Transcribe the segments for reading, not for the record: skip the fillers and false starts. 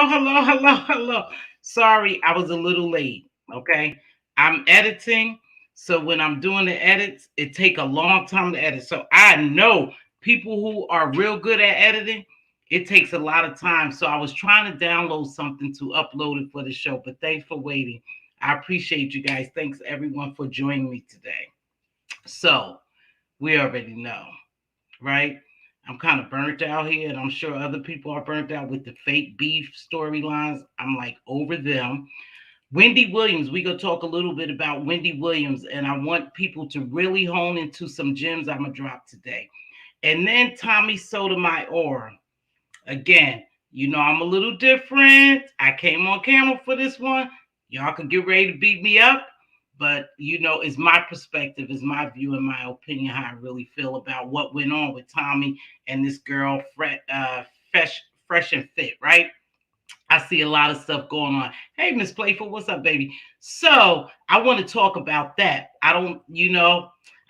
hello. Sorry, I was a little late. Okay. I'm editing. So when I'm doing the edits, it take a long time to edit. So I know people who are real good at editing, it takes a lot of time. So I was trying to download something to upload it for the show, but thanks for waiting. I appreciate you guys. Thanks everyone for joining me today. So we already know, right? I'm kind of burnt out here, and I'm sure other people are burnt out with the fake beef storylines. I'm like over them. Wendy Williams, we gonna talk a little bit about Wendy Williams, and I want people to really hone into some gems I'm gonna drop today. And then Tommy Sotomayor. Again, you know I'm a little different. I came on camera for this one. Y'all can get ready to beat me up, but it's my perspective, it's my view, and my opinion how I really feel about what went on with Tommy and this girl, fresh and fit, right? I see a lot of stuff going on. Hey, Miss Playful, what's up, baby? So I want to talk about that. I don't,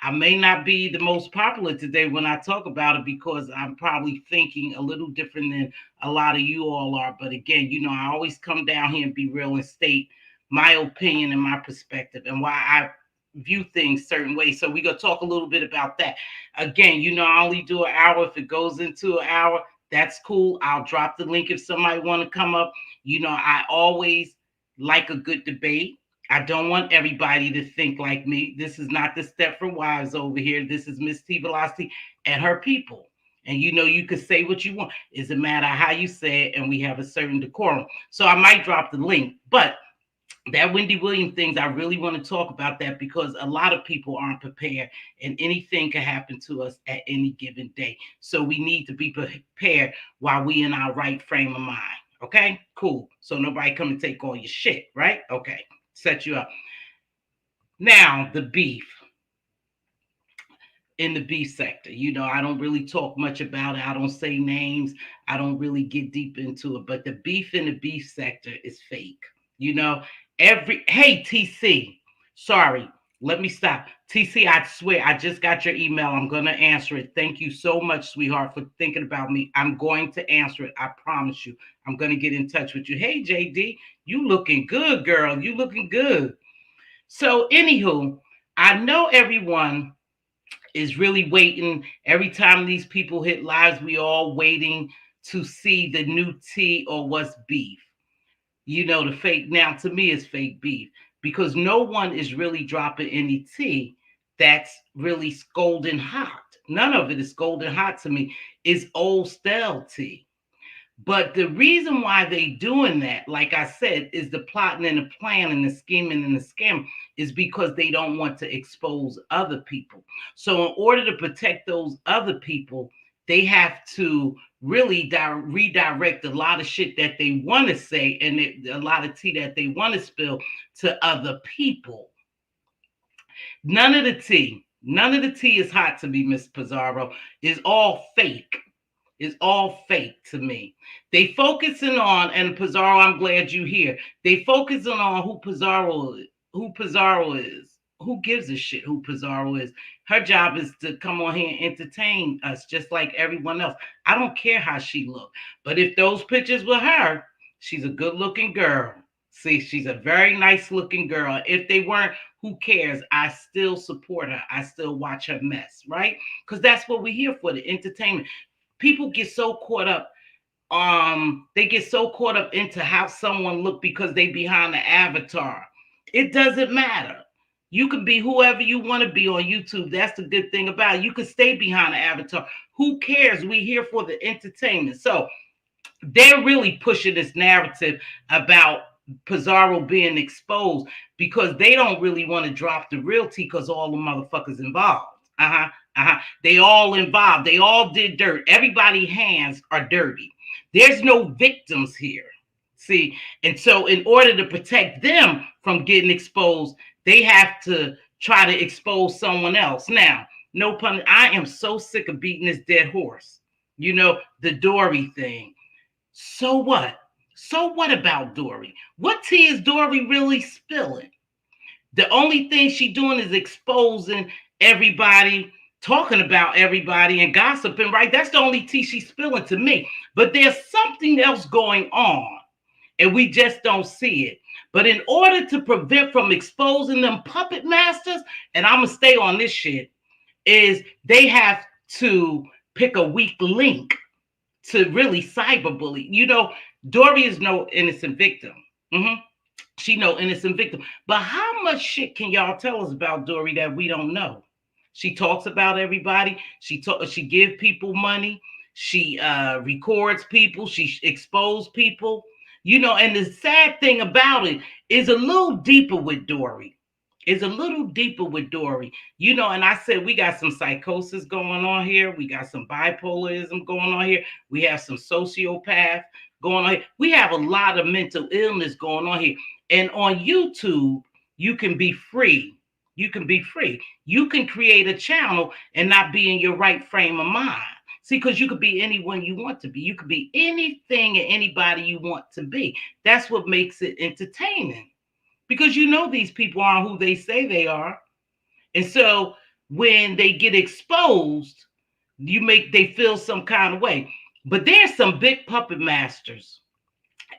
I may not be the most popular today when I talk about it because I'm probably thinking a little different than a lot of you all are. But again, I always come down here and be real and state my opinion and my perspective and why I view things certain ways. So we're going to talk a little bit about that. Again, I only do an hour. If it goes into an hour, that's cool. I'll drop the link if somebody want to come up. I always like a good debate. I don't want everybody to think like me. This is not the Stepford Wives over here. This is Mz.Teavalocity and her people. And you can say what you want. It doesn't matter how you say it, and we have a certain decorum. So I might drop the link, but that Wendy Williams things, I really want to talk about that because a lot of people aren't prepared and anything can happen to us at any given day. So we need to be prepared while we in our right frame of mind. Okay, cool. So nobody come and take all your shit, right? Okay, set you up. Now, the beef in the beef sector. I don't really talk much about it. I don't say names. I don't really get deep into it. But the beef in the beef sector is fake. Hey, TC, sorry, let me stop. TC, I swear, I just got your email. I'm going to answer it. Thank you so much, sweetheart, for thinking about me. I'm going to answer it. I promise you. I'm going to get in touch with you. Hey, JD, you looking good, girl. You looking good. So, anywho, I know everyone is really waiting. Every time these people hit lives, we all waiting to see the new tea or what's beef. The fake. Now, to me, it's fake beef because no one is really dropping any tea that's really scalding hot. None of it is scalding hot to me. It's old stale tea. But the reason why they doing that, like I said, is the plotting and the plan and the scheming and the scam is because they don't want to expose other people. So in order to protect those other people, they have to really redirect a lot of shit that they want to say and a lot of tea that they want to spill to other people. None of the tea is hot to me, Miss Pizarro. It's all fake. Is all fake to me. They focusing on, and Pizarro, I'm glad you here. They focusing on who Pizarro is. Who gives a shit who Pizarro is? Her job is to come on here and entertain us just like everyone else. I don't care how she look. But if those pictures were her, she's a good looking girl. See, she's a very nice looking girl. If they weren't, who cares? I still support her. I still watch her mess, right? Because that's what we're here for, the entertainment. People get so caught up they get so caught up into how someone look because they behind the avatar. It doesn't matter. You can be whoever you want to be on YouTube. That's the good thing about it. You can stay behind the avatar. Who cares? We here for the entertainment. So they're really pushing this narrative about Pizarro being exposed because they don't really want to drop the real tea because all the motherfuckers involved. They all involved. They all did dirt. Everybody's hands are dirty. There's no victims here. See, and so in order to protect them from getting exposed, they have to try to expose someone else. Now, no pun. I am so sick of beating this dead horse. The Dory thing. So what? So what about Dory? What tea is Dory really spilling? The only thing she doing is exposing everybody, talking about everybody and gossiping, right? That's the only tea she's spilling to me. But there's something else going on. and we just don't see it. But in order to prevent from exposing them puppet masters, and I'm gonna stay on this shit, is they have to pick a weak link to really cyberbully. Dory is no innocent victim. Mhm. She no innocent victim. But how much shit can y'all tell us about Dory that we don't know? She talks about everybody. She give people money. She records people. She expose people. And the sad thing about it is a little deeper with Dory. Is a little deeper with Dory. And I said we got some psychosis going on here. We got some bipolarism going on here. We have some sociopath going on here. We have a lot of mental illness going on here. And on YouTube, you can be free. You can be free. You can create a channel and not be in your right frame of mind. See, because you could be anyone you want to be. You could be anything and anybody you want to be. That's what makes it entertaining. Because these people aren't who they say they are. And so when they get exposed, they feel some kind of way. But there's some big puppet masters.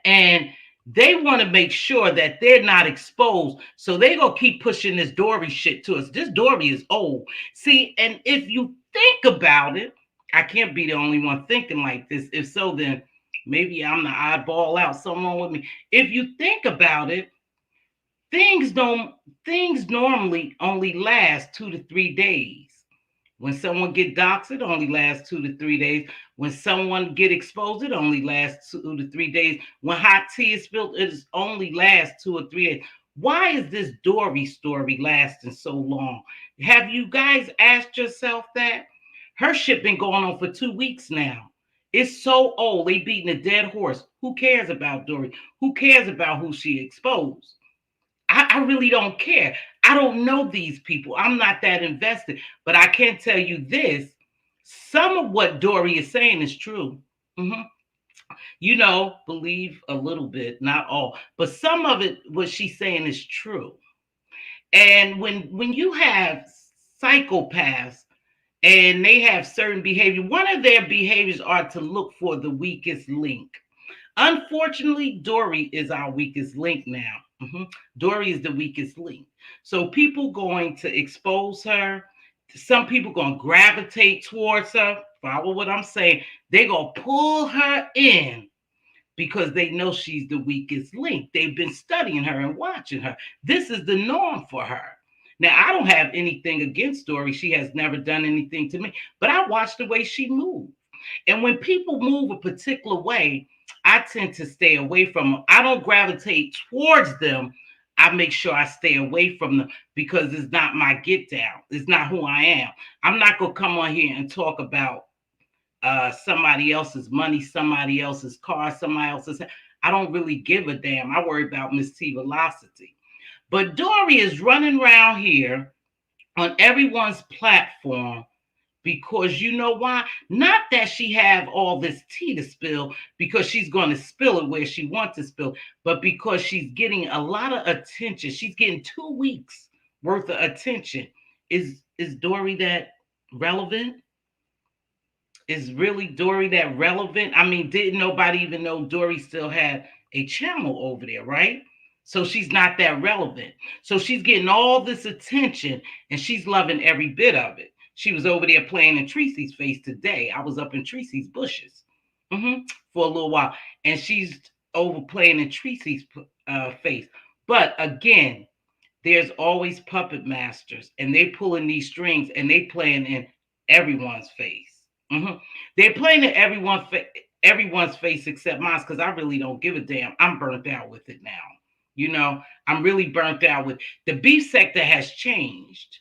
And they want to make sure that they're not exposed. So they gonna keep pushing this Dory shit to us. This Dory is old. See, and if you think about it, I can't be the only one thinking like this. If so, then maybe I'm the oddball out. Someone with me. If you think about it, things normally only last 2 to 3 days. When someone get doxxed, it only lasts 2 to 3 days. When someone get exposed, it only lasts 2 to 3 days. When hot tea is spilled, it only lasts 2 or 3 days. Why is this Dory story lasting so long? Have you guys asked yourself that? Her shit been going on for 2 weeks now. It's so old. They beating a dead horse. Who cares about Dory? Who cares about who she exposed? I really don't care. I don't know these people. I'm not that invested. But I can tell you this. Some of what Dory is saying is true. Mm-hmm. Believe a little bit, not all. But some of it, what she's saying is true. And when you have psychopaths and they have certain behavior, one of their behaviors are to look for the weakest link. Unfortunately, Dory is our weakest link now. Mm-hmm. Dory is the weakest link. So people going to expose her. Some people going to gravitate towards her. Follow what I'm saying. They're going to pull her in because they know she's the weakest link. They've been studying her and watching her. This is the norm for her. Now, I don't have anything against Dory. She has never done anything to me. But I watch the way she moves. And when people move a particular way, I tend to stay away from them. I don't gravitate towards them. I make sure I stay away from them because it's not my get down. It's not who I am. I'm not going to come on here and talk about somebody else's money, somebody else's car, somebody else's. I don't really give a damn. I worry about Mz.Teavalocity. But Dory is running around here on everyone's platform because you know why? Not that she have all this tea to spill because she's going to spill it where she wants to spill, but because she's getting a lot of attention. She's getting 2 weeks worth of attention. Is Dory that relevant? Is really Dory that relevant? I mean, didn't nobody even know Dory still had a channel over there, right? So she's not that relevant. So she's getting all this attention and she's loving every bit of it. She was over there playing in Tracy's face today. I was up in Tracy's bushes for a little while. And she's over playing in Tracy's face. But again, there's always puppet masters. And they pulling these strings and they playing in everyone's face. They're playing in everyone's face except mine because I really don't give a damn. I'm burnt out with it now. I'm really burnt out with the beef sector has changed.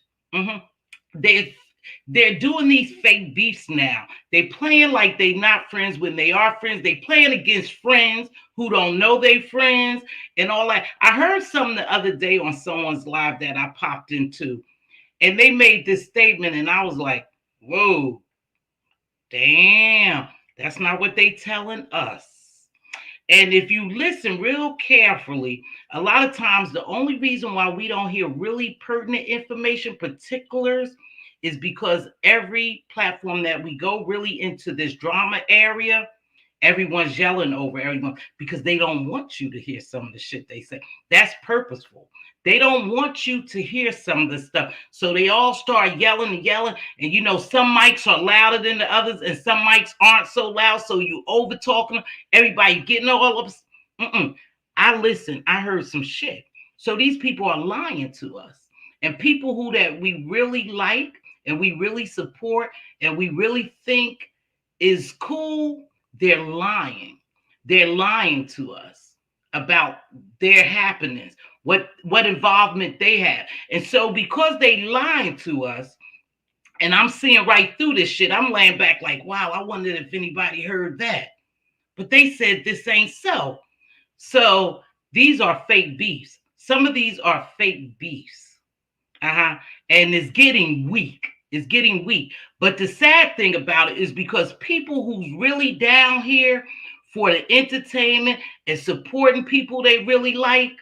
They're doing these fake beefs now. They playing like they not friends when they are friends. They playing against friends who don't know they friends and all that. I heard something the other day on someone's live that I popped into, and they made this statement, and I was like, whoa, damn, that's not what they telling us. And if you listen real carefully, a lot of times the only reason why we don't hear really pertinent information, particulars, is because every platform that we go really into this drama area Everyone's yelling over everyone because they don't want you to hear some of the shit they say. That's purposeful. They don't want you to hear some of the stuff. So they all start yelling and yelling. And you know, some mics are louder than the others, and some mics aren't so loud. So you over talking them. Everybody getting all up. I listened. I heard some shit. So these people are lying to us. And people who that we really like and we really support and we really think is cool, they're lying. They're lying to us about their happenings, what involvement they have. And so because they lying to us, and I'm seeing right through this shit, I'm laying back like, wow, I wondered if anybody heard that. But they said this ain't so. So these are fake beefs. Some of these are fake beefs. And it's getting weak. It's getting weak. But the sad thing about it is because people who's really down here for the entertainment and supporting people they really like,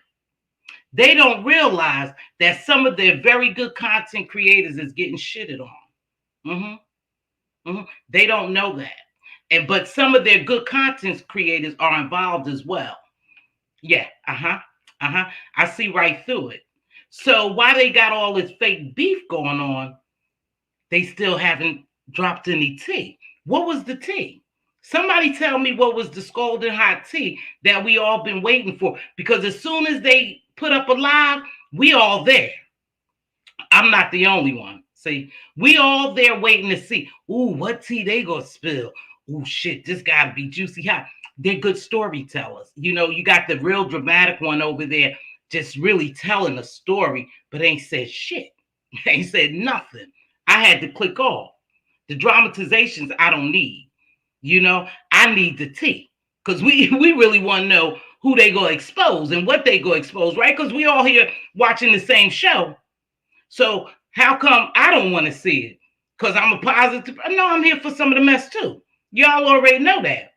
they don't realize that some of their very good content creators is getting shitted on. They don't know that. But some of their good content creators are involved as well. Yeah, I see right through it. So why they got all this fake beef going on, they still haven't dropped any tea. What was the tea? Somebody tell me what was the scalding hot tea that we all been waiting for. Because as soon as they put up a live, we all there. I'm not the only one. See, we all there waiting to see, ooh, what tea they gonna spill? Ooh, shit, this gotta be juicy hot. They're good storytellers. You know, you got the real dramatic one over there just really telling a story, but ain't said shit. Ain't said nothing. I had to click off. The dramatizations I don't need. You know, I need the tea. Because we really want to know who they gonna expose and what they gonna expose, right? Because we all here watching the same show. So how come I don't want to see it? Because I'm a positive. No, I'm here for some of the mess too. Y'all already know that.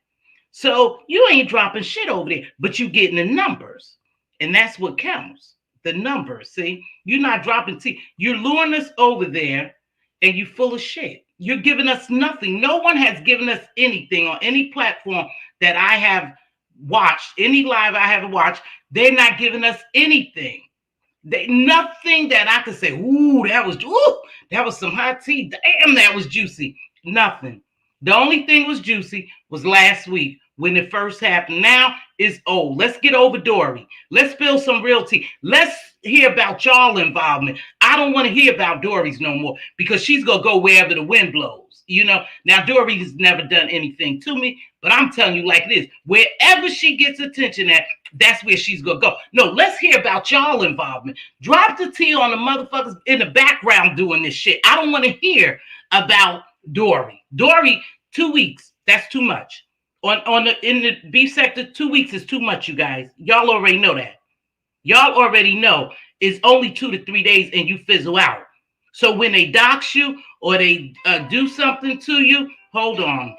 So you ain't dropping shit over there, but you getting the numbers. And that's what counts. The numbers, see? You're not dropping tea. You're luring us over there and you full of shit. You're giving us nothing. No one has given us anything on any platform that I have watched, any live I haven't watched. They're not giving us anything. Nothing that I could say, ooh, that was some hot tea. Damn, that was juicy. Nothing. The only thing was juicy was last week when it first happened. Now it's old. Let's get over Dory. Let's spill some real tea. Let's hear about y'all involvement. I don't want to hear about Dory's no more because she's going to go wherever the wind blows. You know, now Dory has never done anything to me, but I'm telling you like this, wherever she gets attention at, that's where she's going to go. No, let's hear about y'all involvement. Drop the tea on the motherfuckers in the background doing this shit. I don't want to hear about Dory. Dory, 2 weeks. That's too much. In the beef sector, 2 weeks is too much, you guys. Y'all already know that. Y'all already know it's only 2 to 3 days and you fizzle out. So when they dox you or they do something to you, hold on.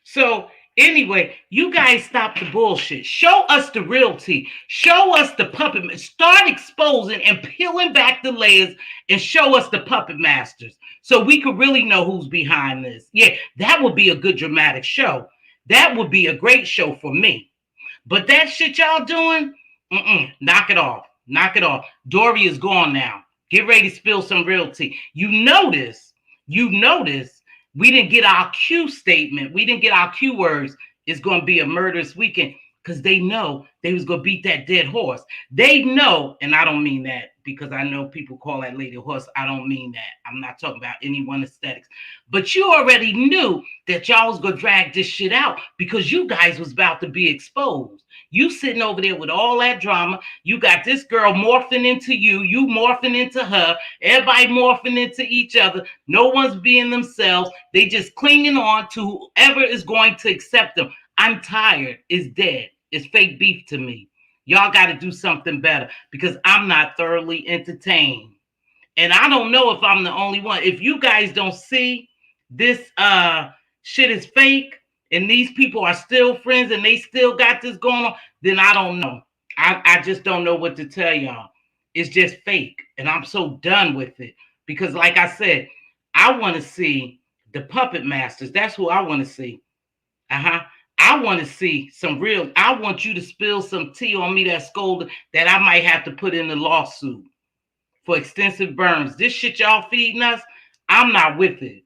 So anyway, you guys stop the bullshit. Show us the real tea. Show us the puppet. Start exposing and peeling back the layers and show us the puppet masters so we could really know who's behind this. Yeah, that would be a good dramatic show. That would be a great show for me. But that shit y'all doing, knock it off. Knock it off. Dory is gone now. Get ready to spill some real tea. You notice we didn't get our Q statement. We didn't get our Q words. It's going to be a murderous weekend because they know they was going to beat that dead horse. They know, and I don't mean that because I know people call that lady a horse. I don't mean that. I'm not talking about anyone aesthetics. But you already knew that y'all was going to drag this shit out because you guys was about to be exposed. You sitting over there with all that drama. You got this girl morphing into you morphing into her, everybody morphing into each other. No one's being themselves. They just clinging on to whoever is going to accept them. I'm tired. It's dead. It's fake beef to me. Y'all got to do something better because I'm not thoroughly entertained. And I don't know if I'm the only one. If you guys don't see this shit is fake and these people are still friends and they still got this going on, then I don't know. I just don't know what to tell y'all. It's just fake. And I'm so done with it. Because like I said, I want to see the puppet masters. That's who I want to see. Uh-huh. I want to see some real. I want you to spill some tea on me that scolded that I might have to put in the lawsuit for extensive burns. This shit y'all feeding us, I'm not with it.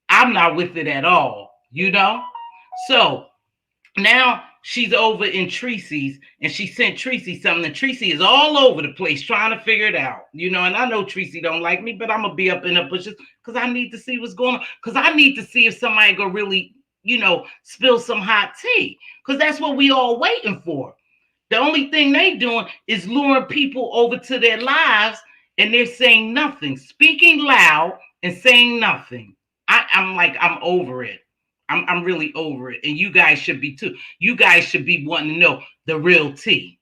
I'm not with it at all, you know? So now she's over in Tracy's and she sent Tracy something. And Tracy is all over the place trying to figure it out, you know. And I know Tracy don't like me, but I'm gonna be up in her bushes because I need to see what's going on. Because I need to see if somebody gonna really, you know, spill some hot tea. Because that's what we all waiting for. The only thing they doing is luring people over to their lives and they're saying nothing, speaking loud and saying nothing. I'm like, I'm over it. I'm really over it. And you guys should be too. You guys should be wanting to know the real tea.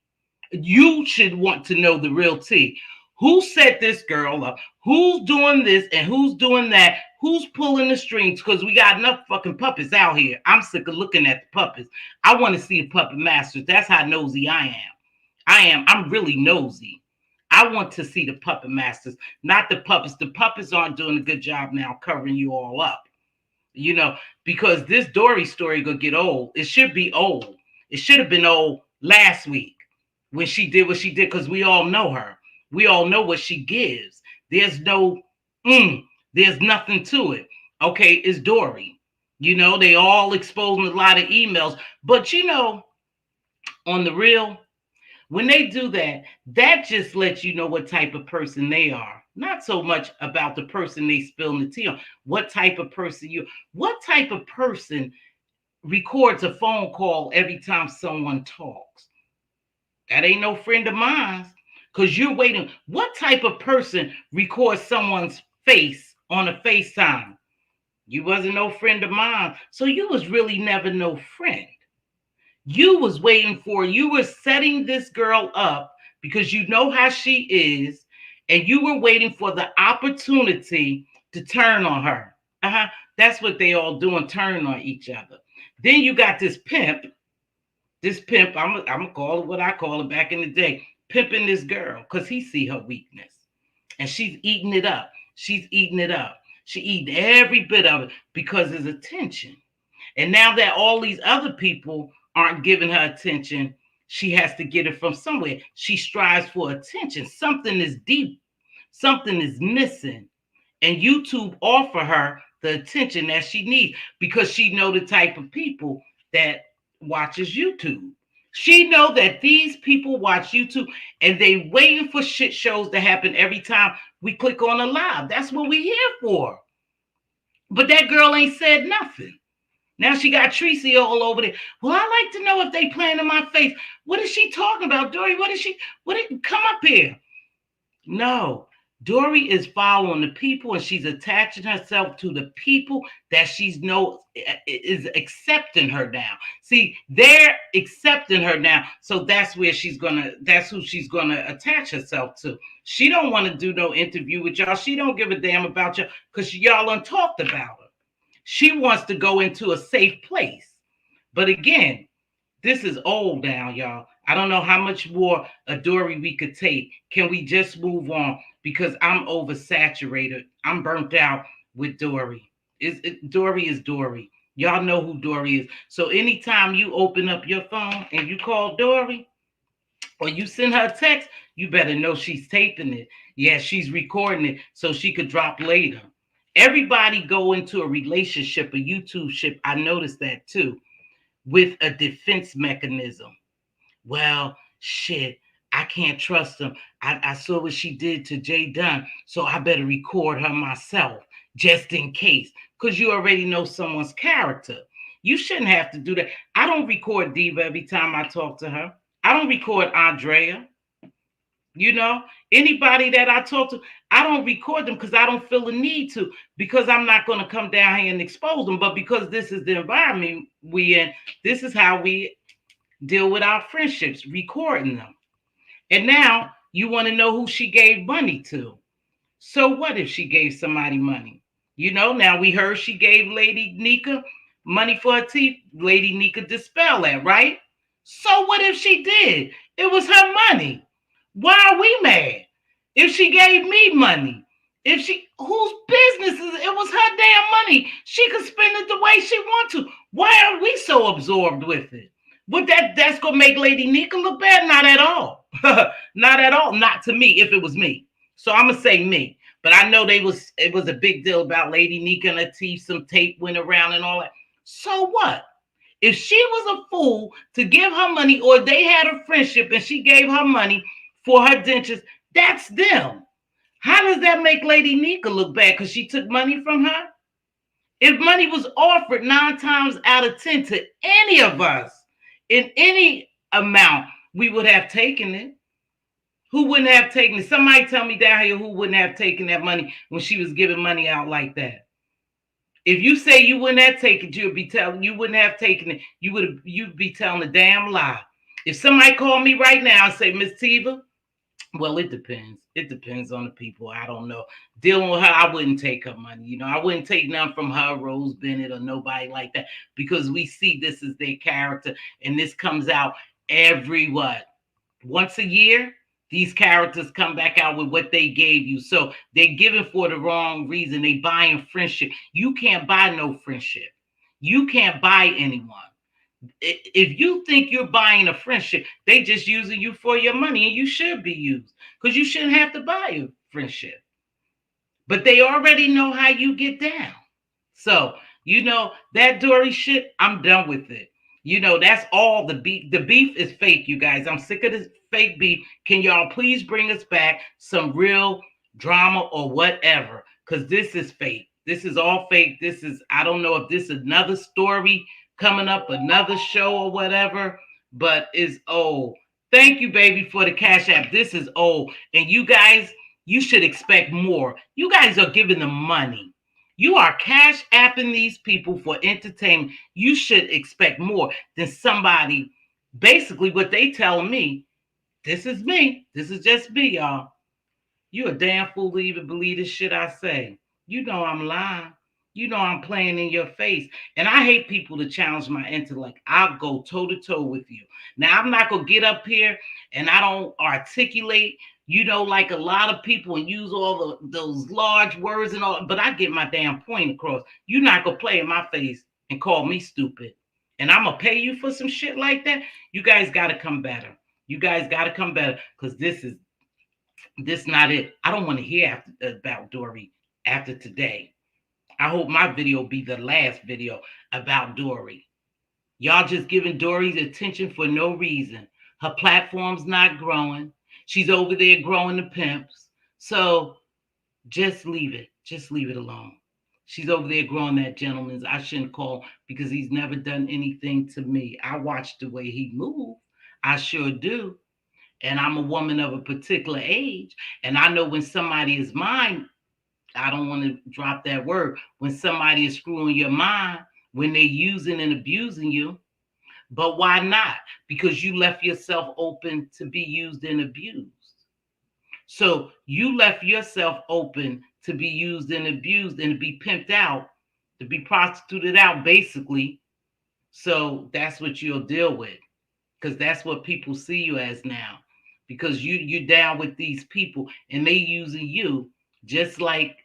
You should want to know the real tea. Who set this girl up? Who's doing this and who's doing that? Who's pulling the strings? Because we got enough fucking puppets out here. I'm sick of looking at the puppets. I want to see the puppet masters. That's how nosy I am. I'm really nosy. I want to see the puppet masters, not the puppets. The puppets aren't doing a good job now covering you all up. You know, because this Dory story gonna get old. It should be old. It should have been old last week when she did what she did, because we all know her. We all know what she gives. There's no, there's nothing to it. Okay, it's Dory. You know, they all exposing a lot of emails. But you know, on the real, when they do that, that just lets you know what type of person they are. Not so much about the person they spilling the tea on. What type of person what type of person records a phone call every time someone talks? That ain't no friend of mine. Because you're waiting. What type of person records someone's face on a FaceTime? You wasn't no friend of mine. So you was really never no friend. You was waiting for, you were setting this girl up because you know how she is, and you were waiting for the opportunity to turn on her. That's what they all doing, turning on each other. Then you got this pimp, I'm gonna call it what I call it back in the day, pimping this girl because he see her weakness. And she's eating it up. She's eating it up. She eating every bit of it because there's attention. And now that all these other people aren't giving her attention, she has to get it from somewhere. She strives for attention. Something is deep. Something is missing. And YouTube offer her the attention that she needs because she know the type of people that watches YouTube. She know that these people watch YouTube and they waiting for shit shows to happen every time we click on a live. That's what we here for. But that girl ain't said nothing. Now she got Tracy all over there. Well, I like to know if they playing in my face. What is she talking about, Dory? Come up here. No, Dory is following the people and she's attaching herself to the people that she's is accepting her now. See, they're accepting her now. So that's who she's gonna attach herself to. She don't want to do no interview with y'all. She don't give a damn about y'all because y'all done talked about her. She wants to go into a safe place. But again, this is old now, y'all. I don't know how much more a Dory we could take. Can we just move on? Because I'm oversaturated. I'm burnt out with Dory. Dory is Dory. Y'all know who Dory is. So anytime you open up your phone and you call Dory or you send her a text, you better know she's taping it. Yeah, she's recording it so she could drop later. Everybody go into a relationship, a YouTube ship. I noticed that too, with a defense mechanism. Well, shit, I can't trust him. I saw what she did to Jay Dunn, so I better record her myself just in case. Because you already know someone's character. You shouldn't have to do that. I don't record Diva every time I talk to her. I don't record Andrea. You know, anybody that I talk to, I don't record them because I don't feel the need to, because I'm not going to come down here and expose them. But because this is the environment we in, this is how we deal with our friendships, recording them. And now you want to know who she gave money to. So what if she gave somebody money? Now we heard she gave Lady Nika money for her teeth. Lady Nika dispel that, right? So what if she did? It was her money. Why are we mad? If she gave me money, whose business is it? It was her damn money. She could spend it the way she wants to. Why are we so absorbed with it? Would that's gonna make Lady Nika look bad? Not at all. Not at all. Not to me, if it was me. So I'm gonna say me. But I know it was a big deal about Lady Nika and her teeth. Some tape went around and all that. So what? If she was a fool to give her money, or they had a friendship and she gave her money for her dentures, that's them. How does that make Lady Nika look bad because she took money from her? If money was offered 9 times out of 10 to any of us in any amount, we would have taken it. Who wouldn't have taken it? Somebody tell me down here who wouldn't have taken that money when she was giving money out like that. If you say you wouldn't have taken it, you wouldn't have taken it. You'd be telling a damn lie. If somebody called me right now and say, Miss Tiva, well, it depends. It depends on the people. I don't know. Dealing with her, I wouldn't take her money. I wouldn't take none from her, Rose Bennett, or nobody like that, because we see this is their character, and this comes out every what? Once a year? These characters come back out with what they gave you. So they're giving for the wrong reason. They buying friendship. You can't buy no friendship. You can't buy anyone. If you think you're buying a friendship, they just using you for your money, and you should be used, because you shouldn't have to buy a friendship. But they already know how you get down. So, that Dory shit, I'm done with it. That's all the beef. The beef is fake, you guys. I'm sick of this fake beef. Can y'all please bring us back some real drama or whatever? Because this is fake. This is all fake. I don't know if this is another story coming up, another show or whatever, but it's old. Thank you, baby, for the Cash App. This is old. And you guys, you should expect more. You guys are giving them money. You are cash apping these people for entertainment. You should expect more than somebody. Basically, what they telling me, this is me. This is just me, y'all. You a damn fool to even believe this shit I say. You know I'm lying. You know I'm playing in your face. And I hate people to challenge my intellect. I'll go toe to toe with you. Now, I'm not going to get up here and I don't articulate, like a lot of people, and use all those large words and all, but I get my damn point across. You're not going to play in my face and call me stupid. And I'm going to pay you for some shit like that. You guys got to come better. You guys got to come better, because this not it. I don't want to hear about Dory after today. I hope my video be the last video about Dory. Y'all just giving Dory's attention for no reason. Her platform's not growing. She's over there growing the pimps. So just leave it. Just leave it alone. She's over there growing that gentleman's. I shouldn't call, because he's never done anything to me. I watch the way he moves. I sure do. And I'm a woman of a particular age. And I know when somebody is mine, I don't want to drop that word. When somebody is screwing your mind, when they're using and abusing you. But why not? Because you left yourself open to be used and abused. So you left yourself open to be used and abused and to be pimped out, to be prostituted out, basically. So that's what you'll deal with, because that's what people see you as now. Because you're down with these people and they using you just like,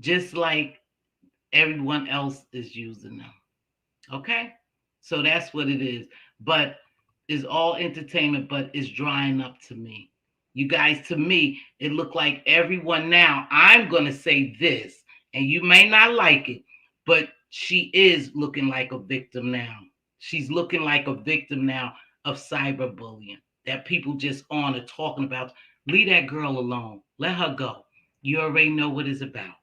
just like everyone else is using them. Okay? So that's what it is. But it's all entertainment, but it's drying up to me. You guys, to me, it looked like everyone now, I'm going to say this, and you may not like it, but she is looking like a victim now. She's looking like a victim now of cyberbullying that people just on are talking about. Leave that girl alone. Let her go. You already know what it's about.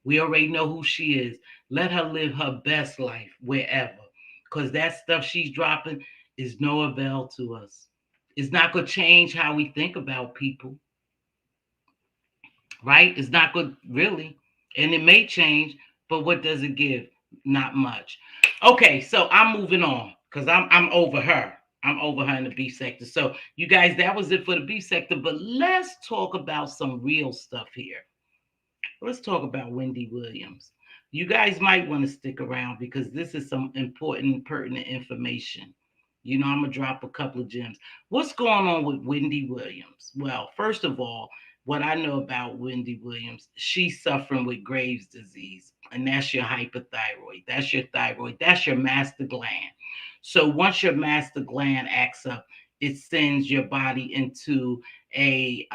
We already know who she is. Let her live her best life wherever, because that stuff she's dropping is no avail to us. It's not going to change how we think about people, right? It's not going to really, and it may change, but what does it give? Not much. Okay, so I'm moving on, because I'm over her. I'm over her in the beef sector. So you guys, that was it for the beef sector. But let's talk about some real stuff here. Let's talk about Wendy Williams. You guys might want to stick around because this is some important, pertinent information. You know, I'm going to drop a couple of gems. What's going on with Wendy Williams? Well, first of all, what I know about Wendy Williams, she's suffering with Graves' disease, and that's your hypothyroid. That's your thyroid. That's your master gland. So once your master gland acts up, it sends your body into a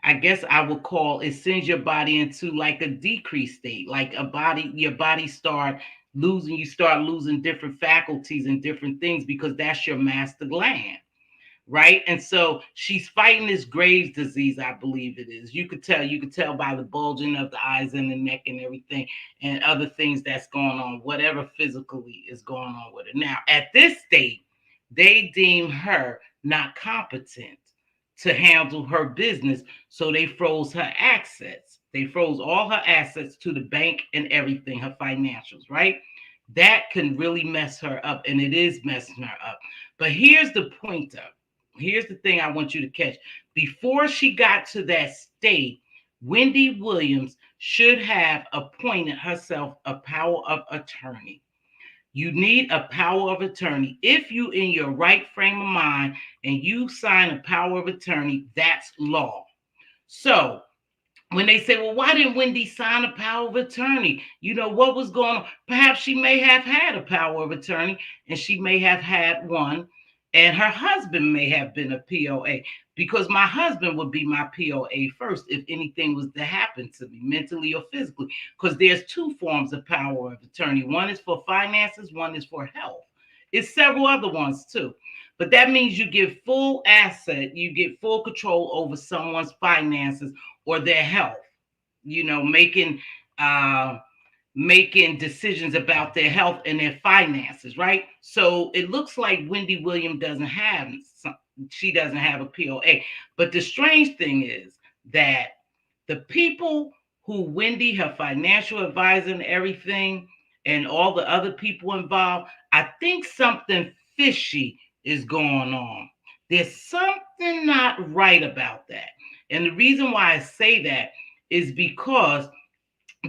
I guess I would call it sends your body into like a decreased state, like your body you start losing different faculties and different things because that's your master gland, right? And so she's fighting this Graves' disease, I believe it is. You could tell by the bulging of the eyes and the neck and everything and other things that's going on, whatever physically is going on with her. Now, at this state, they deem her not competent to handle her business, so they froze her assets. They froze all her assets to the bank and everything, her financials, right? That can really mess her up, and it is messing her up. But here's the pointer. Here's the thing I want you to catch. Before she got to that state, Wendy Williams should have appointed herself a power of attorney. You need a power of attorney. If you in your right frame of mind and you sign a power of attorney, that's law. So when they say, well, why didn't Wendy sign a power of attorney? You know, what was going on? Perhaps she may have had a power of attorney and she may have had one, and her husband may have been a POA, because my husband would be my POA first if anything was to happen to me, mentally or physically, because there's two forms of power of attorney. One is for finances, one is for health. It's several other ones too. But that means you get full asset, you get full control over someone's finances or their health, you know, uh making decisions about their health and their finances, right? So it looks like Wendy Williams she doesn't have a POA. But the strange thing is that the people who Wendy, her financial advisor and everything, and all the other people involved, I think something fishy is going on. There's something not right about that. And the reason why I say that is because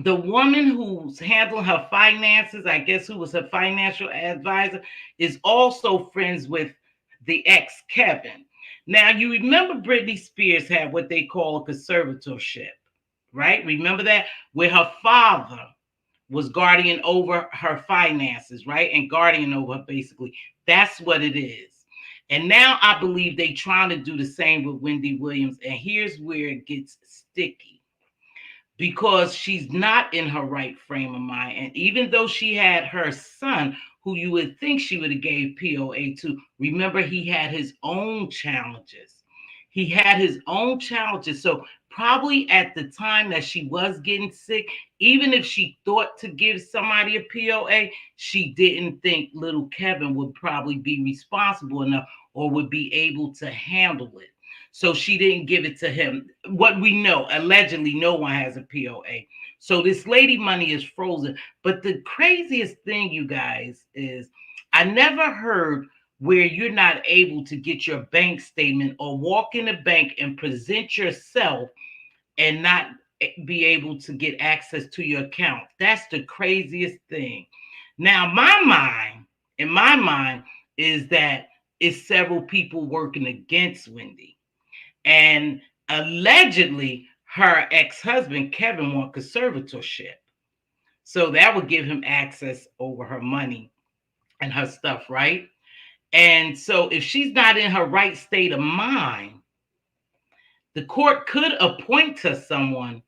the woman who's handling her finances, I guess who was her financial advisor, is also friends with the ex Kevin. Now, you remember Britney Spears had what they call a conservatorship, right? Remember that? Where her father was guardian over her finances, right? And guardian over her, basically. That's what it is. And now I believe they trying to do the same with Wendy Williams. And here's where it gets sticky, because she's not in her right frame of mind. And even though she had her son, who you would think she would have gave POA to, remember he had his own challenges. He had his own challenges. So probably at the time that she was getting sick, even if she thought to give somebody a POA, she didn't think little Kevin would probably be responsible enough or would be able to handle it. So she didn't give it to him. What we know, allegedly, no one has a POA. So this lady money is frozen. But the craziest thing, you guys, is I never heard where you're not able to get your bank statement or walk in a bank and present yourself and not be able to get access to your account. That's the craziest thing. Now, in my mind, is that it's several people working against Wendy. And allegedly, her ex-husband, Kevin, won conservatorship. So that would give him access over her money and her stuff, right? And so if she's not in her right state of mind, the court could appoint her someone,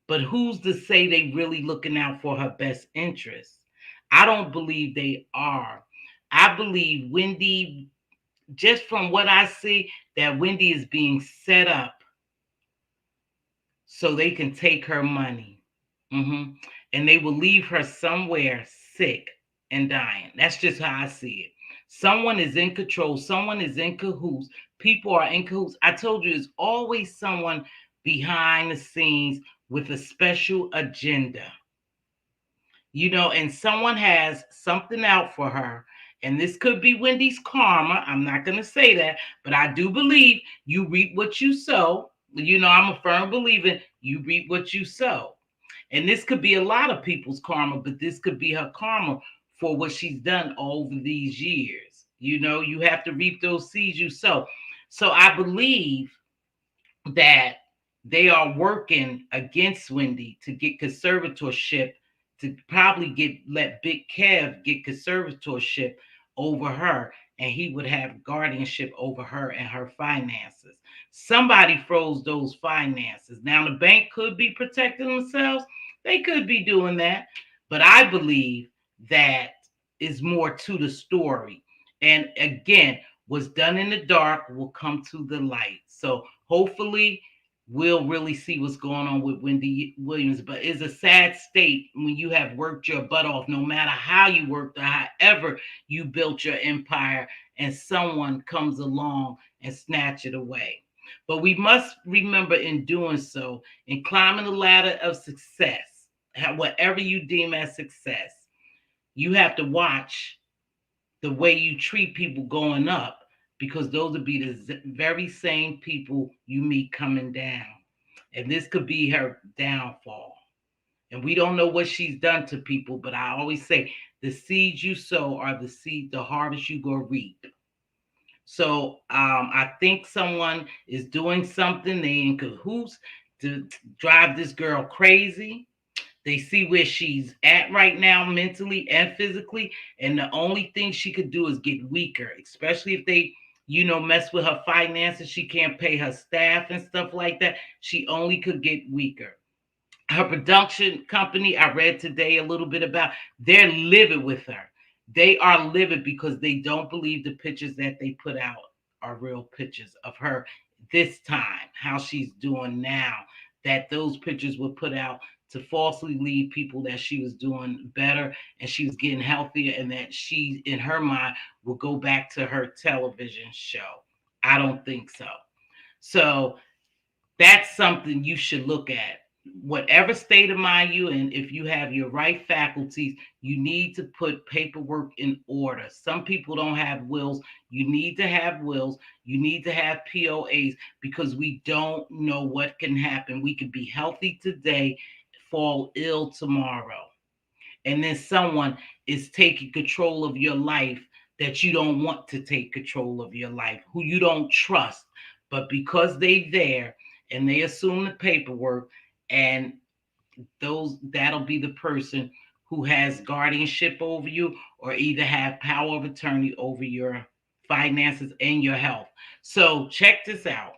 but who's to say they really looking out for her best interests? I don't believe they are. I believe Wendy, just from what I see, that Wendy is being set up so they can take her money. And they will leave her somewhere sick and dying. That's just how I see it. Someone is in control. Someone is in cahoots. People are in cahoots. I told you, there's always someone behind the scenes with a special agenda. And someone has something out for her. And this could be Wendy's karma. I'm not going to say that, but I do believe you reap what you sow. I'm a firm believer you reap what you sow. And this could be a lot of people's karma, but this could be her karma for what she's done over these years. You have to reap those seeds you sow. So I believe that they are working against Wendy to get conservatorship, to probably let Big Kev get conservatorship over her, and he would have guardianship over her and her finances. Somebody froze those finances. Now the bank could be protecting themselves. They could be doing that, but I believe that is more to the story. And again, what's done in the dark will come to the light. So hopefully we'll really see what's going on with Wendy Williams. But it's a sad state when you have worked your butt off, no matter how you worked or however you built your empire, and someone comes along and snatch it away. But we must remember in doing so, in climbing the ladder of success, whatever you deem as success, you have to watch the way you treat people going up, because those would be the very same people you meet coming down. And this could be her downfall. And we don't know what she's done to people, but I always say the seeds you sow are the harvest you go reap. So I think someone is doing something, they in cahoots to drive this girl crazy. They see where she's at right now, mentally and physically. And the only thing she could do is get weaker, especially if they, mess with her finances. She can't pay her staff and stuff like that. She only could get weaker. Her production company, I read today a little bit about, they're livid with her. They are livid because they don't believe the pictures that they put out are real pictures of her this time, how she's doing now, that those pictures were put out to falsely lead people that she was doing better and she was getting healthier, and that she, in her mind, will go back to her television show. I don't think so. So that's something you should look at. Whatever state of mind you in, if you have your right faculties, you need to put paperwork in order. Some people don't have wills. You need to have wills. You need to have POAs, because we don't know what can happen. We could be healthy today, fall ill tomorrow. And then someone is taking control of your life that you don't want to take control of your life, who you don't trust. But because they there and they assume the paperwork, and that'll be the person who has guardianship over you, or either have power of attorney over your finances and your health. So check this out.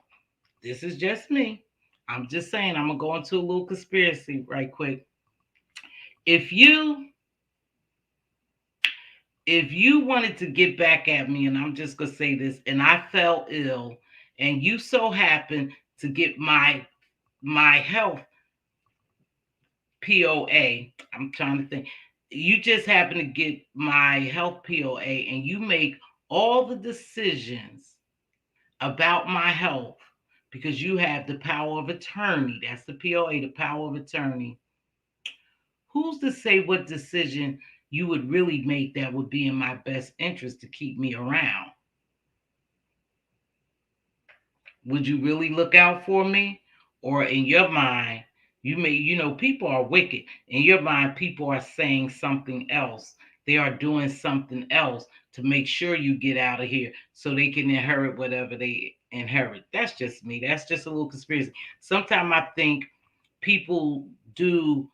This is just me. I'm just saying, I'm gonna go into a little conspiracy right quick. If you if you wanted to get back at me, and I'm just gonna say this, and I fell ill, and you so happen to get my health POA, I'm trying to think. You just happen to get my health POA, and you make all the decisions about my health because you have the power of attorney. That's the POA, the power of attorney. Who's to say what decision you would really make that would be in my best interest to keep me around? Would you really look out for me? Or in your mind, people are wicked. In your mind, people are saying something else. They are doing something else to make sure you get out of here so they can inherit whatever they inherit. That's just me. That's just a little conspiracy. Sometimes I think people do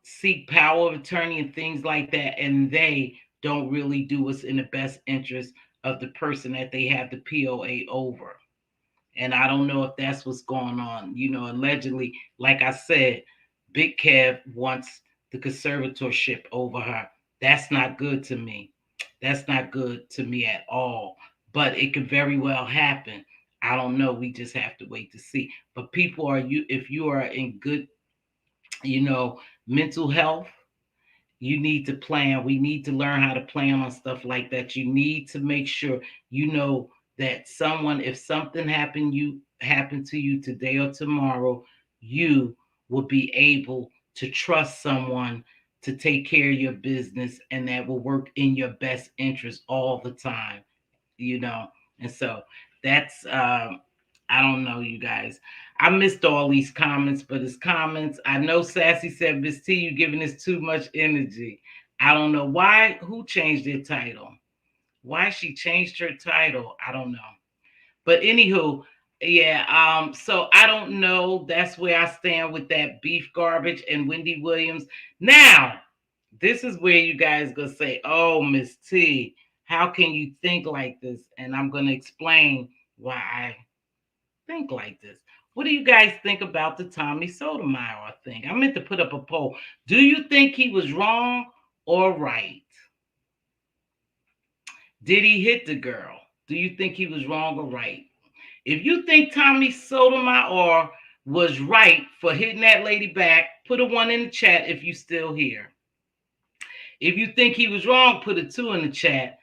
seek power of attorney and things like that, and they don't really do what's in the best interest of the person that they have the POA over. And I don't know if that's what's going on. Allegedly, like I said, Big Kev wants the conservatorship over her. That's not good to me. That's not good to me at all. But it could very well happen. I don't know. We just have to wait to see. But if you are in good, mental health, you need to plan. We need to learn how to plan on stuff like that. You need to make sure that if something happened to you today or tomorrow, you will be able to trust someone to take care of your business and that will work in your best interest all the time, you know. And so that's I don't know, you guys. I missed all these comments, but it's comments. I know Sassy said, Miss T, you giving this too much energy. I don't know why. Who changed their title? Why she changed her title? I don't know. But anywho, yeah. So I don't know. That's where I stand with that beef garbage and Wendy Williams. Now, this is where you guys gonna say, "Oh, Miss T, how can you think like this?" And I'm gonna explain why I think like this. What do you guys think about the Tommy Sotomayor thing? I meant to put up a poll. Do you think he was wrong or right? Did he hit the girl? Do you think he was wrong or right? If you think Tommy Sotomayor was right for hitting that lady back, put a one in the chat if you still here. If you think he was wrong, put a two in the chat,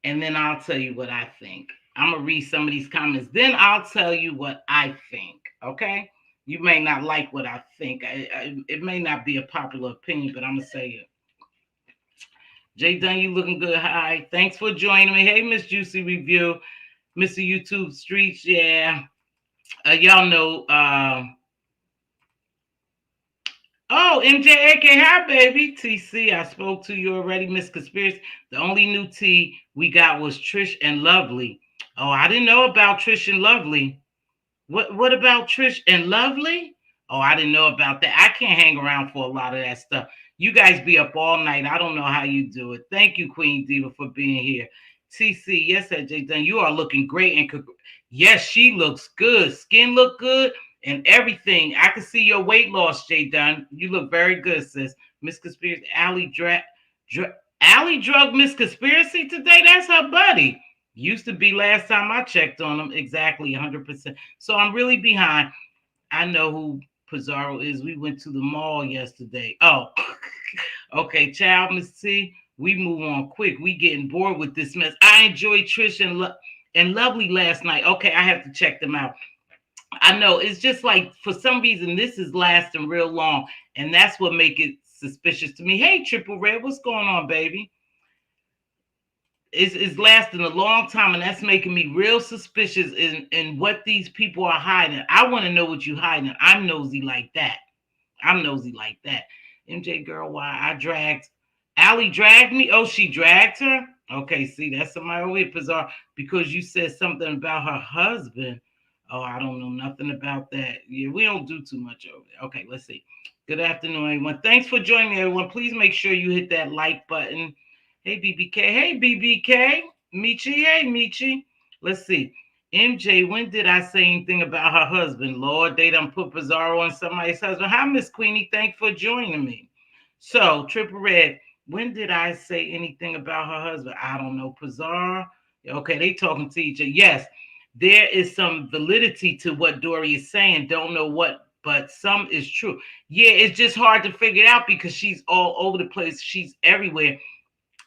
and then I'll tell you what I think. I'm gonna read some of these comments, then I'll tell you what I think. Okay? You may not like what I think. It may not be a popular opinion, but I'm gonna say it. Jay Dunn, you looking good. Hi. Thanks for joining me. Hey, Miss Juicy Review. Mr. YouTube Streets, yeah. Y'all know. Oh, MJAK, hi, baby. TC, I spoke to you already, Miss Conspiracy. The only new T we got was Trish and Lovely. Oh, I didn't know about Trish and Lovely. What about Trish and Lovely? Oh, I didn't know about that. I can't hang around for a lot of that stuff. You guys be up all night. I don't know how you do it. Thank you, Queen Diva, for being here. TC, yes, J Dunn, you are looking great. And yes, she looks good. Skin look good and everything. I can see your weight loss, J Dunn. You look very good, sis. Miss Conspiracy, Allie drug Miss Conspiracy today. That's her buddy. Used to be last time I checked on him. Exactly 100%. So I'm really behind. I know who Pizarro is. We went to the mall yesterday. Oh, okay, child, Miss T. We move on quick. We getting bored with this mess. I enjoyed Trish and Lovely last night. Okay, I have to check them out. I know it's just like for some reason this is lasting real long, and that's what make it suspicious to me. Hey, Triple Red, what's going on, baby? It's lasting a long time, and that's making me real suspicious in what these people are hiding. I want to know what you hiding. I'm nosy like that. I'm nosy like that. MJ girl, why I dragged Allie dragged me? Oh, she dragged her? Okay, see, that's somebody over here bizarre because you said something about her husband. Oh, I don't know nothing about that. Yeah, we don't do too much over there. Okay, let's see. Good afternoon, everyone. Thanks for joining me, everyone. Please make sure you hit that like button. Hey, BBK. Hey, BBK. Michi. Hey, Michi. Let's see. MJ, when did I say anything about her husband? Lord, they done put Pizarro on somebody's husband. Hi, Miss Queenie. Thanks for joining me. So, Triple Red, when did I say anything about her husband? I don't know. Pizarro. Okay, they talking to each other. Yes, there is some validity to what Dory is saying. Don't know what, but some is true. Yeah, it's just hard to figure it out because she's all over the place. She's everywhere.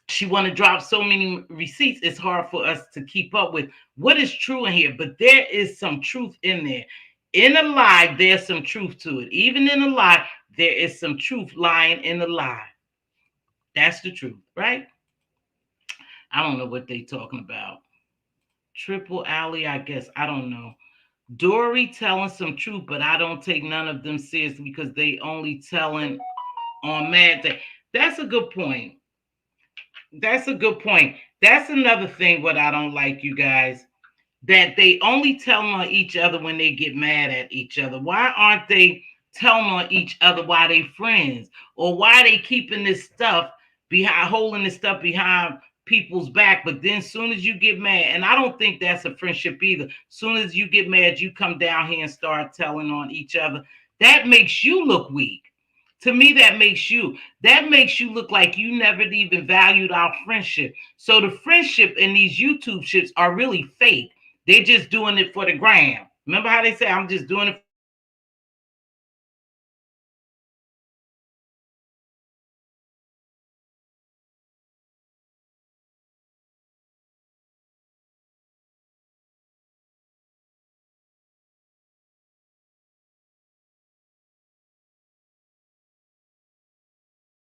She want to drop so many receipts. It's hard for us to keep up with what is true in here. But there is some truth in there. In a lie, there's some truth to it. Even in a lie, there is some truth lying in the lie. That's the truth, right? I don't know what they talking about. Triple Alley, I guess. I don't know. Dory telling some truth, but I don't take none of them seriously because they only telling on Mad Day. That's a good point. That's a good point. That's another thing what I don't like, you guys, that they only tell on each other when they get mad at each other. Why aren't they telling on each other why they friends? Or why they keeping this stuff behind, holding this stuff behind people's back? But then soon as you get mad, and I don't think that's a friendship either. Soon as you get mad, you come down here and start telling on each other. That makes you look weak. To me, that makes you look like you never even valued our friendship. So the friendship in these YouTube shits are really fake. They're just doing it for the gram. Remember how they say, I'm just doing it for the gram? That's what it is. They're just doing it for the gram. They're not really doing it for the friendship.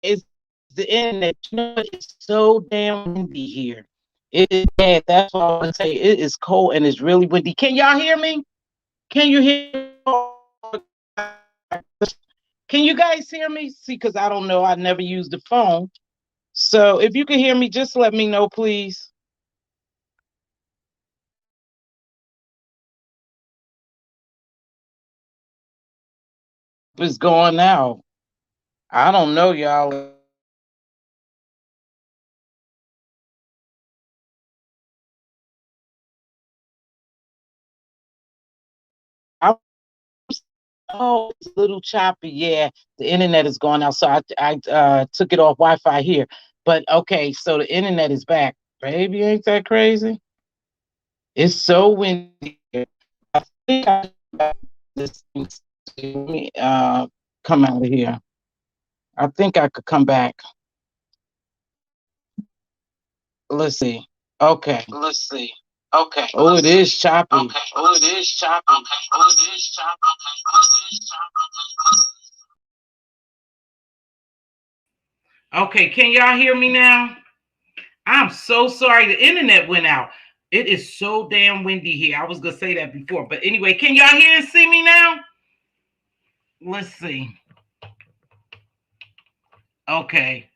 it's the internet. You know what? It's so damn windy here. It is bad. That's why I want to say it is cold and it's really windy. Can y'all hear me? Can you hear me? Can you guys hear me? See, because I don't know. I never used the phone. So if you can hear me, just let me know, please. It's going out. I don't know, y'all. I Oh, it's a little choppy. Yeah, the internet is going out. So I took it off Wi-Fi here. But okay, so the internet is back. Baby, ain't that crazy? It's so windy. I think I this thing. Let me come out of here. I think I could come back. Let's see. Okay. Let's see. Okay. Oh, it is choppy. Okay. Oh, it is choppy. Okay. Oh, it is choppy. Okay. Oh, it is choppy. Okay, can y'all hear me now? I'm so sorry. The internet went out. It is so damn windy here. I was gonna say that before, but anyway, can y'all hear and see me now? Let's see. Okay,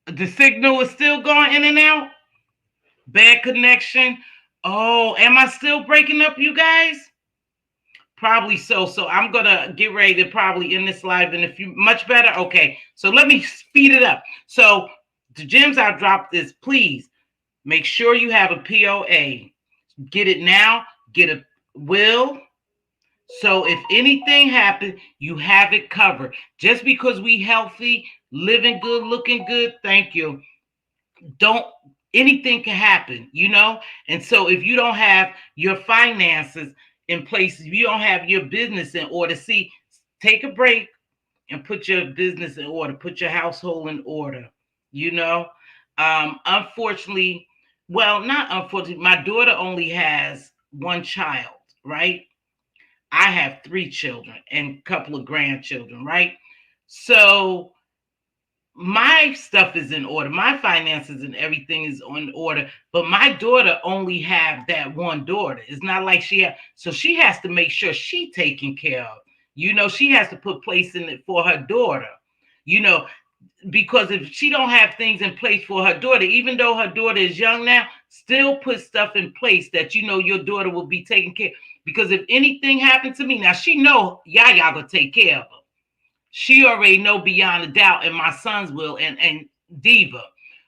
the signal is still going in and out. Bad connection. Oh, am I still breaking up, you guys? Probably so. So I'm gonna get ready to probably end this live in a few. Much better. Okay. So let me speed it up. So the gems I dropped is please make sure you have a POA. Get it now. Get a will. So if anything happens, you have it covered. Just because we healthy, living good, looking good, thank you. Don't anything can happen, you know? And so if you don't have your finances in place, if you don't have your business in order, see, take a break and put your business in order, put your household in order, you know? Unfortunately, well, not unfortunately, my daughter only has one child, right? I have three children and a couple of grandchildren, right? So my stuff is in order, my finances and everything is in order, but my daughter only have that one daughter. It's not like so she has to make sure she taken care of, you know. She has to put place in it for her daughter, you know, because if she don't have things in place for her daughter, even though her daughter is young now, still put stuff in place that you know your daughter will be taken care of. Because if anything happened to me, now she know Yaya gonna take care of her. She already know beyond a doubt, and my sons will, and Diva.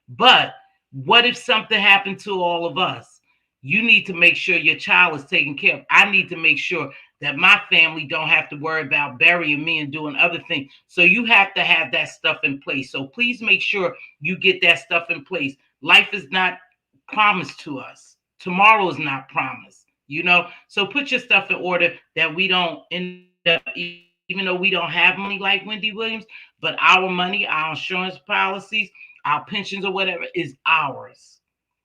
But what if something happened to all of us? You need to make sure your child is taken care of. I need to make sure that my family don't have to worry about burying me and doing other things. So you have to have that stuff in place. So please make sure you get that stuff in place. Life is not promised to us. Tomorrow is not promised, you know. So put your stuff in order that we don't end up, even though we don't have money like Wendy Williams, but our money, our insurance policies, our pensions or whatever is ours.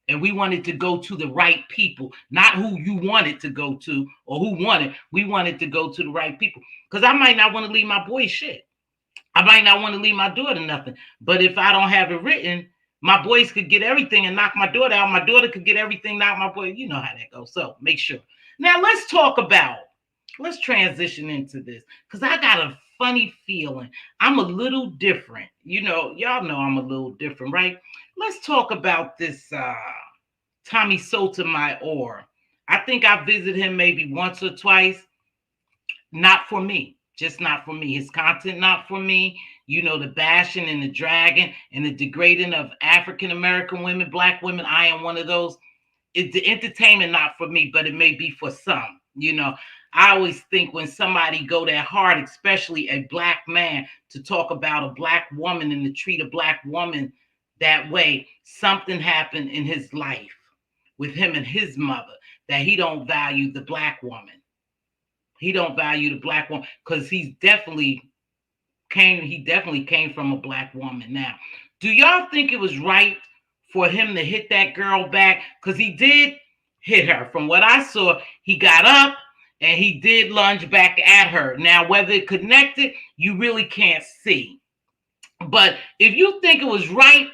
And we want it to go to the right people, not who you want it to go to or who want it. We want it to go to the right people. Because I might not want to leave my boy shit. I might not want to leave my daughter nothing. But if I don't have it written, my boys could get everything and knock my daughter out. My daughter could get everything, knock my boy. You know how that goes. So make sure. Now let's transition into this because I got a funny feeling. I'm a little different. You know, y'all know I'm a little different, right? Let's talk about this Tommy Sotomayor. I think I visited him maybe once or twice. Not for me. Just not for me. His content, not for me. You know, the bashing and the dragging and the degrading of African American women, black women. I am one of those. It's the entertainment, not for me, but it may be for some. You know, I always think when somebody go that hard, especially a black man, to talk about a black woman and to treat a black woman that way, something happened in his life with him and his mother that he don't value the black woman. He don't value the black woman because he definitely came from a black woman. Now, do y'all think it was right for him to hit that girl back? Because he did hit her. From what I saw, he got up and he did lunge back at her. Now, whether it connected, you really can't see. But if you think it was right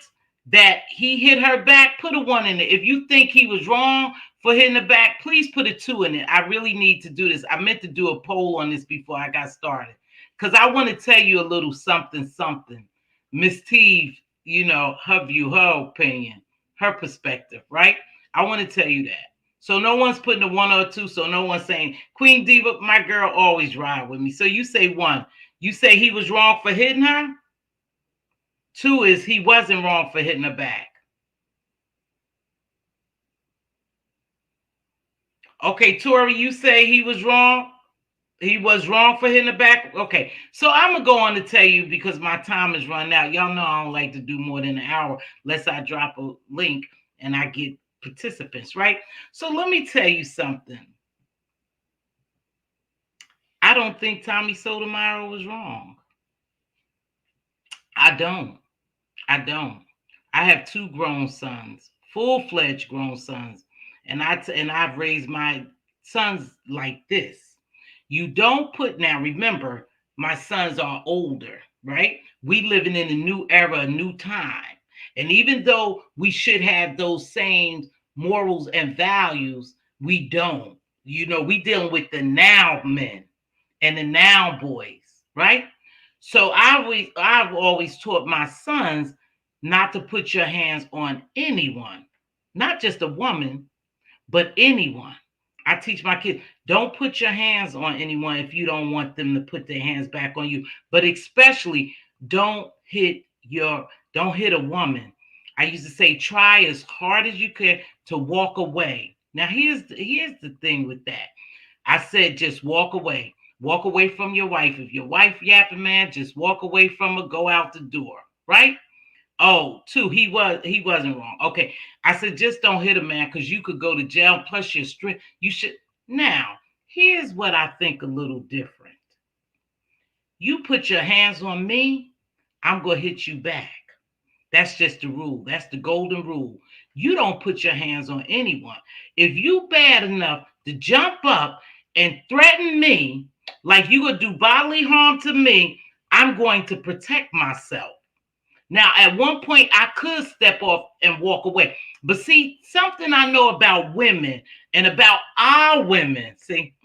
that he hit her back, put a 1 in it. If you think he was wrong for hitting the back, please put a 2 in it. I really need to do this. I meant to do a poll on this before I got started because I want to tell you a little something, something. Miss Teav, her view, her opinion, her perspective, right? I want to tell you that. So no one's putting a 1 or a 2. So no one's saying, Queen Diva, my girl always ride with me. So you say 1. You say he was wrong for hitting her? 2 is he wasn't wrong for hitting her back. Okay, Tori, you say he was wrong? He was wrong for hitting the back? Okay, so I'm going to go on to tell you because my time is running out. Y'all know I don't like to do more than an hour unless I drop a link and I get participants, right? So let me tell you something. I don't think Tommy Sotomayor was wrong. I don't. I have 2 grown sons, full-fledged grown sons, and I've raised my sons like this. You don't put, now remember, my sons are older, right? We living in a new era, a new time. And even though we should have those same morals and values, we don't. We dealing with the now men and the now boys, right? So I've always taught my sons not to put your hands on anyone, not just a woman, but anyone. I teach my kids, don't put your hands on anyone if you don't want them to put their hands back on you. But especially don't hit a woman. I used to say, try as hard as you can to walk away. Now here's the thing with that. I said, just walk away. Walk away from your wife. If your wife yapping, man, just walk away from her, go out the door, right? Oh, 2, he wasn't wrong. Okay. I said, just don't hit a man because you could go to jail. Plus your strength. You should. Now, here's what I think a little different. You put your hands on me, I'm going to hit you back. That's just the rule. That's the golden rule. You don't put your hands on anyone. If you bad enough to jump up and threaten me, like you going to do bodily harm to me, I'm going to protect myself. Now, at one point, I could step off and walk away. But see, something I know about women and about our women, see,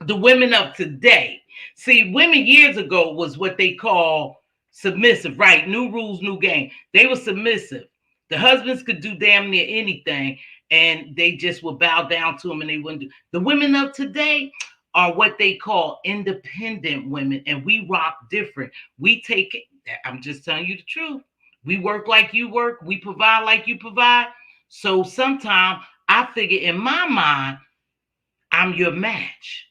the women of today. See, women years ago was what they call submissive, right? New rules, new game. They were submissive. The husbands could do damn near anything, and they just would bow down to them, and they wouldn't do. The women of today are what they call independent women, and we rock different. We take it. I'm just telling you the truth. We work like you work. We provide like you provide. So sometimes I figure in my mind, I'm your match.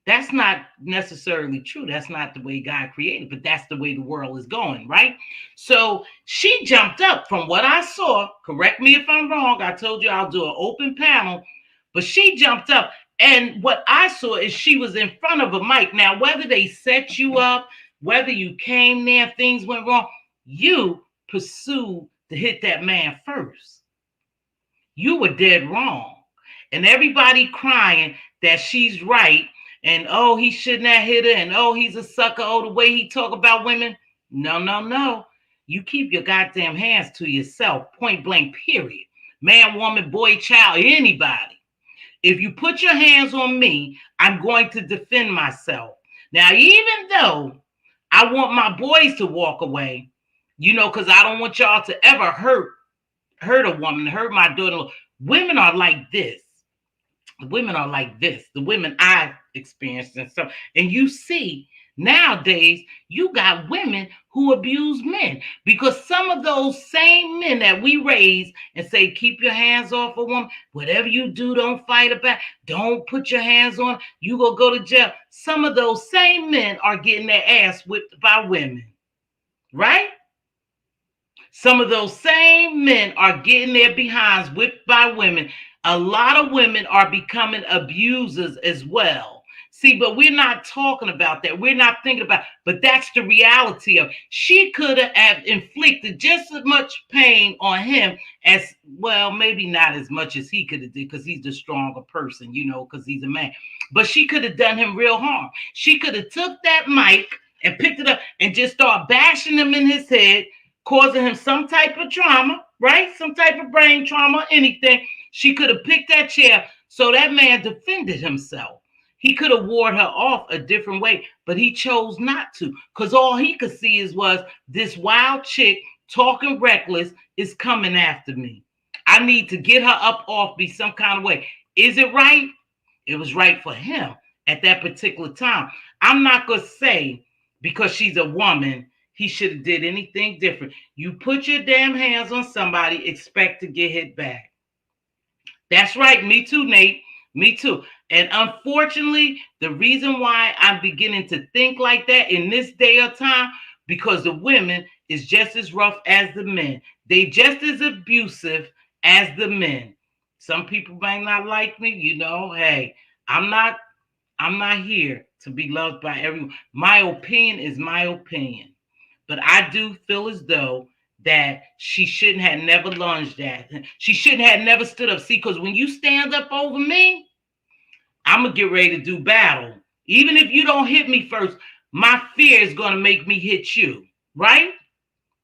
That's not necessarily true. That's not the way God created, but that's the way the world is going, right? So she jumped up from what I saw. Correct me if I'm wrong. I told you I'll do an open panel, but she jumped up. And what I saw is she was in front of a mic. Now, whether they set you up, whether you came there, things went wrong, you pursued to hit that man first. You were dead wrong. And everybody crying that she's right. And, oh, he shouldn't have hit her. And, oh, he's a sucker. Oh, the way he talk about women. No. You keep your goddamn hands to yourself. Point blank, period. Man, woman, boy, child, anybody. If you put your hands on me, I'm going to defend myself. Now, even though I want my boys to walk away, because I don't want y'all to ever hurt a woman, hurt my daughter. Women are like this. Women are like this. The women I've experienced and stuff. And you see, nowadays, you got women who abuse men because some of those same men that we raise and say, keep your hands off a woman. Whatever you do, don't fight about. Don't put your hands on. You gonna go to jail. Some of those same men are getting their ass whipped by women, right? Some of those same men are getting their behinds whipped by women. A lot of women are becoming abusers as well. See, but we're not talking about that. We're not thinking about, but that's the reality of. She could have inflicted just as much pain on him as, well, maybe not as much as he could have did because he's the stronger person, because he's a man. But she could have done him real harm. She could have took that mic and picked it up and just started bashing him in his head, causing him some type of trauma, right? Some type of brain trauma, anything. She could have picked that chair so that man defended himself. He could have ward her off a different way, but he chose not to because all he could see was this wild chick talking reckless is coming after me. I need to get her up off me some kind of way. Is it right? It was right for him at that particular time. I'm not going to say because she's a woman, he should have did anything different. You put your damn hands on somebody, expect to get hit back. That's right. Me too, Nate. Me too. And unfortunately, the reason why I'm beginning to think like that in this day or time, because the women is just as rough as the men. They just as abusive as the men. Some people may not like me, hey, I'm not I'm not here to be loved by everyone. My opinion is my opinion. But I do feel as though that she shouldn't have never lunged at. She shouldn't have never stood up. See, because when you stand up over me, I'm going to get ready to do battle. Even if you don't hit me first, my fear is going to make me hit you, right?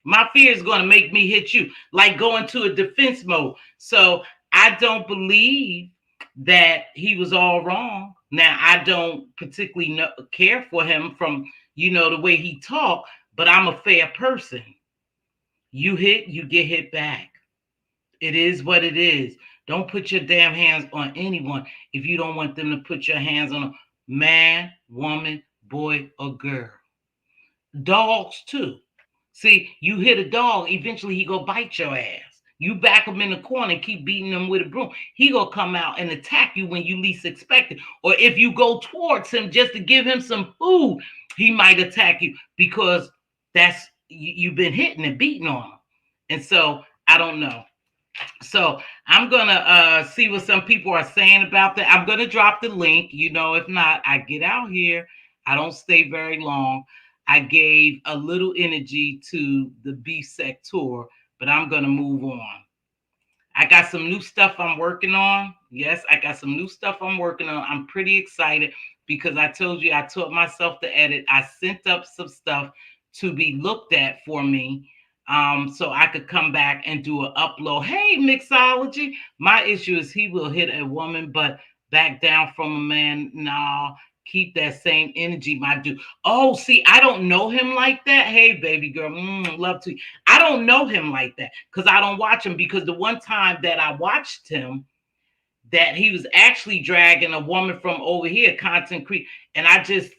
My fear is going to make me hit you, like go into a defense mode. So I don't believe that he was all wrong. Now, I don't particularly care for him from, the way he talked, but I'm a fair person. You hit, you get hit back. It is what it is. Don't put your damn hands on anyone if you don't want them to put your hands on a man, woman, boy, or girl. Dogs, too. See, you hit a dog, eventually he go bite your ass. You back him in the corner and keep beating him with a broom. He gonna come out and attack you when you least expect it. Or if you go towards him just to give him some food, he might attack you because that's you've been hitting and beating on him. And so I don't know. So I'm gonna see what some people are saying about that. I'm gonna drop the link. If not, I get out here. I don't stay very long. I gave a little energy to the B sector, but I'm gonna move on. I got some new stuff I'm working on. Yes, I got some new stuff I'm working on. I'm pretty excited because I told you I taught myself to edit. I sent up some stuff to be looked at for me, so I could come back and do an upload. Hey, mixology. My issue is he will hit a woman, but back down from a man. Nah, keep that same energy, my dude. Oh, see, I don't know him like that. Hey, baby girl, love to. I don't know him like that because I don't watch him. Because the one time that I watched him, that he was actually dragging a woman from over here, Content Creek, and I just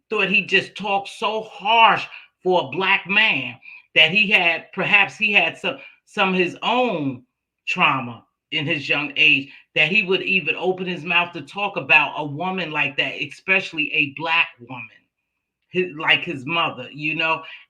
thought he just talked so harsh for a black man that perhaps he had some of his own trauma in his young age that he would even open his mouth to talk about a woman like that, especially a black woman, like his mother,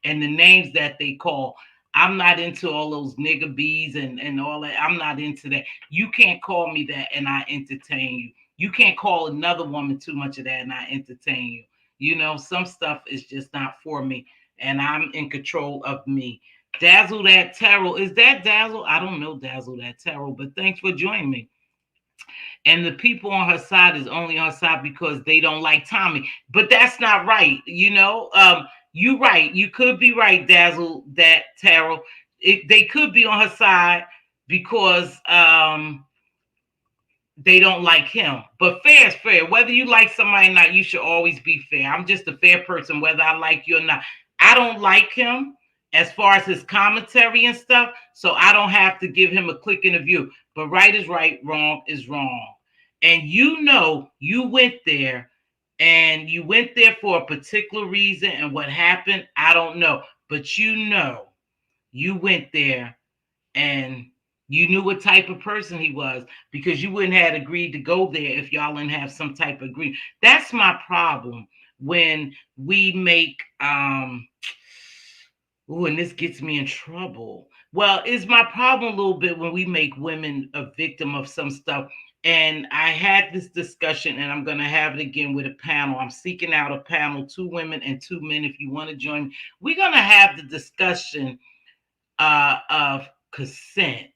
and the names that they call. I'm not into all those nigger bees and all that. I'm not into that. You can't call me that and I entertain you. You can't call another woman too much of that and I entertain you. Some stuff is just not for me, and I'm in control of me. Dazzle that tarot. Is that Dazzle? I don't know Dazzle that tarot, but thanks for joining me. And the people on her side is only on her side because they don't like Tommy. But that's not right, you right. You could be right, Dazzle that tarot. They could be on her side because they don't like him. But fair is fair. Whether you like somebody or not, you should always be fair. I'm just a fair person, whether I like you or not. I don't like him as far as his commentary and stuff, so I don't have to give him a click in the view. But right is right, wrong is wrong. And you went there and you went there for a particular reason, and what happened, I don't know. But you went there and you knew what type of person he was because you wouldn't have agreed to go there if y'all didn't have some type of agreement. That's my problem when we make and this gets me in trouble. Well, it's my problem a little bit when we make women a victim of some stuff. And I had this discussion, and I'm going to have it again with a panel. I'm seeking out a panel, 2 women and 2 men. If you want to join me, we're going to have the discussion of consent,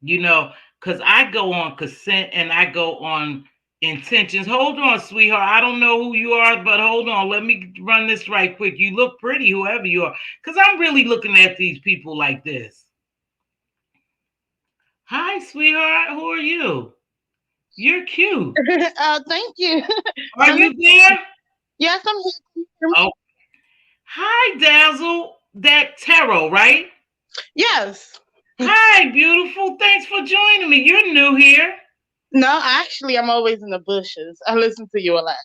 because I go on consent and I go on intentions. Hold on, sweetheart. I don't know who you are, but hold on. Let me run this right quick. You look pretty, whoever you are, because I'm really looking at these people like this. Hi, sweetheart. Who are you? You're cute. Thank you. Are you there? Yes, I'm here. Oh, hi, Dazzle. That tarot, right? Yes. Hi, beautiful. Thanks for joining me. You're new here. No, actually, I'm always in the bushes. I listen to you a lot.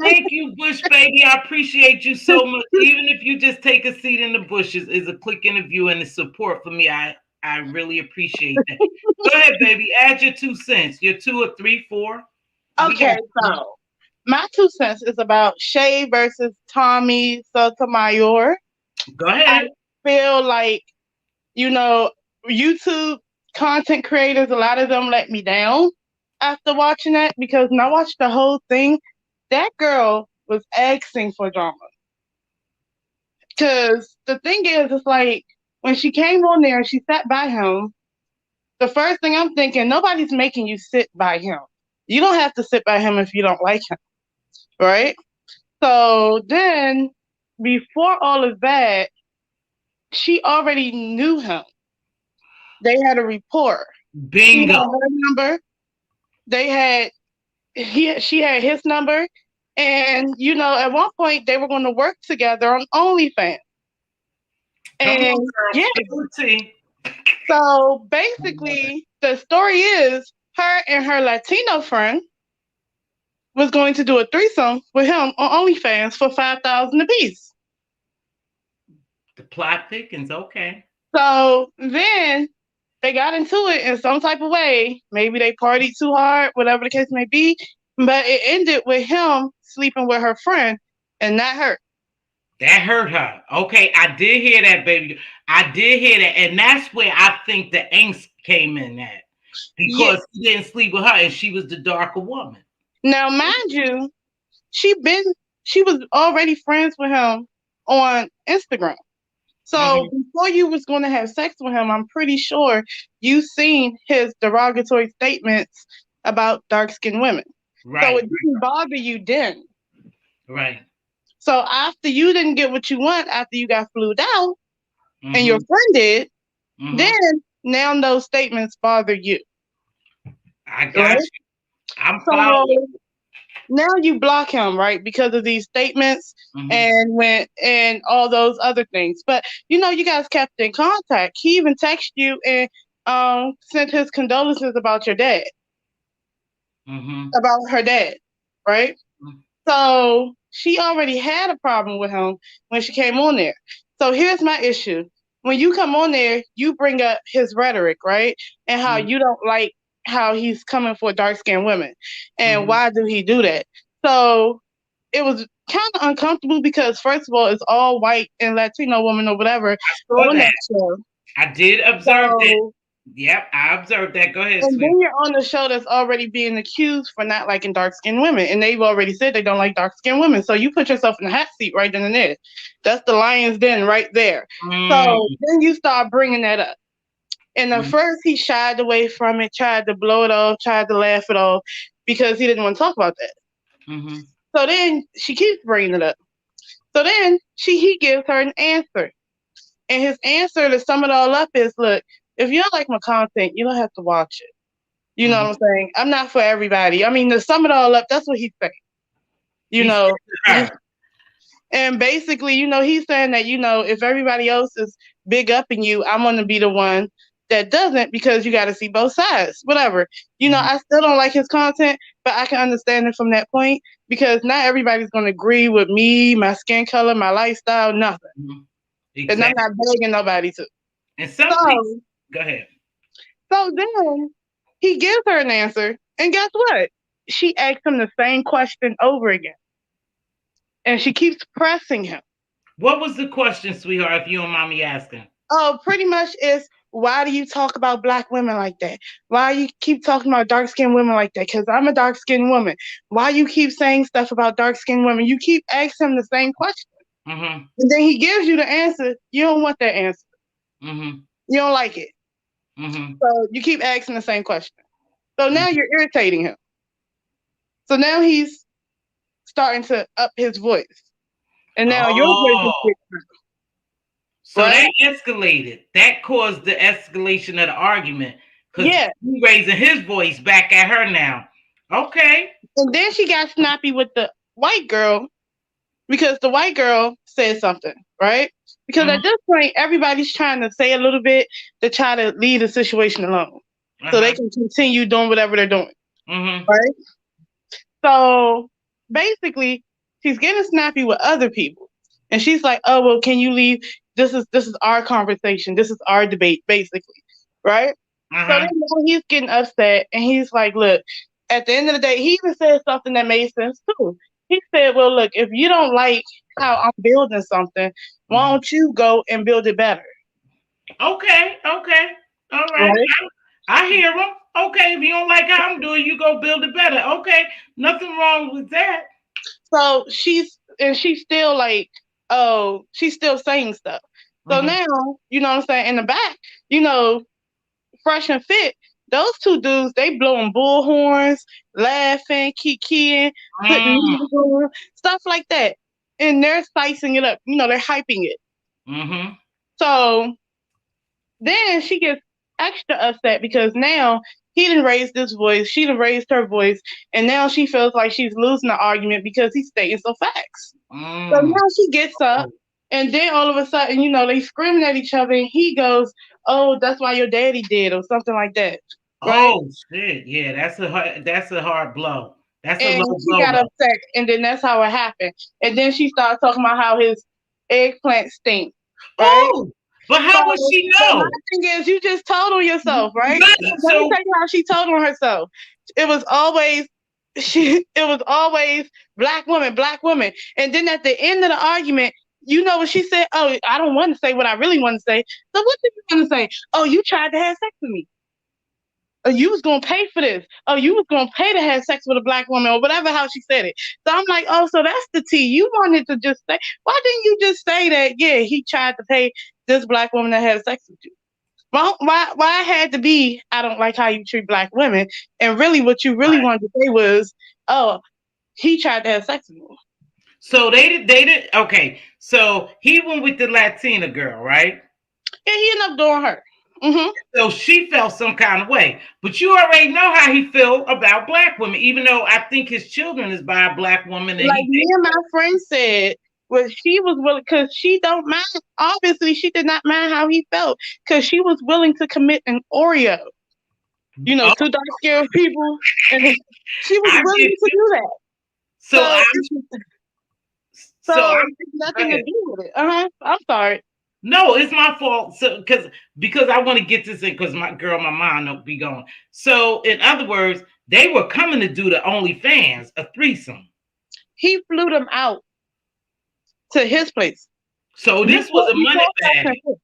Thank you, Bush baby. I appreciate you so much. Even if you just take a seat in the bushes, is a quick interview and the support for me. I really appreciate that. Go ahead, baby. Add your 2 cents. Your 2 or 3, 4. We Okay, got you. so my 2 cents is about Shay versus Tommy Sotomayor. Go I ahead. feel like, you know, YouTube content creators, a lot of them let me down after watching that because when I watched the whole thing, that girl was asking for drama. Because the thing is, it's like when she came on there and she sat by him, the first thing I'm thinking, nobody's making you sit by him. You don't have to sit by him if you don't like him, right? So then, before all of that, she already knew him. They had a rapport. He had Bingo. her number. They had she had his number, and at one point they were going to work together on OnlyFans. Come on, And girl. yeah, Spill the tea. so basically the story is her and her Latino friend was going to do a threesome with him on OnlyFans for 5,000 apiece. The plot thickens. Okay. So then they got into it in some type of way. Maybe they partied too hard, whatever the case may be. But it ended with him sleeping with her friend and not her. That hurt her. Okay, I did hear that, baby. I did hear that, and that's where I think the angst came in at Yeah. because he didn't sleep with her, and she was the darker woman. Now, mind you, she been she was already friends with him on Instagram. So Hmm. before you was going to have sex with him, I'm pretty sure you seen his derogatory statements about dark skinned women. So it Right, didn't bother you then. right. So after you didn't get what you want, after you got flued out, and your Hmm. friend did, Hmm. then now those statements bother you, I got right? you. I'm following. So now you block him, right, because of these statements Hmm. and all those other things. But you guys kept in contact. He even texted you and sent his condolences about your dad, Hmm. about her dad, right? So she already had a problem with him when she came on there. So here's my issue. When you come on there, you bring up his rhetoric, right? And how Hmm. you don't like how he's coming for dark skinned women. And Hmm. why do he do that? So it was kind of uncomfortable because, first of all, it's all white and Latino women or whatever I saw on that. that show. I did observe that. So Yep, I observed that. Go ahead, and sweet. then you're on the show that's already being accused for not liking dark skinned women. And they've already said they don't like dark skinned women. So you put yourself in the hot seat right then and there. That's the lion's den right there. So Mm-hmm. then you start bringing that up. And at first he shied away from it, tried to blow it off, tried to laugh it off because he didn't want to talk about that. Hmm. So then she keeps bringing it up. So then he gives her an answer. And his answer to sum it all up is, look, if you don't like my content, you don't have to watch it. You know Hmm. what I'm saying? I'm not for everybody. I mean, to sum it all up, that's what he's saying. You He said know, to her. and basically, he's saying that, if everybody else is big up in you, I'm gonna be the one that doesn't because you gotta see both sides. Whatever. Mhm. I still don't like his content, but I can understand it from that point because not everybody's gonna agree with me, my skin color, my lifestyle, nothing. Mhm. And I'm Exactly. not begging nobody to. And some people, So go ahead. so then he gives her an answer, and guess what? She asks him the same question over again. And she keeps pressing him. What was the question, sweetheart, if you don't mind me asking? Oh, pretty much is why do you talk about black women like that? Why you keep talking about dark skinned women like that? Because I'm a dark skinned woman. Why you keep saying stuff about dark skinned women? You keep asking him the same question. Mm-hmm. And then he gives you the answer. You don't want that answer. Mm-hmm. You don't like it. Mm-hmm. So you keep asking the same question. So now you're irritating him. So now he's starting to up his voice. And now your voice is Oh, getting up, so right? that escalated. That caused the escalation of the argument because Yeah. he raising his voice back at her now. Okay. And then she got snappy with the white girl because the white girl said something, right? Because Mm-hmm. at this point, everybody's trying to say a little bit to try to leave the situation alone so they Uh-huh. can continue doing whatever they're doing, Mm-hmm. right? So basically, she's getting snappy with other people. And she's like, oh, well, can you leave? This is our conversation. This is our debate, basically, right? So then Uh-huh. now he's getting upset and he's like, look, at the end of the day, he even said something that made sense too. He said, well, look, if you don't like how I'm building something, why Mhm. don't you go and build it better? Okay. Okay. All right. Right. I hear him. Okay. If you don't like how I'm doing, you go build it better. Okay. Nothing wrong with that. So she's still like, oh, she's still saying stuff. So Mm-hmm. now, you know what I'm saying, in the back, you know, Fresh and Fit, those two dudes, they blowing bullhorns, laughing, kikiing, putting Mm. music on, stuff like that. And they're spicing it up. You know, they're hyping it. Mm-hmm. So then she gets extra upset because now he didn't raise this voice, she didn't raise her voice, and now she feels like she's losing the argument because he's stating some facts. So Mm. now she gets up, and then all of a sudden, you know, they screaming at each other, and he goes, "Oh, that's why your daddy did," or something like that, right? Oh shit! Yeah, that's a hard blow. That's a And low she blow got though. upset, and then that's how it happened. And then she started talking about how his eggplant stinks, right? Oh, but So, how would she but my know? thing is, you just told on yourself, right? Right. Let me So, tell you how she told on herself. It was always it was always black woman, black woman. And then at the end of the argument, you know what she said? Oh, I don't want to say what I really want to say. So what did you want to say? Oh, you tried to have sex with me. Oh, you was gonna pay for this. Oh, you was gonna pay to have sex with a black woman or whatever how she said it. So I'm like, oh, so that's the tea. You wanted to just say, why didn't you just say that? Yeah, he tried to pay this black woman that had sex with you. Well, why it had to be? I don't like how you treat black women. And really, what you really right. wanted to say was, oh, he tried to have sex with me. So they did. Okay. So he went with the Latina girl, right? And he ended up doing her. Hmm. So she felt some kind of way. But you already know how he feel about black women, even though I think his children is by a black woman and Like he me and my friend said, was she was willing because she don't mind. Obviously, she did not mind how he felt because she was willing to commit an Oreo. You know, oh, two dark skinned people, and she was I willing get to you. do that. So So, I'm so so I'm it's go nothing to ahead. do with it. I'm sorry. No, it's my fault. So because I want to get this in because my mind will be going. So in other words, they were coming to do the OnlyFans, a threesome. He flew them out to his place So this was before a money Fresh bag. and Fit.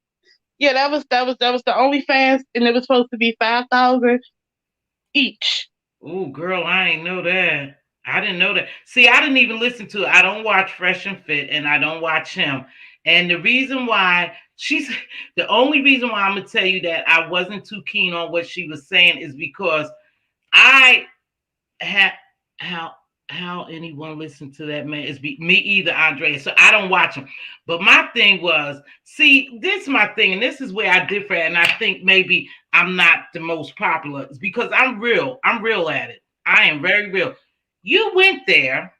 Yeah, that was the OnlyFans, and it was supposed to be 5,000 each. Oh, girl, I ain't know that. I didn't know that. See, I didn't even listen to it. I don't watch Fresh and Fit, and I don't watch him. And the reason why she's the only reason why I'm gonna tell you that I wasn't too keen on what she was saying is because I had how anyone listen to that man is me either, Andrea. So I don't watch him. But my thing was, see, this is my thing, and this is where I differ, and I think maybe I'm not the most popular. It's because I'm real. I'm real at it. I am very real. You went there.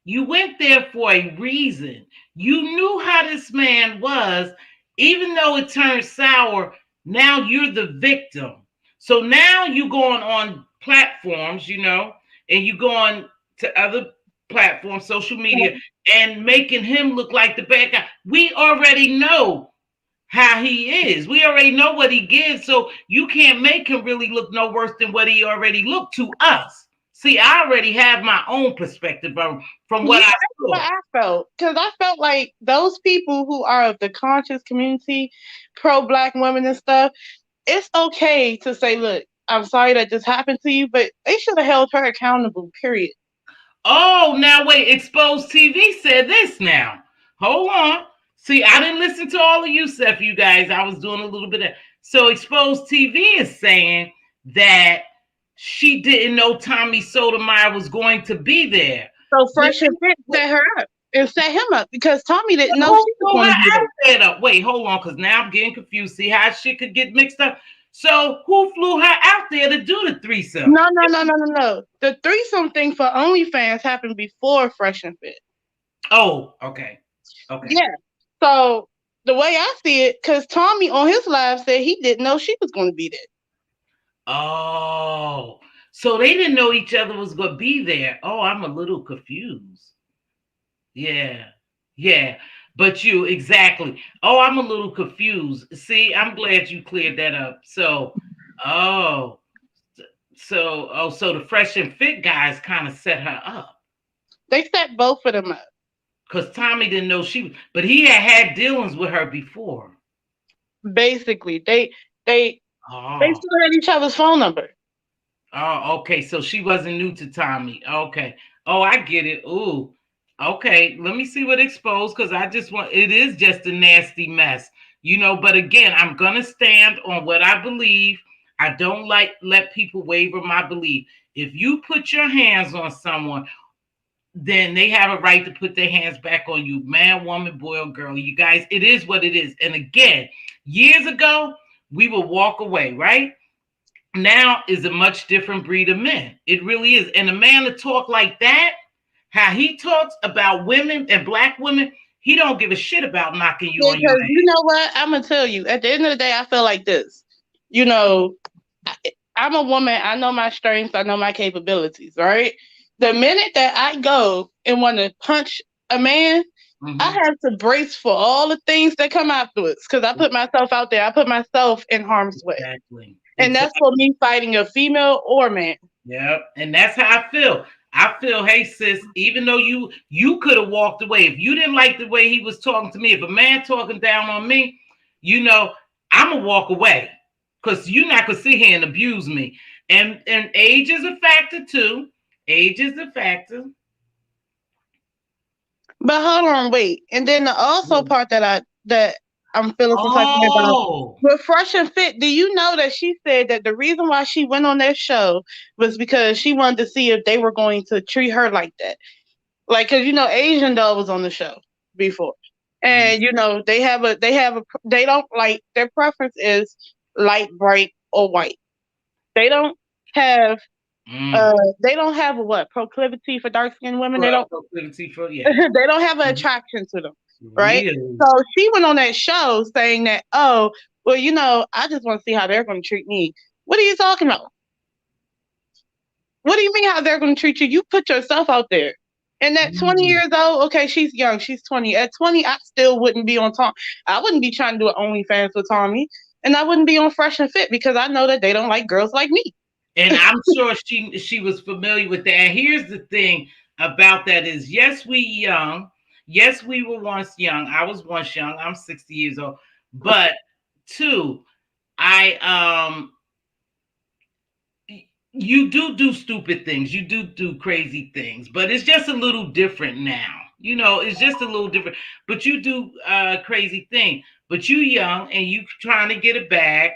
You went there for a reason. You knew how this man was, even though it turned sour. Now you're the victim. So now you going on platforms, and you going to other platforms, social media, and making him look like the bad guy. We already know how he is. We already know what he gives, so you can't make him really look no worse than what he already looked to us. See, I already have my own perspective from Yeah, what I that's what saw. I felt. Because I felt like those people who are of the conscious community, pro black women and stuff, it's okay to say, look, I'm sorry that this happened to you, but they should have held her accountable, period. Oh, now wait, Exposed TV said this now. Hold on. See, I didn't listen to all of you, Seth, you guys. I was doing a little bit of so Exposed TV is saying that She didn't know Tommy Sotomayor was going to be there. So When Fresh and Fit set her up and set him up because Tommy didn't know who she was flew going to be her there. outfit up? Wait, hold on, because now I'm getting confused. See how shit could get mixed up. So who flew her out there to do the threesome? No, no, no, no, no, no. The threesome thing for OnlyFans happened before Fresh and Fit. Oh, okay. Okay. Yeah. So the way I see it, because Tommy on his live said he didn't know she was going to be there. Oh, so they didn't know each other was going to be there. Oh, I'm a little confused. Yeah. Yeah. But you, exactly. Oh, I'm a little confused. See, I'm glad you cleared that up. So, oh, so the Fresh and Fit guys kind of set her up They set both of them up. because Tommy didn't know she was, but he had dealings with her before. Basically, they Oh, still had each other's phone number. oh, okay. So she wasn't new to Tommy. Okay. Oh, I get it. Ooh. Okay. Let me see what exposed because I just want it is just a nasty mess. But again, I'm gonna stand on what I believe. I don't like let people waver my belief. If you put your hands on someone, then they have a right to put their hands back on you, man, woman, boy, or girl. You guys, it is what it is. And again, years ago, we would walk away, right? Now is a much different breed of men. It really is. And a man to talk like that, how he talks about women and black women, he don't give a shit about knocking you on your Because you ass. know what? I'm gonna tell you. At the end of the day, I feel like this. You know, I, I'm a woman. I know my strengths. I know my capabilities. Right. The minute that I go and want to punch a man, I Mm-hmm. have to brace for all the things that come afterwards because I put myself out there. I put myself in harm's way, Exactly. and that's for Exactly. me fighting a female or man. Yep. And that's how I feel. I feel, hey sis, even though you could have walked away if you didn't like the way he was talking to me. If a man talking down on me, you know, I'm gonna walk away because you're not gonna sit here and abuse me. And age is a factor too. Age is a factor. But hold on, wait. And then the also part that I'm feeling some type of way about Oh, with Fresh and Fit, do you know that she said that the reason why she went on their show was because she wanted to see if they were going to treat her like that? Like, cause Asian Doll was on the show before, and they don't like their preference is light, bright, or white. They don't have mm. they don't have a what proclivity for dark skinned women. They don't Proclivity for yeah. they don't have an attraction to them, right? Really? So she went on that show saying that, oh, well, I just want to see how they're going to treat me. What are you talking about? What do you mean how they're going to treat you? You put yourself out there. And at 20 Mm. years old, okay, she's young. She's 20. At 20, I still wouldn't be on Tom. I wouldn't be trying to do an OnlyFans with Tommy. And I wouldn't be on Fresh and Fit because I know that they don't like girls like me. And I'm sure she was familiar with that. And here's the thing about that is yes, we young. Yes, we were once young. I was once young. I'm 60 years old. But two, I you do stupid things. You do crazy things, but it's just a little different now. It's just a little different. But you do crazy thing. But you young and you trying to get it back,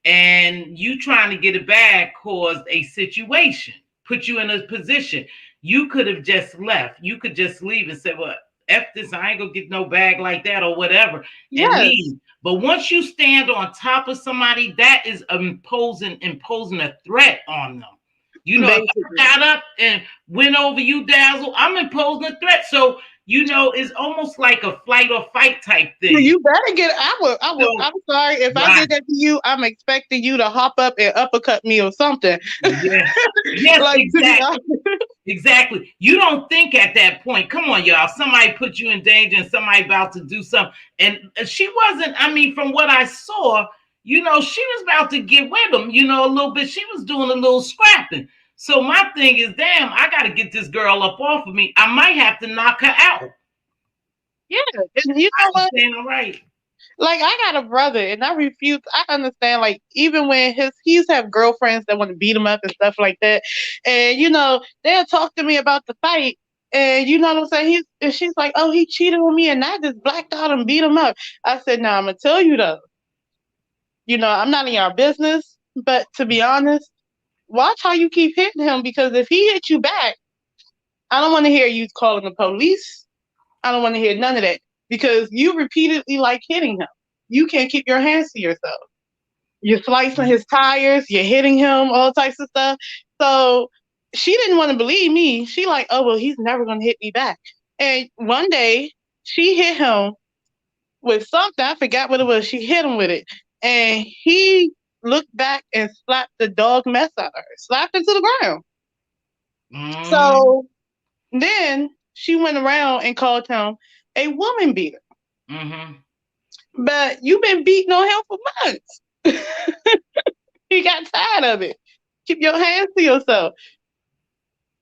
and you trying to get it back caused a situation, put you in a position. You could have just left. You could just leave and say, "Well, f this. I ain't gonna get no bag like that or whatever," and Yes, leave. But once you stand on top of somebody, that is imposing a threat on them. If basically. I got up and went over you, Dazzle, I'm imposing a threat. So, it's almost like a flight or fight type thing. You better get. So, I'm sorry if I right. did that to you. I'm expecting you to hop up and uppercut me or something. Yes. Yes, Like to be exactly. honest. Exactly. You don't think at that point, come on, y'all, somebody put you in danger and somebody about to do something. And she wasn't, I mean, from what I saw, she was about to get with him, a little bit. She was doing a little scrapping. So my thing is, damn, I got to get this girl up off of me. I might have to knock her out. Yeah, and you know I'm what? saying, all right. Like I got a brother, and I refuse. I understand. Like even when he used to have girlfriends that want to beat him up and stuff like that, and they'll talk to me about the fight, and you know what I'm saying. And she's like, "Oh, he cheated on me, and I just blacked out and beat him up." I said, "Now I'm gonna tell you though. I'm not in your business, but to be honest." watch how you keep hitting him, because if he hits you back, I don't want to hear you calling the police. I don't want to hear none of that, because you repeatedly like hitting him. You can't keep your hands to yourself. You're slicing his tires, you're hitting him, all types of stuff. So she didn't want to believe me. She like, oh well, he's never gonna hit me back. And one day she hit him with something. I forgot what it was. She hit him with it, and he looked back and slapped the dog mess out of her, slapped her to the ground. Mm, So then she went around and called him a woman beater. mm-hmm. But you've been beating on him for months. He got tired of it. Keep your hands to yourself.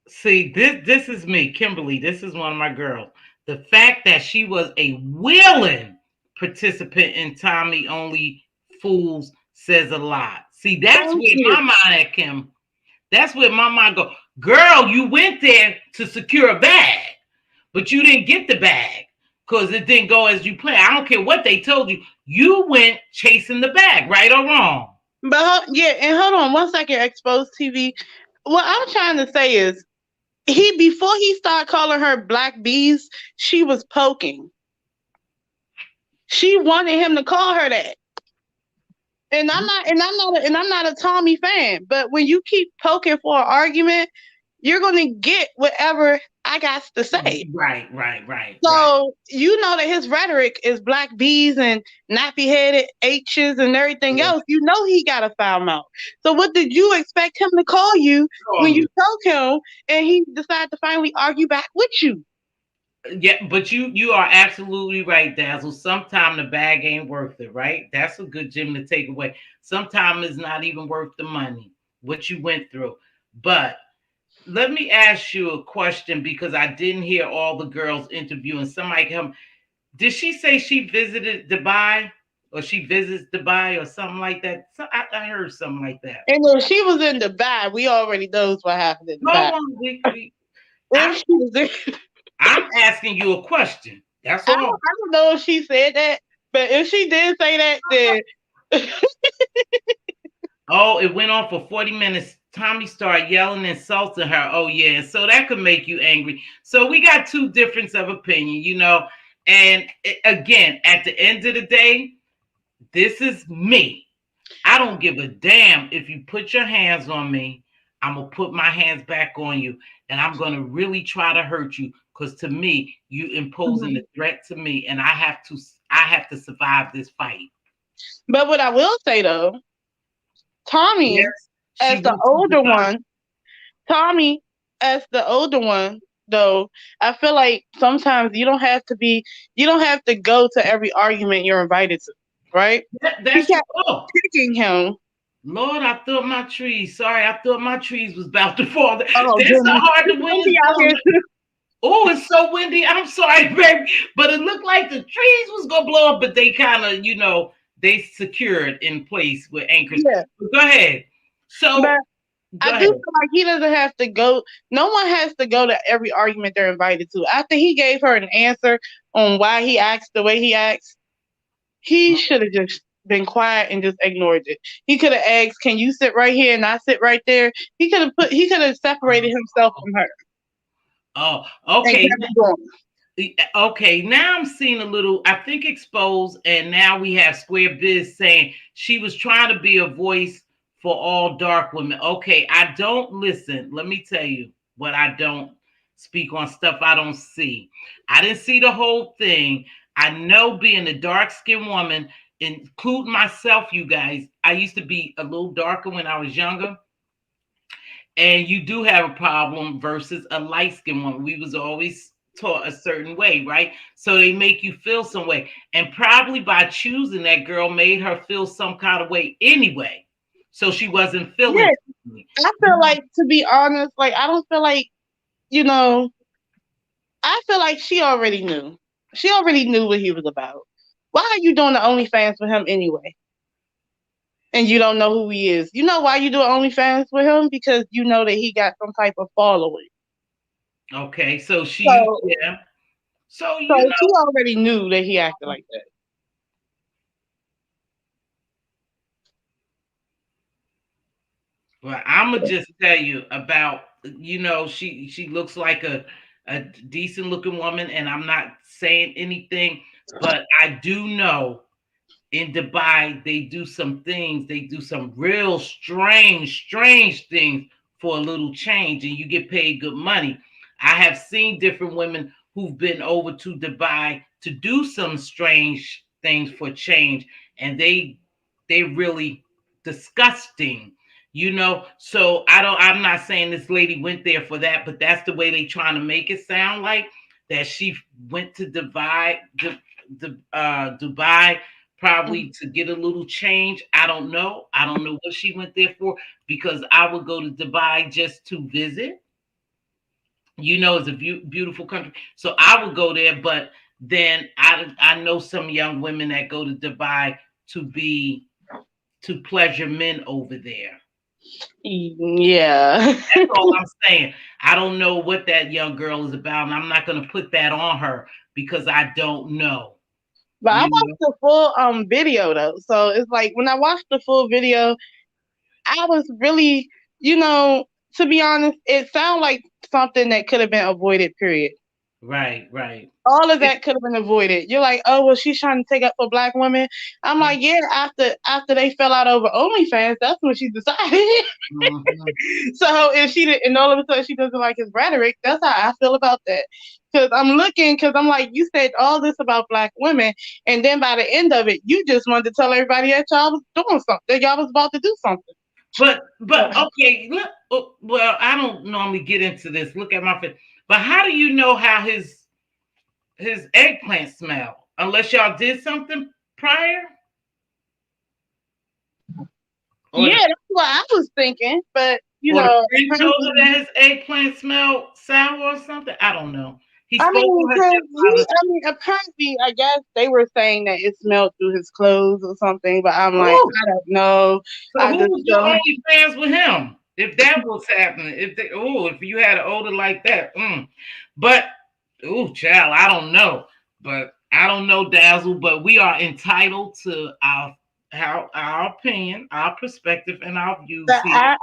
See, this is me, Kimberly. This is one of my girls. The fact that she was a willing participant in Tommy Only Fools says a lot. See, that's Thank where you. my mind at, Kim. That's where my mind go. Girl, you went there to secure a bag, but you didn't get the bag because it didn't go as you planned. I don't care what they told you. You went chasing the bag, right or wrong. But yeah, and hold on one second, Exposed TV. What I'm trying to say is, he before he started calling her black bees, she was poking. She wanted him to call her that. And I'm not a Tommy fan. But when you keep poking for an argument, you're gonna get whatever I got to say. Right. So you know that his rhetoric is black bees and nappy headed H's and everything Yeah. else. You know he got a foul mouth. So what did you expect him to call you Call when you you. told him and he decided to finally argue back with you? Yeah, but you are absolutely right, Dazzle. Sometimes the bag ain't worth it, right? That's a good gem to take away. Sometimes it's not even worth the money, what you went through. But let me ask you a question because I didn't hear all the girls interviewing. Somebody come. Did she say she visited Dubai or she visits Dubai or something like that? So I heard something like that. And if she was in Dubai, we already knows what happened in No Dubai. one, we If I'm she was in, I'm asking you a question. That's all. I don't know if she said that, but if she did say that, then Oh, it went on for 40 minutes. Tommy started yelling and insulting her. Oh, yeah. And so that could make you angry. So we got two difference of opinion, you know. And again, at the end of the day, this is me. I don't give a damn if you put your hands on me. I'm going to put my hands back on you. And I'm going to really try to hurt you. Because to me, you imposing a Mhm. threat to me. And I have to survive this fight. But what I will say though, Tommy, Yes, she as the wants to older survive. one, Tommy, as the older one, though, I feel like sometimes you don't have to go to every argument you're invited to, right? She That's true. kept Oh, picking him. Lord, I thought my trees. Sorry, I thought my trees was about to fall. Oh That's goodness, how hard it's the wind windy is out here blowing. too. Oh, it's so windy. I'm sorry, baby. But it looked like the trees was gonna blow up, but they kind of, they secured in place with anchors. Yeah, But go ahead. but So I go do ahead. feel like he doesn't have to go. No one has to go to every argument they're invited to. After he gave her an answer on why he acts the way he acts, he should have just been quiet and just ignored it. He could have asked, "Can you sit right here and I sit right there?" He could have separated himself from her Oh, and okay. kept it going. Okay, now I'm seeing a little, I think, exposed, and now we have Square Biz saying she was trying to be a voice for all dark women. Okay, I don't listen. Let me tell you what I don't speak on stuff I don't see. I didn't see the whole thing. I know being a dark skinned woman, including myself, you guys, I used to be a little darker when I was younger. And you do have a problem versus a light skinned woman. We was always taught a certain way, right? So they make you feel some way. And probably by choosing that girl made her feel some kind of way anyway. So she wasn't feeling Yeah, me. I feel like, to be honest, like I don't feel like, you know, I feel like she already knew. She already knew what he was about. Why are you doing the OnlyFans for him anyway? And you don't know who he is. You know why you do OnlyFans with him? Because you know that he got some type of following. Okay, so she, So yeah. So so she already knew that he acted like that. Well, I'm gonna just tell you about, she looks like a decent looking woman, and I'm not saying anything, but I do know in Dubai, they do some things. They do some real strange things for a little change, and you get paid good money. I have seen different women who've been over to Dubai to do some strange things for change, and they really disgusting. So I'm not saying this lady went there for that, but that's the way they trying to make it sound like that she went to Dubai probably to get a little change. I don't know. I don't know what she went there for, because I would go to Dubai just to visit. It's a beautiful country. So I would go there, but then I know some young women that go to Dubai to be to pleasure men over there. Yeah. That's all I'm saying. I don't know what that young girl is about, and I'm not going to put that on her because I don't know. But I You watched know? the full video though. So it's like when I watched the full video, I was really, you know, to be honest, it sounded like something that could have been avoided, period. Right, right. All of It, that could have been avoided. You're like, oh well, she's trying to take up for black women. I'm like, yeah. After they fell out over OnlyFans, that's when she decided. mhm. So if she did, and all of a sudden she doesn't like his rhetoric, that's how I feel about that. Because I'm like, you said all this about black women, and then by the end of it, you just wanted to tell everybody that y'all was doing something, that y'all was about to do something. But okay, look. Well, I don't normally get into this. Look at my face. But how do you know how his eggplant smell? Unless y'all did something prior, or Yeah, that's what I was thinking. But or the friend told her that his eggplant smelled sour or something. I don't know. He I spoke mean, to her 'cause just by the. apparently, I guess they were saying that it smelled through his clothes or something. But I'm like, Oh, I don't know. so I who just was doing feel OnlyFans with him? If that was happening, if you had an odor like that, but child, I don't know, but I don't know, Dazzle. But we are entitled to our opinion, our perspective, and our views that here. And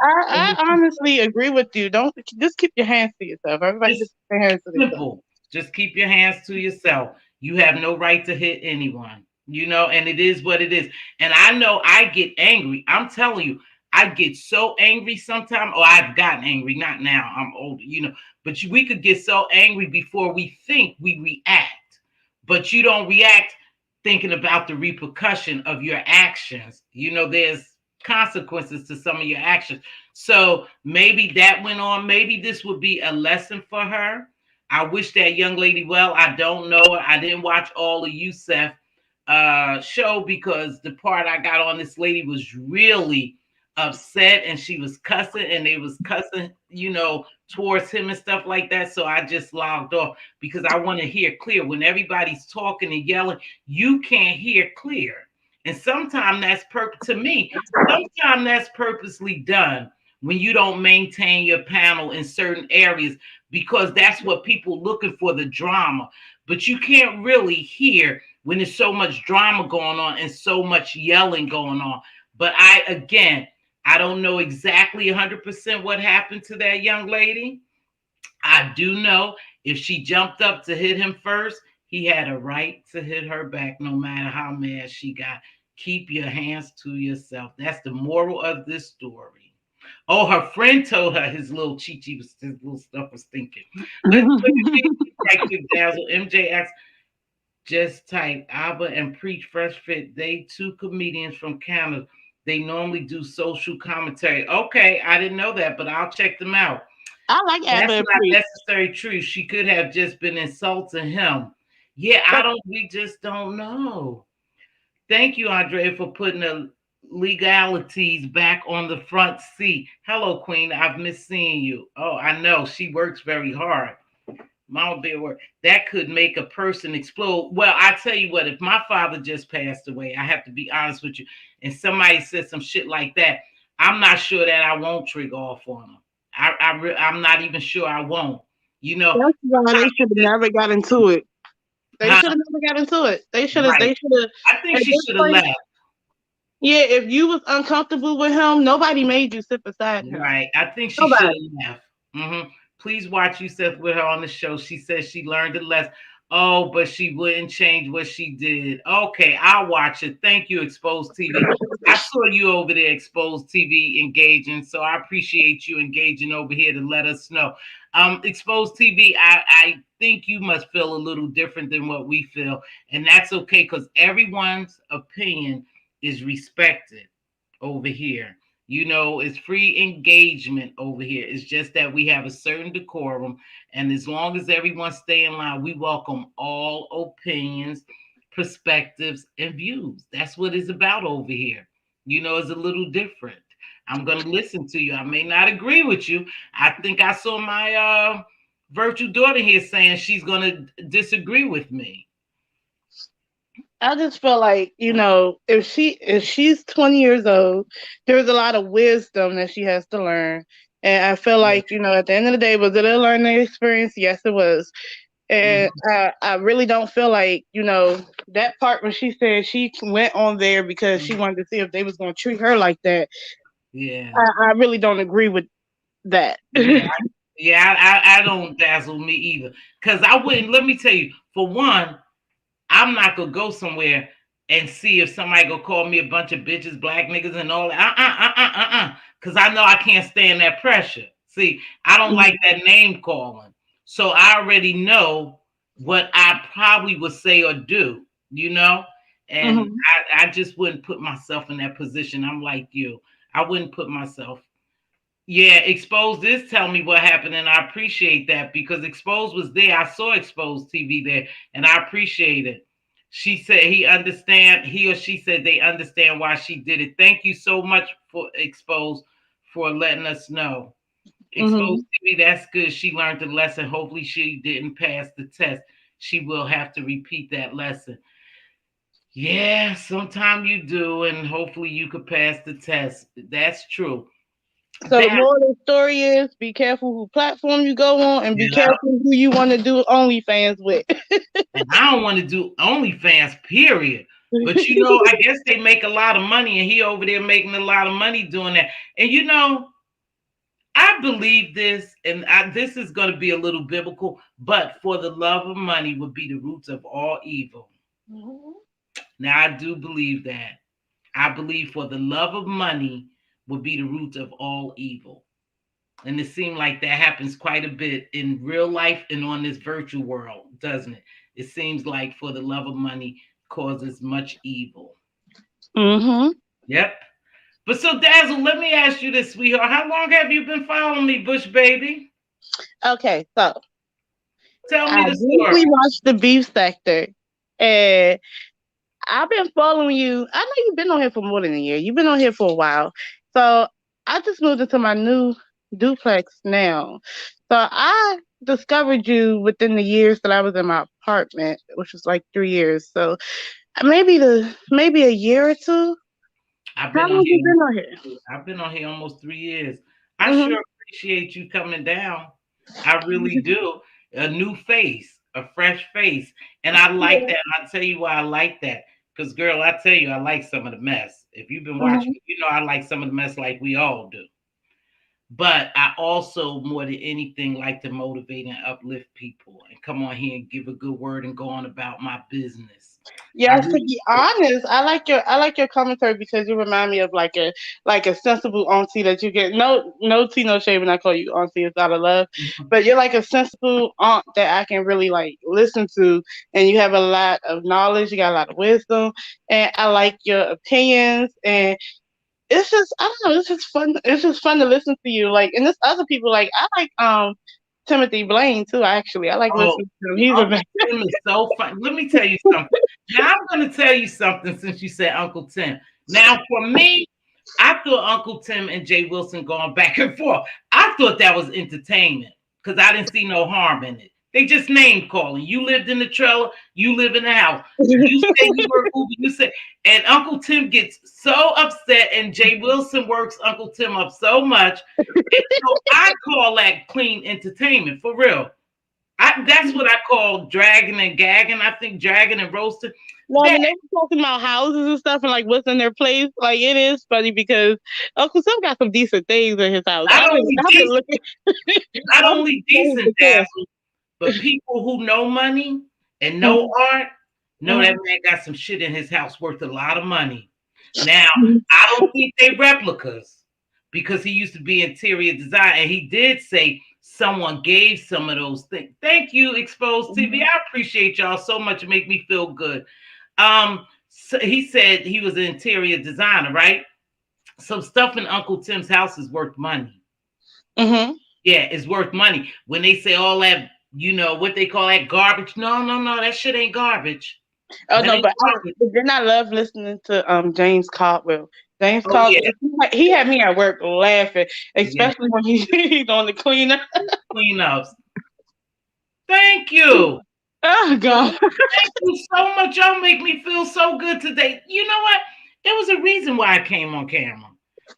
I honestly agree with you. Don't just keep your hands to yourself. Everybody just it's keep their hands to themselves. simple. Just keep your hands to yourself. You have no right to hit anyone, and it is what it is. And I know I get angry. I'm telling you, I get so angry sometimes. Oh, I've gotten angry. Not now. I'm older. But we could get so angry before we think we react. But you don't react thinking about the repercussion of your actions. There's consequences to some of your actions. So maybe that went on. Maybe this would be a lesson for her. I wish that young lady well. I don't know her. I didn't watch all of Youssef show because the part I got on this lady was really upset, and she was cussing, and they was cussing, towards him and stuff like that. So I just logged off because I want to hear clear. When everybody's talking and yelling, you can't hear clear. And sometimes to me, sometimes that's purposely done when you don't maintain your panel in certain areas, because that's what people looking for, the drama. But you can't really hear when there's so much drama going on and so much yelling going on. But I don't know exactly 100% what happened to that young lady. I do know if she jumped up to hit him first, he had a right to hit her back no matter how mad she got. Keep your hands to yourself. That's the moral of this story. Oh, her friend told her his little stuff was thinking. Let me read this right quick, Dazzle. MJ just type Abba and Preach Fresh Fit. They two comedians from Canada. They normally do social commentary. Okay, I didn't know that, but I'll check them out. I like That's Abba and not Preach. necessarily true. She could have just been insulting him. Yeah, I But don't. We just don't know. Thank you, Andrea, for putting the legalities back on the front seat. Hello, Queen. I've missed seeing you. Oh, I know she works very hard. Mama Bear work. That could make a person explode. Well, I tell you what, if my father just passed away, I have to be honest with you, and somebody said some shit like that, I'm not sure that I won't trigger off on them. I'm not even sure I won't. You know, that's why they should have never got into it. They huh? should have never got into it. They should have. Right. They should have. I think At she this should have point, left. Yeah, if you was uncomfortable with him, nobody made you sit beside him. Right. I think she should Nobody. have left. Please watch you Seth with her on the show. She says she learned a lesson. Oh, but she wouldn't change what she did. Okay, I'll watch it. Thank you, Exposed TV. I saw you over there, Exposed TV, engaging. So I appreciate you engaging over here to let us know. Exposed TV, I think you must feel a little different than what we feel. And that's okay because everyone's opinion is respected over here. It's free engagement over here. It's just that we have a certain decorum. And as long as everyone stay in line, we welcome all opinions, perspectives, and views. That's what it's about over here. It's a little different. I'm going to listen to you. I may not agree with you. I think I saw my virtual daughter here saying she's going to disagree with me. I just feel like, if she's 20 years old, there's a lot of wisdom that she has to learn. And I feel Yeah. like, at the end of the day, was it a learning experience? Yes, it was. And Mhm. I really don't feel like, that part when she said she went on there because she wanted to see if they was going to treat her like that. Yeah. I really don't agree with that. Yeah. Yeah, I don't dazzle me either. Because I wouldn't, let me tell you, for one, I'm not gonna go somewhere and see if somebody gonna call me a bunch of bitches, black niggas, and all that. Because I know I can't stand that pressure. See, I don't like that name calling. So I already know what I probably would say or do, you know? And Mhm. I just wouldn't put myself in that position. I'm like you. I wouldn't put myself. Yeah, Exposed is tell me what happened, and I appreciate that because Exposed was there. I saw Exposed TV there, and I appreciate it. She said he or she said they understand why she did it. Thank you so much for Exposed for letting us know. Exposed Mhm. TV, that's good. She learned the lesson. Hopefully, she didn't pass the test. She will have to repeat that lesson. Yeah, sometime you do, and hopefully you could pass the test. That's true. So the That moral of the story is be careful who platform you go on and be yeah. careful who you want to do OnlyFans with. And I don't want to do OnlyFans, period. But I guess they make a lot of money, and he over there making a lot of money doing that. And I believe this, and this is going to be a little biblical, but for the love of money would be the roots of all evil. Now, I do believe that. I believe for the love of money would be the root of all evil. And it seems like that happens quite a bit in real life and on this virtual world, doesn't it? It seems like for the love of money causes much evil. Mhm. Yep. But so Dazzle, let me ask you this, sweetheart. How long have you been following me, Bush baby? Okay, so Tell I me the story. briefly watched the beef sector, and I've been following you. I know you've been on here for more than a year. You've been on here for a while. So I just moved into my new duplex now. So I discovered you within the years that I was in my apartment, which was like 3 years. So maybe a year or two. I've How been on long you here. been on here? I've been on here almost 3 years. I Hmm. sure appreciate you coming down. I really do. A new face, a fresh face. And I like Yeah. that. I'll tell you why I like that. Because, girl, I tell you, I like some of the mess. If you've been watching, Hmm. I like some of the mess like we all do. But I also, more than anything, like to motivate and uplift people and come on here and give a good word and go on about my business. I Yes, to really be honest, I like your commentary because you remind me of like a sensible auntie that you get. No tea, no shame when I call you auntie. It's out of love, do. but you're like a sensible aunt that I can really like listen to, and you have a lot of knowledge. You got a lot of wisdom, and I like your opinions. And it's just I don't know. It's just fun. It's just fun to listen to you. Like, and there's other people like I like Timothy Blaine too. Actually, I like Oh, listening to him. He's a Uncle Tim is so fun. Let me tell you something. Now I'm going to tell you something since you said Uncle Tim. Now, for me, I thought Uncle Tim and Jay Wilson going back and forth. I thought that was entertainment because I didn't see no harm in it. They just name calling. You lived in the trailer, you live in the house. You say you work Uber, you say, and Uncle Tim gets so upset, and Jay Wilson works Uncle Tim up so much. And so I call that clean entertainment for real. That's what I call dragging and gagging. I think dragging and roasting. Well, That when they were talking about houses and stuff and like what's in their place, like it is funny because Uncle Sam got some decent things in his house. not only I've been decent, looking, not I've been only looking decent, before. Dazzle, but people who know money and know Mhm, art know that mhm, man got some shit in his house worth a lot of money. Now, mhm, I don't think they replicas because he used to be interior design and he did say someone gave some of those things. Thank you, Exposed TV. mhm. I appreciate y'all so much. It make me feel good. So he said he was an interior designer, right? Some stuff in Uncle Tim's house is worth money. Mhm. Yeah, it's worth money. When they say all that, what they call that garbage. No, no, no, that shit ain't garbage. Oh That no, ain't garbage. but then I love listening to James Caldwell. James Oh yeah, Caldwell, he had me at work laughing, yeah. especially when he's on the cleaner. Cleanups. Thank you. Oh God. Thank you so much. Y'all make me feel so good today. You know what? There was a reason why I came on camera.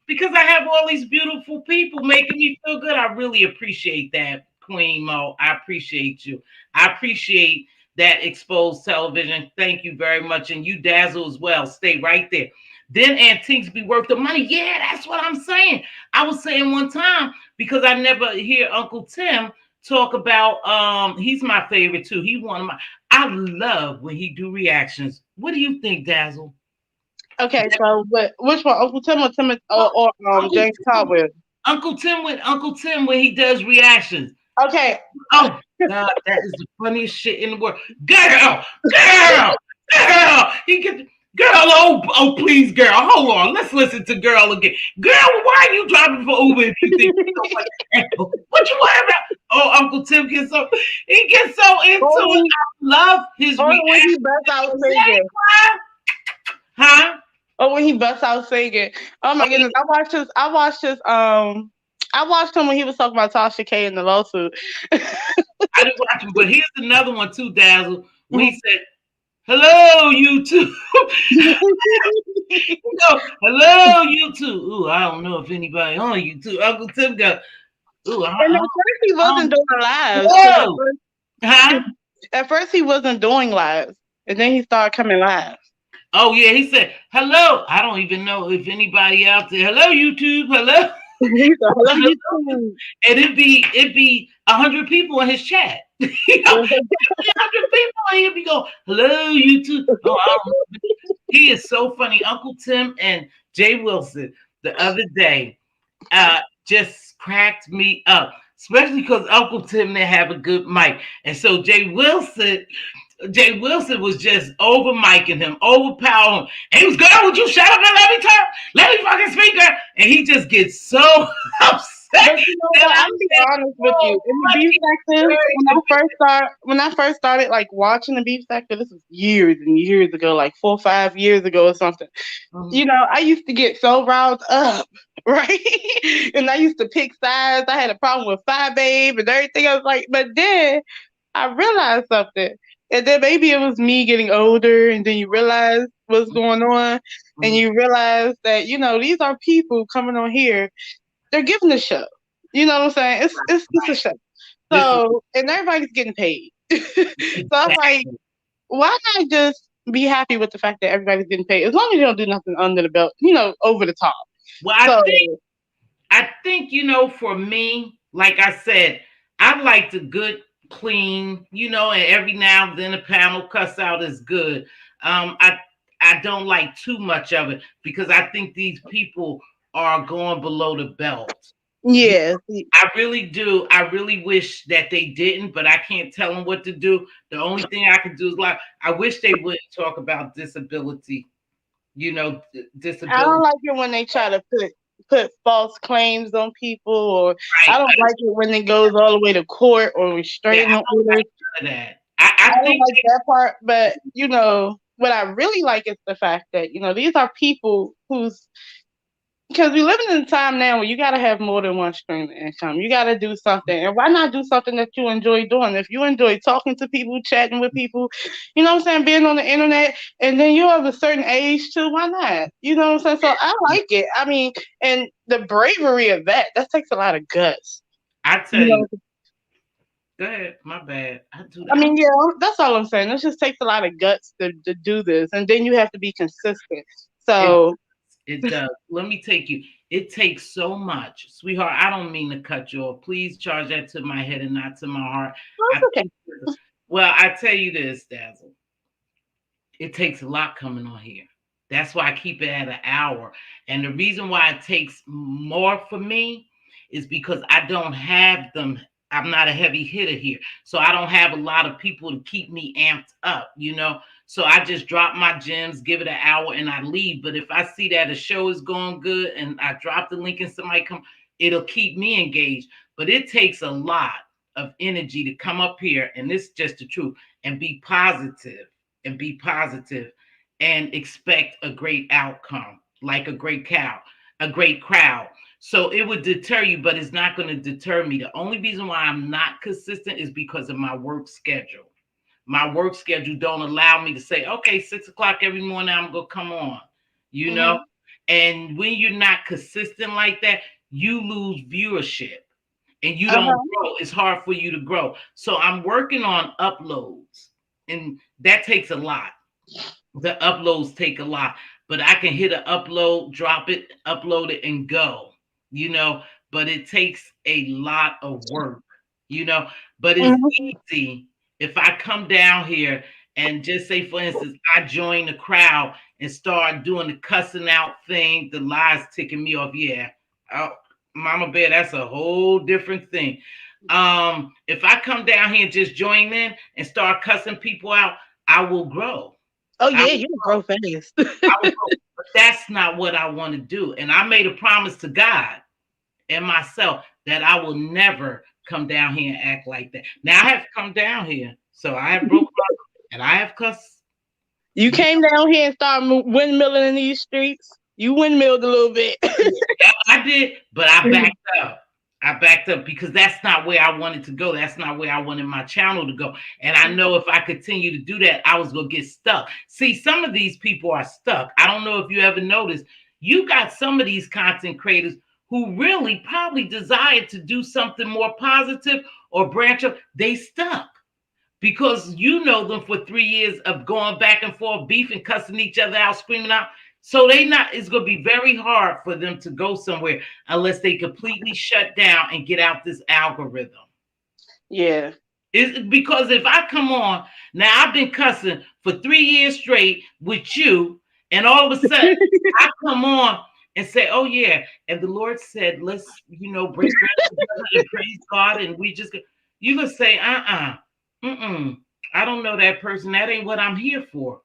Because I have all these beautiful people making me feel good. I really appreciate that, Queen Mo. I appreciate you. I appreciate that exposed television. Thank you very much. And you Dazzle as well. Stay right there. Then antiques be worth the money. Yeah, that's what I'm saying. I was saying one time because I never hear Uncle Tim talk about he's my favorite too. He one of my I love when he do reactions. What do you think, Dazzle? Okay, so which one, Uncle Tim or Tim or Uncle James Tim, Caldwell? Uncle Tim when he does reactions. Okay. Oh God, that is the funniest shit in the world. Girl, girl. He get girl. Oh, please, girl. Hold on. Let's listen to girl again. Girl, why are you driving for Uber if you think you're so much? What you worry about? Oh, Uncle Tim gets so he gets so into or it. when, I love his or when he reaction. busts out Yeah, singing. huh? Or when he busts out singing. Oh my Oh, goodness. I watched him when he was talking about Tasha K in the lawsuit. I didn't watch him, but here's another one too, Dazzle. When he said, "Hello, YouTube." Go, "Hello, YouTube." Ooh, I don't know if anybody on YouTube. Uncle Tim go, "Ooh, And at first he I wasn't doing lives. Whoa, huh?" At first he wasn't doing lives. And then he started coming live. Oh yeah, he said, "Hello." I don't even know if anybody out there. Hello, YouTube. Hello. He said, hello, Hello. YouTube. And it'd be 100 people in his chat. You know, 100 people, and he'd be going, "Hello, YouTube." Oh, I don't know. He is so funny. Uncle Tim and Jay Wilson the other day just cracked me up, especially because Uncle Tim didn't have a good mic. And so Jay Wilson was just over micing him, overpowering him. And he was, "Girl, would you shut up and let me talk? Let me fucking speak, girl." And he just gets so upset. But you know And what? I I'm be said, honest with "Oh, you. In the what beef is sector, crazy?" when I first started like watching the beef sector, this was years and years ago, like 4 or 5 years ago or something. Mhm. You know, I used to get so riled up, right? And I used to pick sides. I had a problem with Fire Babe and everything. I was like, but then I realized something. And then maybe it was me getting older, and then you realize what's going on, and Mhm. you realize that, these are people coming on here. They're giving a show. You know what I'm saying? It's a show. This is So, and everybody's getting paid. So I'm like, exactly. why not just be happy with the fact that everybody's getting paid as long as you don't do nothing under the belt, over the top. Well, So I think for me, like I said, I like the good, clean, and every now and then a panel cuss out is good. I don't like too much of it because I think these people are going below the belt. You yeah, I really do. I really wish that they didn't, but I can't tell them what to do. The only thing I can do is like I wish they wouldn't talk about disability, I don't disability. like it when they try to put false claims on people, or I Right. don't like it when it goes all the way to court or Yeah, I restraining don't orders. like none of that. I I don't think like that part, but what I really like is the fact that these are people who's because we living in a time now where you got to have more than one stream of income. You got to do something, and why not do something that you enjoy doing? If you enjoy talking to people, chatting with people, you know what I'm saying, being on the internet, and then you're of a certain age too, why not? You know what I'm saying? So I like it. I mean, and the bravery of that takes a lot of guts. I You tell you, know, Go ahead. My bad. I do I that. mean, yeah, that's all I'm saying. It just takes a lot of guts to do this, and then you have to be consistent. It So it does. Let me take you. It takes so much, sweetheart. I don't mean to cut you off. Please charge that to my head and not to my heart. I that's okay. think. Well, I tell you this, Dazzle. It takes a lot coming on here. That's why I keep it at an hour. And the reason why it takes more for me is because I don't have them. I'm not a heavy hitter here. So I don't have a lot of people to keep me amped up, you know? So I just drop my gems, give it an hour, and I leave. But if I see that a show is going good and I drop the link and somebody come, it'll keep me engaged. But it takes a lot of energy to come up here, and this is just the truth, and be positive and be positive and expect a great outcome, like a great cow, a great crowd. So it would deter you, but it's not going to deter me. The only reason why I'm not consistent is because of my work schedule. My work schedule don't allow me to say, okay, 6 o'clock every morning, I'm going to come on, you know? Hmm. And when you're not consistent like that, you lose viewership and you don't Uh-huh. grow. It's hard for you to grow. So I'm working on uploads, and that takes a lot. The uploads take a lot, but I can hit an upload, drop it, upload it, and go, you know. But it takes a lot of work, you know. But it's Hmm. easy if I come down here and just say, for instance, I join the crowd and start doing the cussing out thing, the lies ticking me off. Yeah, oh, Mama Bear, that's a whole different thing. If I come down here and just join in and start cussing people out, I will grow. Oh I yeah, will you grow. grow fast. I will grow. But that's not what I want to do. And I made a promise to God and myself that I will never come down here and act like that. Now I have come down here, so I have broke my and I have cussed. You Yeah, came down here and started windmilling in these streets. You windmilled a little bit. yeah, I did, but I backed up. I backed up because that's not where I wanted to go. That's not where I wanted my channel to go. And I know if I continue to do that, I was going to get stuck. See, some of these people are stuck. I don't know if you ever noticed, you got some of these content creators who really probably desire to do something more positive or branch up. They stuck because you know them for 3 years of going back and forth, beefing, cussing each other out, screaming out. So they not. It's going to be very hard for them to go somewhere unless they completely shut down and get out this algorithm. Yeah. It's because if I come on now, I've been cussing for 3 years straight with you, and all of a sudden I come on and say, "Oh yeah," and the Lord said, "Let's break bread together and praise God," and we just you gonna say, mm-mm, I don't know that person. That ain't what I'm here for.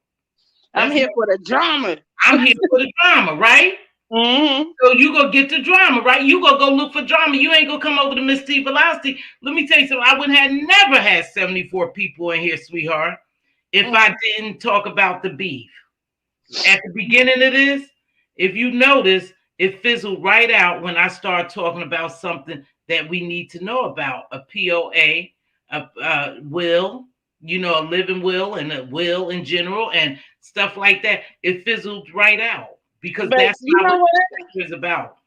I'm That's here not. for the drama. I'm here for the drama, right? Hmm. So you go get the drama, right? You go look for drama. You ain't gonna come over to Mz.Teavalocity. Let me tell you something. I wouldn't have never had 74 people in here, sweetheart, if I Hmm. didn't talk about the beef. At the beginning of this, if you notice, it fizzled right out when I started talking about something that we need to know about, a POA, a will, a living will and a will in general and stuff like that. It fizzled right out because But that's you not know what what? the is about.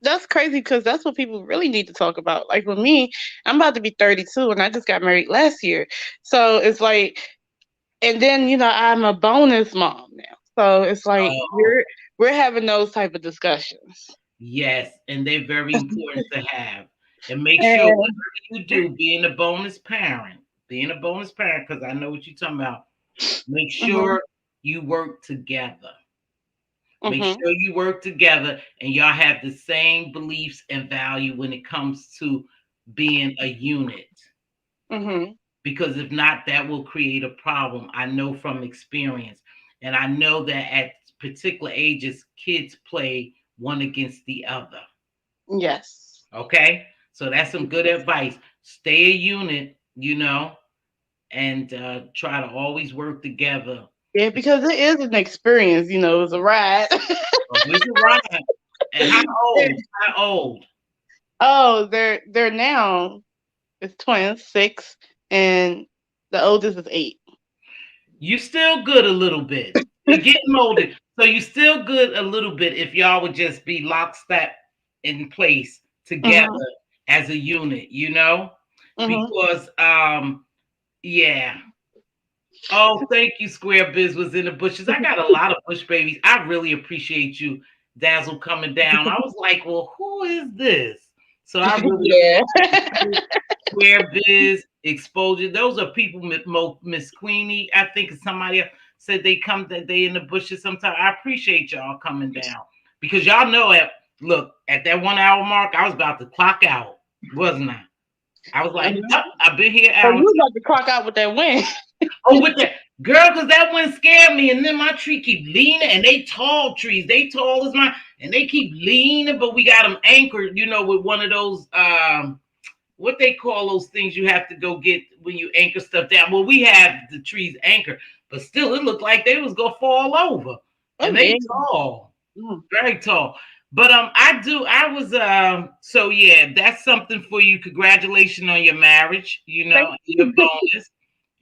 That's crazy because that's what people really need to talk about. Like with me, I'm about to be 32 and I just got married last year. So it's like, and then I'm a bonus mom now. So it's like Oh, we're having those type of discussions. yes, and they're very important to have. And make sure And whatever you do, being a bonus parent, because I know what you're talking about. Make mhm, sure you work together. Make mhm, sure you work together and y'all have the same beliefs and value when it comes to being a unit. mhm. Because if not, that will create a problem. I know from experience. And I know that at particular ages, kids play one against the other. Yes. Okay? So that's some good advice. Stay a unit, and try to always work together. Yeah, because it is an experience. It's a ride. Always right. And how old? How old? Oh, they're now it's twins, 6, and the oldest is 8. You still good a little bit. You're getting older. So you still good a little bit if y'all would just be lockstep in place together Mhm. as a unit, you know? Mhm. because yeah. Oh, thank you, Square Biz was in the bushes. I got a lot of bush babies. I really appreciate you, Dazzle, coming down. I was like, well, who is this? So I really Yeah. appreciate Square Biz, Exposure. Those are people, Miss Queenie, I think somebody else said they come that they in the bushes sometime. I appreciate y'all coming down because y'all know look, at that 1 hour mark, I was about to clock out, wasn't I? I was like, Mhm. nope, I've been here So hours. you about to clock out with that win. Oh, with that girl, because that one scared me. And then my tree keep leaning, and they tall trees. They tall as mine, and they keep leaning. But we got them anchored, with one of those what they call those things you have to go get when you anchor stuff down. Well, we have the trees anchored, but still, it looked like they was gonna fall over. Oh And they yeah. tall, Mm. very tall. But I was so yeah, that's something for you. Congratulations on your marriage, Thank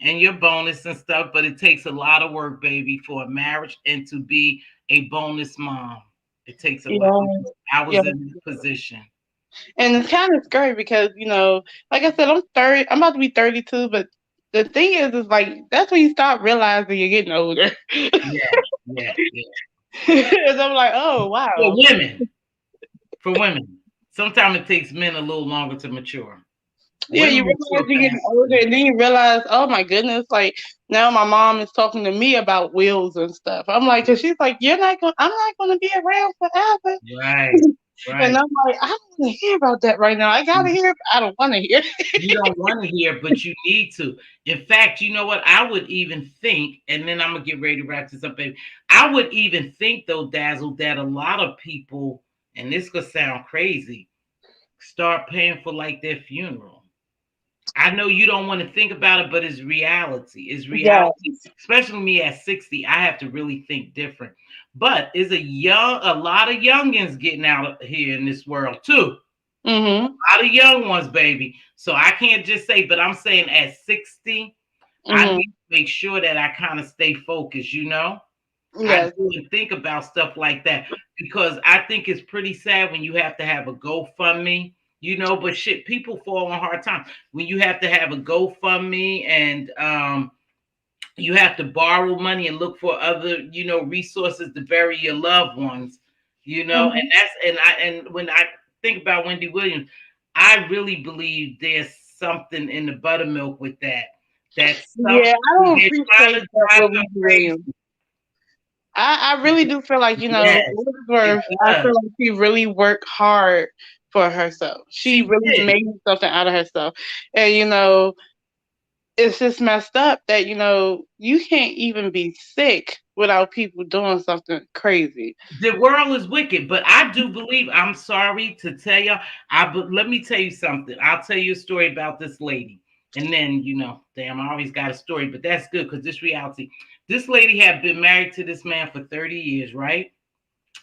and your you. bonus and stuff, but it takes a lot of work, baby, for a marriage and to be a bonus mom. It takes a lot. Yeah. I Yeah. was in that position. And it's kind of scary because, like I said, I'm 30. I'm about to be 32. But the thing is like that's when you start realizing you're getting older. Yeah, yeah, yeah. And I'm like, oh For wow. women, for women. Sometimes it takes men a little longer to mature. Yeah, Women you mature realize you're getting older, faster. and then you realize, oh my goodness, like now my mom is talking to me about wills and stuff. I'm like, cause she's like, I'm not gonna be around forever. Right, And right. I'm like, I don't want to hear about that right now. I gotta hear it, but I don't want to hear it. You don't want to hear, but you need to. In fact, you know what? I would even think, and then I'm gonna get ready to wrap this up, baby. I would even think though, Dazzle, that a lot of people, and this could sound crazy, start paying for like their funeral. I know you don't want to think about it, but it's reality. It's Yeah. reality. Especially me at 60, I have to really think different. But is a lot of youngins getting out of here in this world too. Mhm. A lot of young ones, baby. So I can't just say, but I'm saying at 60, I need Mhm. to make sure that I kind of stay focused. I Yes. do and think about stuff like that because I think it's pretty sad when you have to have a GoFundMe, but shit, people fall on hard times. When you have to have a GoFundMe and you have to borrow money and look for other resources to bury your loved ones, and Mhm. and when I think about Wendy Williams, I really believe there's something in the buttermilk with that. That's Yeah, something I don't they're trying appreciate to that drive with her Wendy crazy. Williams. I really do feel like, Yes, it Elizabeth, I does. feel like she really worked hard for herself. She She really did. made something out of herself. And, it's just messed up that, you can't even be sick without people doing something crazy. The world is wicked, but I do believe. I'm sorry to tell you. But let me tell you something. I'll tell you a story about this lady, and then damn, I always got a story, but that's good because this reality. This lady had been married to this man for 30 years, right?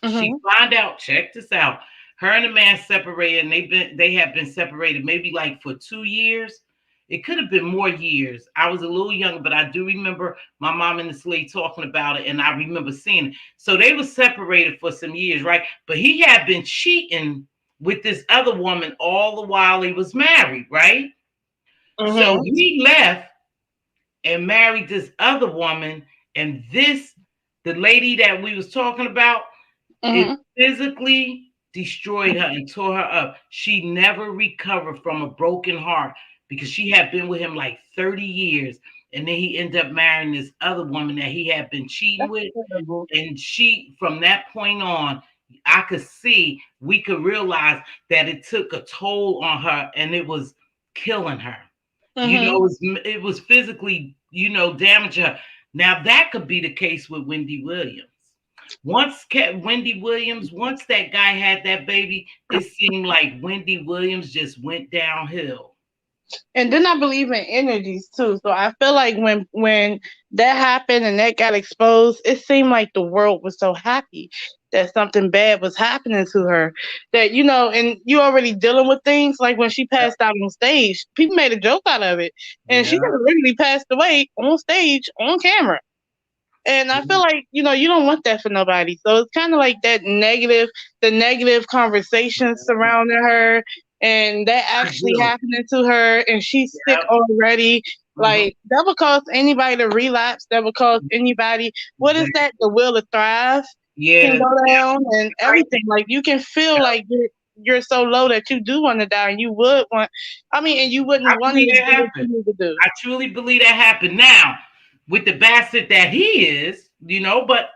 She Hmm. find out. Check this out. Her and the man separated, and they have been separated maybe like for 2 years. It could have been more years. I was a little younger, but I do remember my mom and this lady talking about it, and I remember seeing it. So they were separated for some years, right? But he had been cheating with this other woman all the while he was married, right? So Hmm. he left and married this other woman, and the lady that we was talking about, it Hmm. physically destroyed her and tore her up. She never recovered from a broken heart because she had been with him like 30 years. And then he ended up marrying this other woman that he had been cheating That's with. terrible. And from that point on, we could realize that it took a toll on her and it was killing her. Hmm. It was physically damaging her. Now that could be the case with Wendy Williams. Once that guy had that baby, it seemed like Wendy Williams just went downhill. And then I believe in energies too. So I feel like when that happened and that got exposed, it seemed like the world was so happy that something bad was happening to her. That and you already dealing with things like when she passed out on stage, people made a joke out of it, and she Yeah. just literally passed away on stage on camera. And I feel like, you don't want that for nobody. So it's kind of like the negative conversations surrounding her. and that I actually do. happening to her, and she's sick Yep. already. Hmm. Like that would cause anybody to relapse. That would cause anybody. What is Exactly. that? The will to thrive can Yeah. go down, and Right. everything. Like you can feel Yep. like you're so low that you do want to die, and you would want. I mean, and you I wouldn't want to believe do that what happened. you need to do. I truly believe that happened. Now, with the bastard that he is, but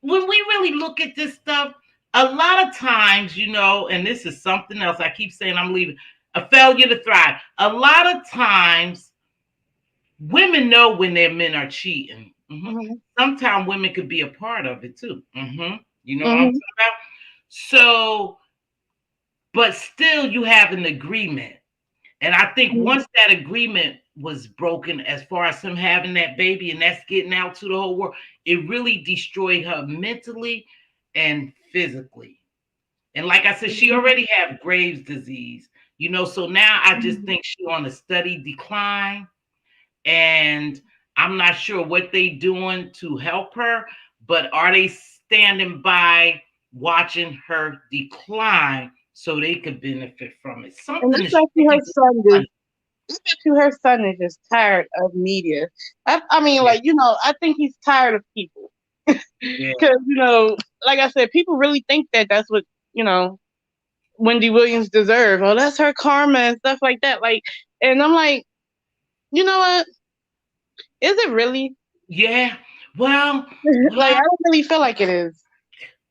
when we really look at this stuff, a lot of times, and this is something else. I keep saying I'm leaving a failure to thrive. A lot of times, women know when their men are cheating. Hmm. Sometimes women could be a part of it too. You know what I'm Hmm. talking about? So, but still, you have an agreement. And I think once that agreement was broken, as far as him having that baby and that's getting out to the whole world, it really destroyed her mentally and physically. And like I said, she already had Graves' disease, so now I just think she on a steady decline. And I'm not sure what they doing to help her, but are they standing by watching her decline so they could benefit from it? And Something I is bet you her shaking. son is. I bet you her son is just tired of media. I mean, Yeah, like I think he's tired of people yeah, because like I said, people really think that that's what you know Wendy Williams deserve. Oh, that's her karma and stuff like that. Like, and I'm like, you know what? Is it really? yeah. Well, Like, well, I don't really feel like it is.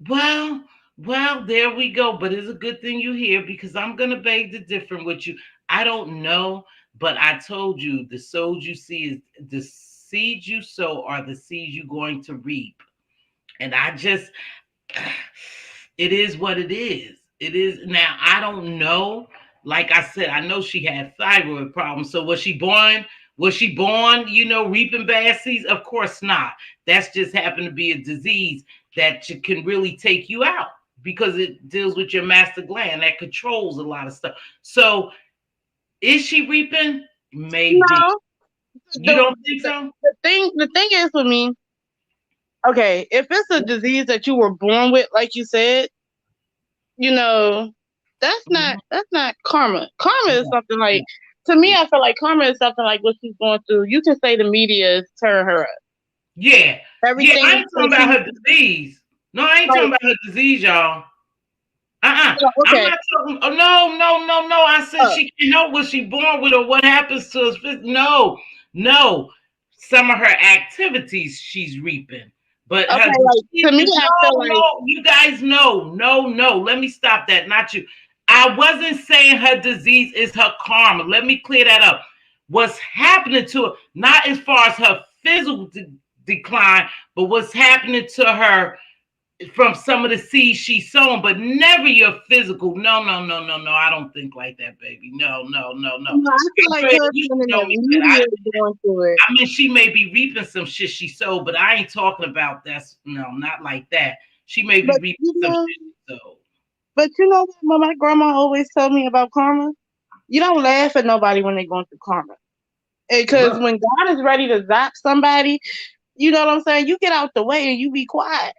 well, well. There we go. But it's a good thing you're here because I'm gonna beg the different with you. I don't know, but I told you the souls you see is the seeds you sow are the seeds you're going to reap. And I just, it is what it is. It is now. I don't know. Like I said, I know she had thyroid problems. So was she born? Was she born? Reaping bad seeds? Of course not. That's just happened to be a disease that can really take you out because it deals with your master gland that controls a lot of stuff. So is she reaping? Maybe. No, You the, don't think the so? the thing is with me. Okay, if it's a disease that you were born with, like you said, you know, that's not karma. Karma is something like to me. I feel like karma is something like what she's going through. You can say the media is tearing her up. Yeah. Yeah, I Everything ain't that talking about she her disease. No, I ain't talking like. about her disease, y'all. I'm Okay. not talking. Oh, no, no, no, no. I said Oh, she can help what she born with or what happens to us. No, no. Some of her activities she's reaping. But okay. her Like to me, diseases, I feel no, like no. You guys know. No, no. Let me stop that. Not you. I wasn't saying her disease is her karma. Let me clear that up. What's happening to her, not as far as her physical decline, but what's happening to her from some of the seeds she's sown, but never your physical. No, no, no, no, no. I don't think like that, baby. No, no, no, no. I feel like her You being in know the me, but media going through it. I mean, she may be reaping some shit she sowed, but I ain't talking about that's no, not like that. She may be But reaping you some know, shit she sowed. but you know what my grandma always told me about karma? You don't laugh at nobody when they're going through karma. Because Look, when God is ready to zap somebody, you know what I'm saying? You get out the way and you be quiet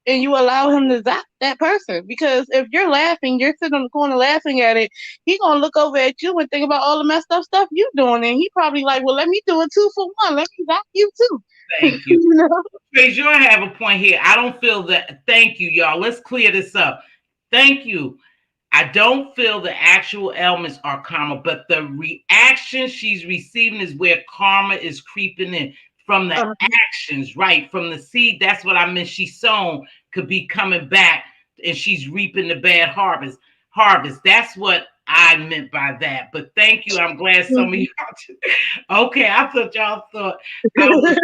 and you allow him to zap that person. Because if you're laughing, you're sitting on the corner laughing at it, he gonna look over at you and think about all the messed up stuff you doing, and he probably like, well, let me do it 2 for 1. Let me zap you too. thank you. You know? Trace, you have a point here. I don't feel that. Thank you, y'all. Let's clear this up. Thank you. I don't feel the actual ailments are karma, but the reaction she's receiving is where karma is creeping in from the actions, right? From the seed. That's what I meant. She's sown could be coming back and she's reaping the bad harvest. That's what I meant by that. But thank you. I'm glad some of y'all. Okay, I thought y'all thought I was.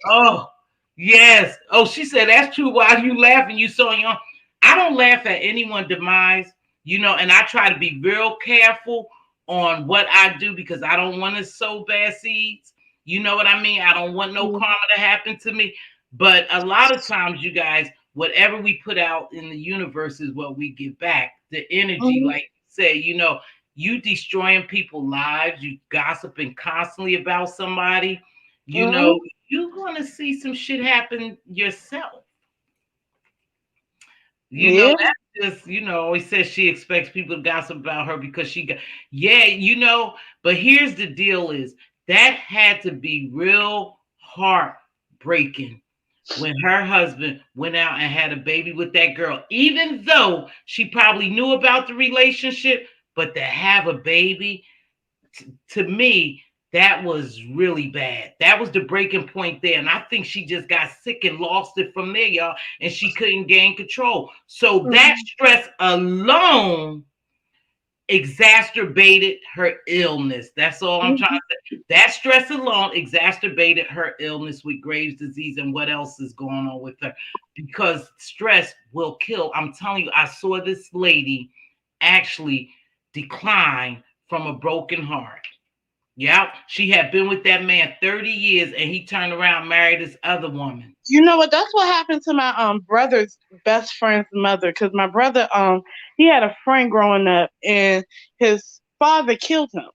Oh, yes. Oh, she said that's true. Why are you laughing? You so young. I don't laugh at anyone's demise, and I try to be real careful on what I do because I don't want to sow bad seeds. You know what I mean? I don't want no karma to happen to me. But a lot of times, you guys, whatever we put out in the universe is what we get back. The energy, Mhm. like you say, you destroying people's lives, you gossiping constantly about somebody, you Mhm. know, you're gonna see some shit happen yourself. You know Yeah. that. just, always says she expects people to gossip about her because she got, yeah, but here's the deal is that had to be real heartbreaking when her husband went out and had a baby with that girl, even though she probably knew about the relationship, but to have a baby, to me, that was really bad. That was the breaking point there. And I think she just got sick and lost it from there, y'all. And she couldn't gain control. So that Mhm. stress alone exacerbated her illness. That's all I'm trying Mhm. to say. That stress alone exacerbated her illness with Graves' disease and what else is going on with her. Because stress will kill. I'm telling you, I saw this lady actually decline from a broken heart. Yep, she had been with that man 30 years and he turned around married this other woman. You know what? That's what happened to my brother's best friend's mother. Cause my brother he had a friend growing up, and his father killed him.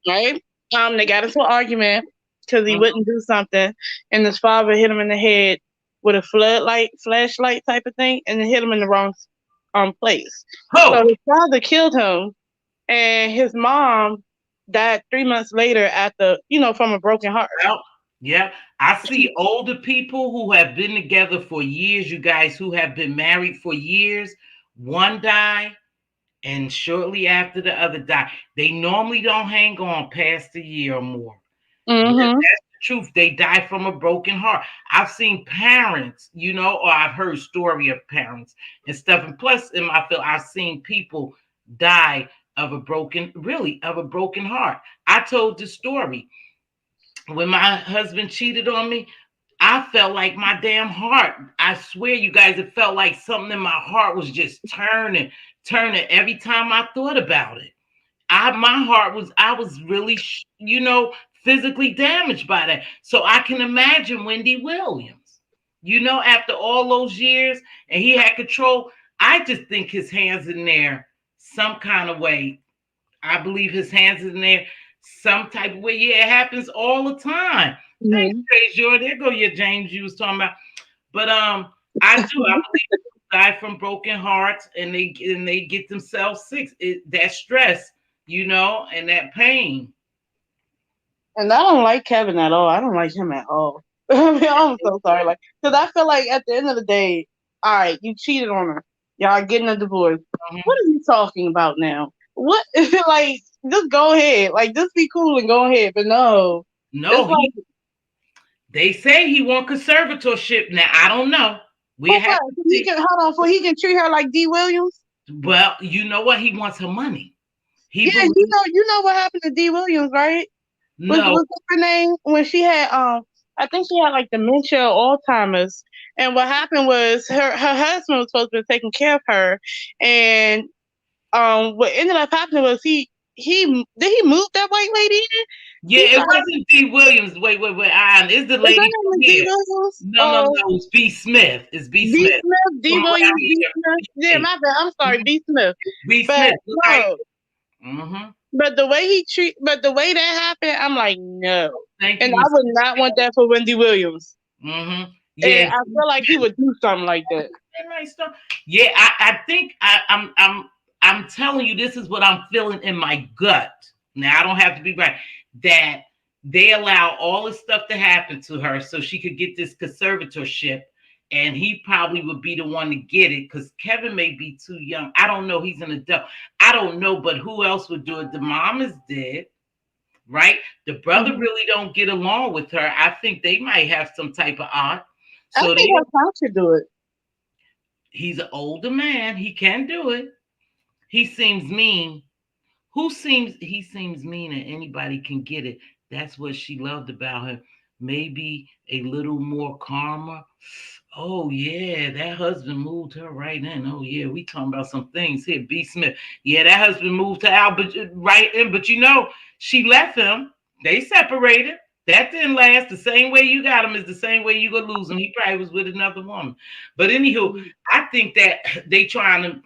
Right? They got into an argument because he Mhm. wouldn't do something, and his father hit him in the head with a flashlight type of thing, and it hit him in the wrong place. So Oh, his father killed him, and his mom died 3 months later after, from a broken heart. well, yeah. I see older people who have been together for years, you guys who have been married for years. One died, and shortly after the other died. They normally don't hang on past a year or more. Yeah, Mm-hmm. that's the truth. They die from a broken heart. I've seen parents, or I've heard story of parents and stuff. And plus, in my field, I've seen people die really of a broken heart. I told the story when my husband cheated on me. I felt like my damn heart. I swear, you guys, it felt like something in my heart was just turning every time I thought about it. My heart was, I was really physically damaged by that. So I can imagine Wendy Williams, after all those years, and he had control. I just think his hands in there some kind of way. I believe his hands in there some type of way. Yeah, it happens all the time. Thanks, Mm-hmm. Trace. There go your James you was talking about. But I do. I believe people die from broken hearts, and they get themselves sick. That stress, and that pain. And I don't like Kevin at all. I don't like him at all. I mean, I'm so sorry. Like, because I feel like at the end of the day, all right, you cheated on her. Y'all getting a divorce. What Mhm. are you talking about now? What? Like, just go ahead. Like, just be cool and go ahead. But no, No, it's like, they say he want conservatorship. Now I don't know. We for have what? to So he see. can hold on. So he can treat her like D. Williams. Well, you know what? He wants her money. He Yeah, believes you know what happened to D. Williams, right? no. Was her name when she had I think she had like dementia or Alzheimer's. And what happened was her husband was supposed to be taking care of her, and what ended up happening was he move that white lady in? Yeah, He it started. wasn't D. Williams. Wait. It's the Is lady that from name D. here. Williams? No. It's B. Smith. It's B. B. Smith Smith, D. from around Williams, B. here. Smith. Yeah, Hey, my bad. I'm sorry, B. Smith. B. But Smith. Look how no, mm-hmm. but the way that happened, I'm like, no. Thank And you, I Miss. would not want that for Wendy Williams. Mm-hmm. And Yeah, I feel like he would do something like that. nice stuff. Yeah, I think I'm telling you, this is what I'm feeling in my gut. Now I don't have to be right. That they allow all this stuff to happen to her so she could get this conservatorship, and he probably would be the one to get it because Kevin may be too young. I don't know. He's an adult. I don't know, but who else would do it? The mom is dead, right? The brother Mhm. really don't get along with her. I think they might have some type of art. I So think they her son should do it. he's an older man. He can do it. He seems mean. He seems mean and anybody can get it. That's what she loved about him. Maybe a little more karma. Oh yeah, that husband moved her right in. Oh yeah, we talking about some things here. B. Smith. Yeah, that husband moved her out, but right in. But she left him. They separated. That didn't last. The same way you got him is the same way you gonna lose him. He probably was with another woman. But anywho, Mhm. I think that they trying to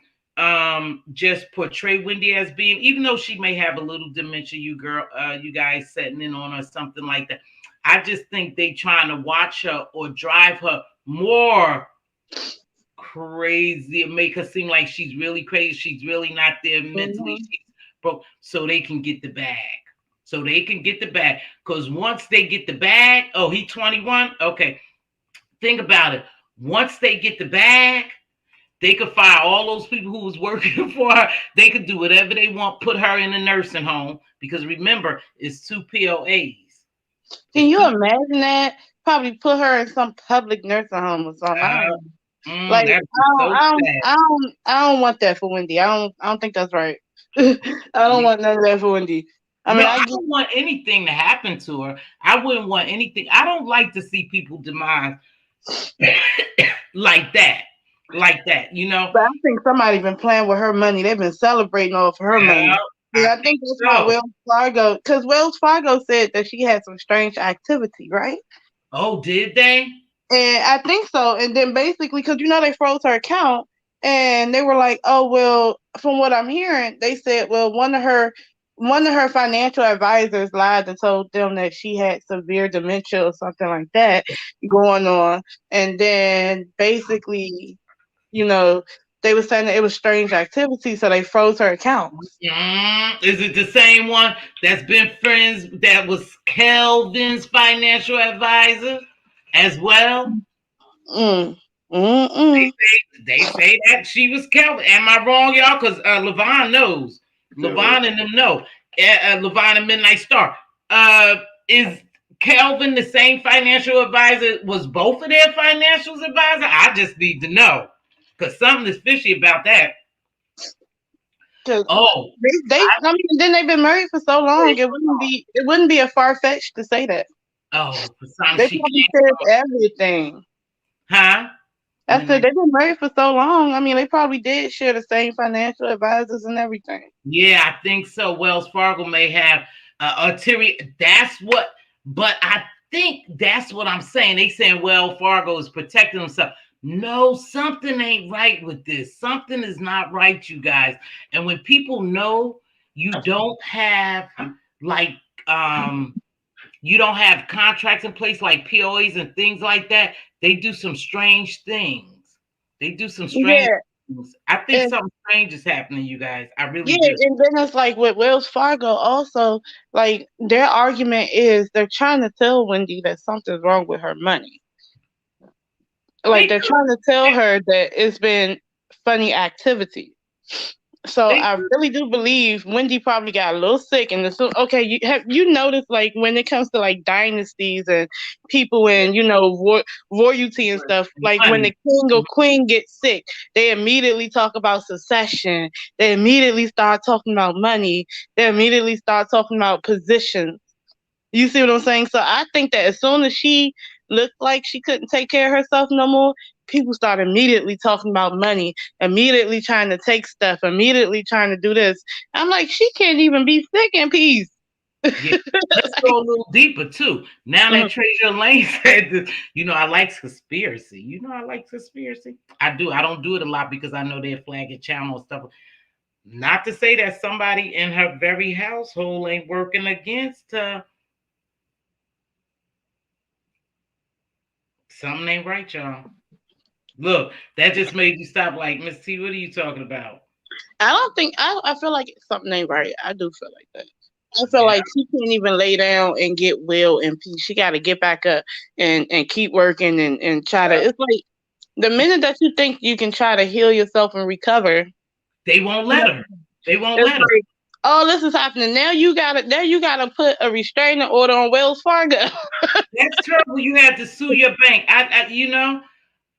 just portray Wendy as being, even though she may have a little dementia, you guys setting in on her, something like that. I just think they trying to watch her or drive her more crazy and make her seem like she's really crazy. She's really not there mentally. Mhm. She's broke. So they can get the bag. So they can get the bag. Because once they get the bag, oh, he 21? Okay. Think about it. Once they get the bag, they could fire all those people who was working for her. They could do whatever they want, put her in a nursing home. Because remember, it's two POAs. Can It's you two. imagine that? Probably put her in some public nursing home or something. I Uh, don't know. Like that'd be so sad. I don't want that for Wendy. I don't think that's right. I don't want none of that for Wendy. I No, mean, I I get don't want anything to happen to her. I wouldn't want anything. I don't like to see people demise like that. Like that, you know? but I think somebody been playing with her money. They've been celebrating off her Yeah, money. And I I think think that's why so. Wells Fargo, because Wells Fargo said that she had some strange activity, right? Oh, did they? And I think so. And then basically, because they froze her account, and they were like, "Oh well," from what I'm hearing, they said, "Well, one of her financial advisors lied and told them that she had severe dementia or something like that going on." And then basically, you know, they were saying that it was strange activity, so they froze her accounts. Is it the same one that's been friends that was Kelvin's financial advisor as well? Mm. Mm-mm. They say that she was Kelvin. Am I wrong, y'all? Because Levon knows. Levon and them know. Levon and Midnight Star. Is Kelvin the same financial advisor? Was both of their financial advisor? I just need to know. Because something is fishy about that. 'Cause Oh, I mean, then they've been married for so long, it wouldn't be a far fetched to say that. oh, for some They she probably came said from, everything. huh? I said Midnight. they've been married for so long. I mean, they probably did share the same financial advisors and everything. Yeah, I think so. Wells Fargo may have artery. That's what, but I think that's what I'm saying. They saying Wells Fargo is protecting themselves. No, something ain't right with this. Something is not right, you guys. And when people know you don't have like um you don't have contracts in place like POAs and things like that, they do some strange things. They do some strange Yeah, things. I think and something strange is happening, you guys. I really yeah, do. and then it's like with Wells Fargo also, like their argument is they're trying to tell Wendy that something's wrong with her money. They Like they're do. trying to tell her that it's been funny activity. So They I do. really do believe Wendy probably got a little sick, and okay, you noticed like when it comes to like dynasties and people and royalty and stuff, like when the Money. king or queen gets sick, they immediately talk about succession. They immediately start talking about money. They immediately start talking about positions. You see what I'm saying? So I think that as soon as she looked like she couldn't take care of herself no more, people start immediately talking about money, immediately trying to take stuff, immediately trying to do this. I'm like, she can't even be sick in peace. Yeah. Let's go a little deeper too. Now that Mhm. Treasure Lane said this, I like conspiracy. I like conspiracy. I do. I don't do it a lot because I know they're flagging channel and stuff. Not to say that somebody in her very household ain't working against her. Something ain't right, y'all. Look, that just made you stop like, Miss T, what are you talking about? I don't think I feel like something ain't right. I do feel like that. I feel Yeah. like she can't even lay down and get well in peace. She got to get back up and keep working and try to. It's like the minute that you think you can try to heal yourself and recover, They won't let her. They won't it's let her. like, oh, this is happening. Now you gotta put a restraining order on Wells Fargo. That's terrible. You had to sue your bank.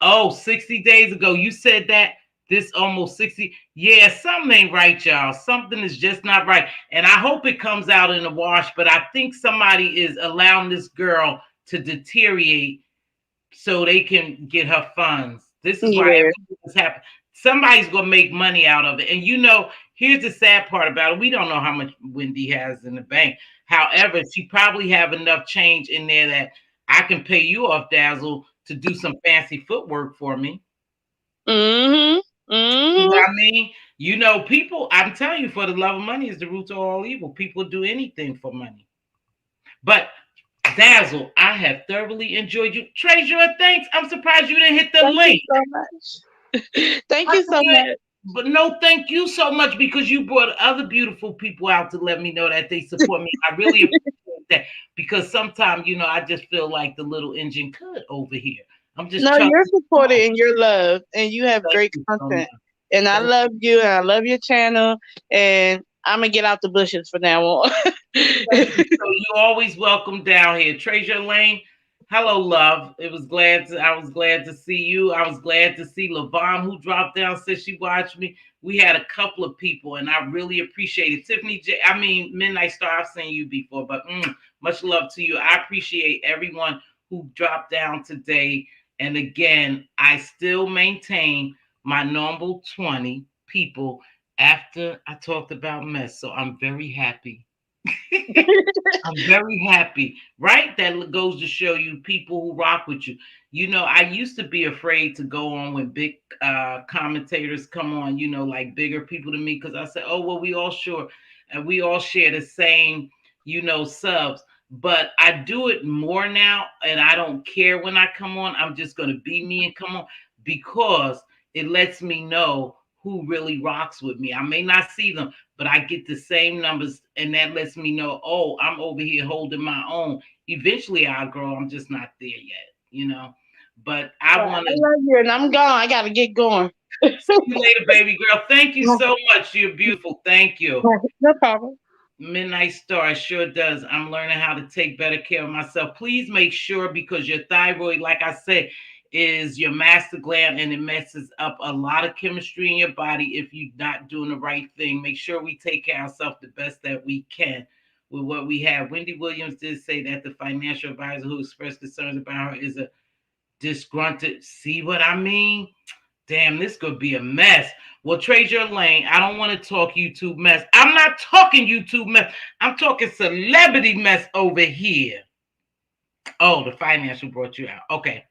Oh, 60 days ago, you said that this almost 60. Yeah, something ain't right, y'all. Something is just not right. And I hope it comes out in the wash, but I think somebody is allowing this girl to deteriorate so they can get her funds. This is why Yeah. everything is happening. Somebody's gonna make money out of it. And here's the sad part about it. We don't know how much Wendy has in the bank. However, she probably have enough change in there that I can pay you off, Dazzle, to do some fancy footwork for me. Mhm. You know Mhm. what I mean? People, I'm telling you, for the love of money is the root of all evil. People do anything for money. But Dazzle, I have thoroughly enjoyed you. Treasure, thanks. I'm surprised you didn't hit the Thank you link. so much. Thank I you so said, much. but no, thank you so much because you brought other beautiful people out to let me know that they support me. I really appreciate that because sometimes, I just feel like the little engine could over here. I'm just No, chugging you're supported along. and you're loved, and you have Thank great you so content. much. And I Thank love you, and I love your channel. And I'm gonna get out the bushes from now on. Thank you. So you always welcome down here. Treasure Lane. Hello, love. I was glad to see you. I was glad to see Lavon who dropped down, said she watched me. We had a couple of people and I really appreciate it. Tiffany J, I mean Midnight Star, I've seen you before, but much love to you. I appreciate everyone who dropped down today. And again, I still maintain my normal 20 people after I talked about mess. So I'm very happy. I'm very happy, right? That goes to show you people who rock with you. I used to be afraid to go on when big commentators come on, like bigger people than me, because I said, oh, well, we all sure, and we all share the same, subs. But I do it more now, and I don't care when I come on. I'm just going to be me and come on because it lets me know who really rocks with me. I may not see them, but I get the same numbers, and that lets me know, oh, I'm over here holding my own. Eventually, I'll grow. I'm just not there yet. But I Well, want I to love you, and I'm gone. I gotta get going. see you later, baby girl. Thank you so much. You're beautiful. Thank you. No problem. Midnight Star sure does. I'm learning how to take better care of myself. Please make sure because your thyroid, like I said, is your master gland and it messes up a lot of chemistry in your body if you're not doing the right thing. Make sure we take care of ourselves the best that we can with what we have. Wendy Williams did say that the financial advisor who expressed concerns about her is a disgruntled. See what I mean? Damn, this could be a mess. Well, trade your lane. I don't want to talk YouTube mess. I'm not talking YouTube mess. I'm talking celebrity mess over here. Oh, the financial brought you out. Okay.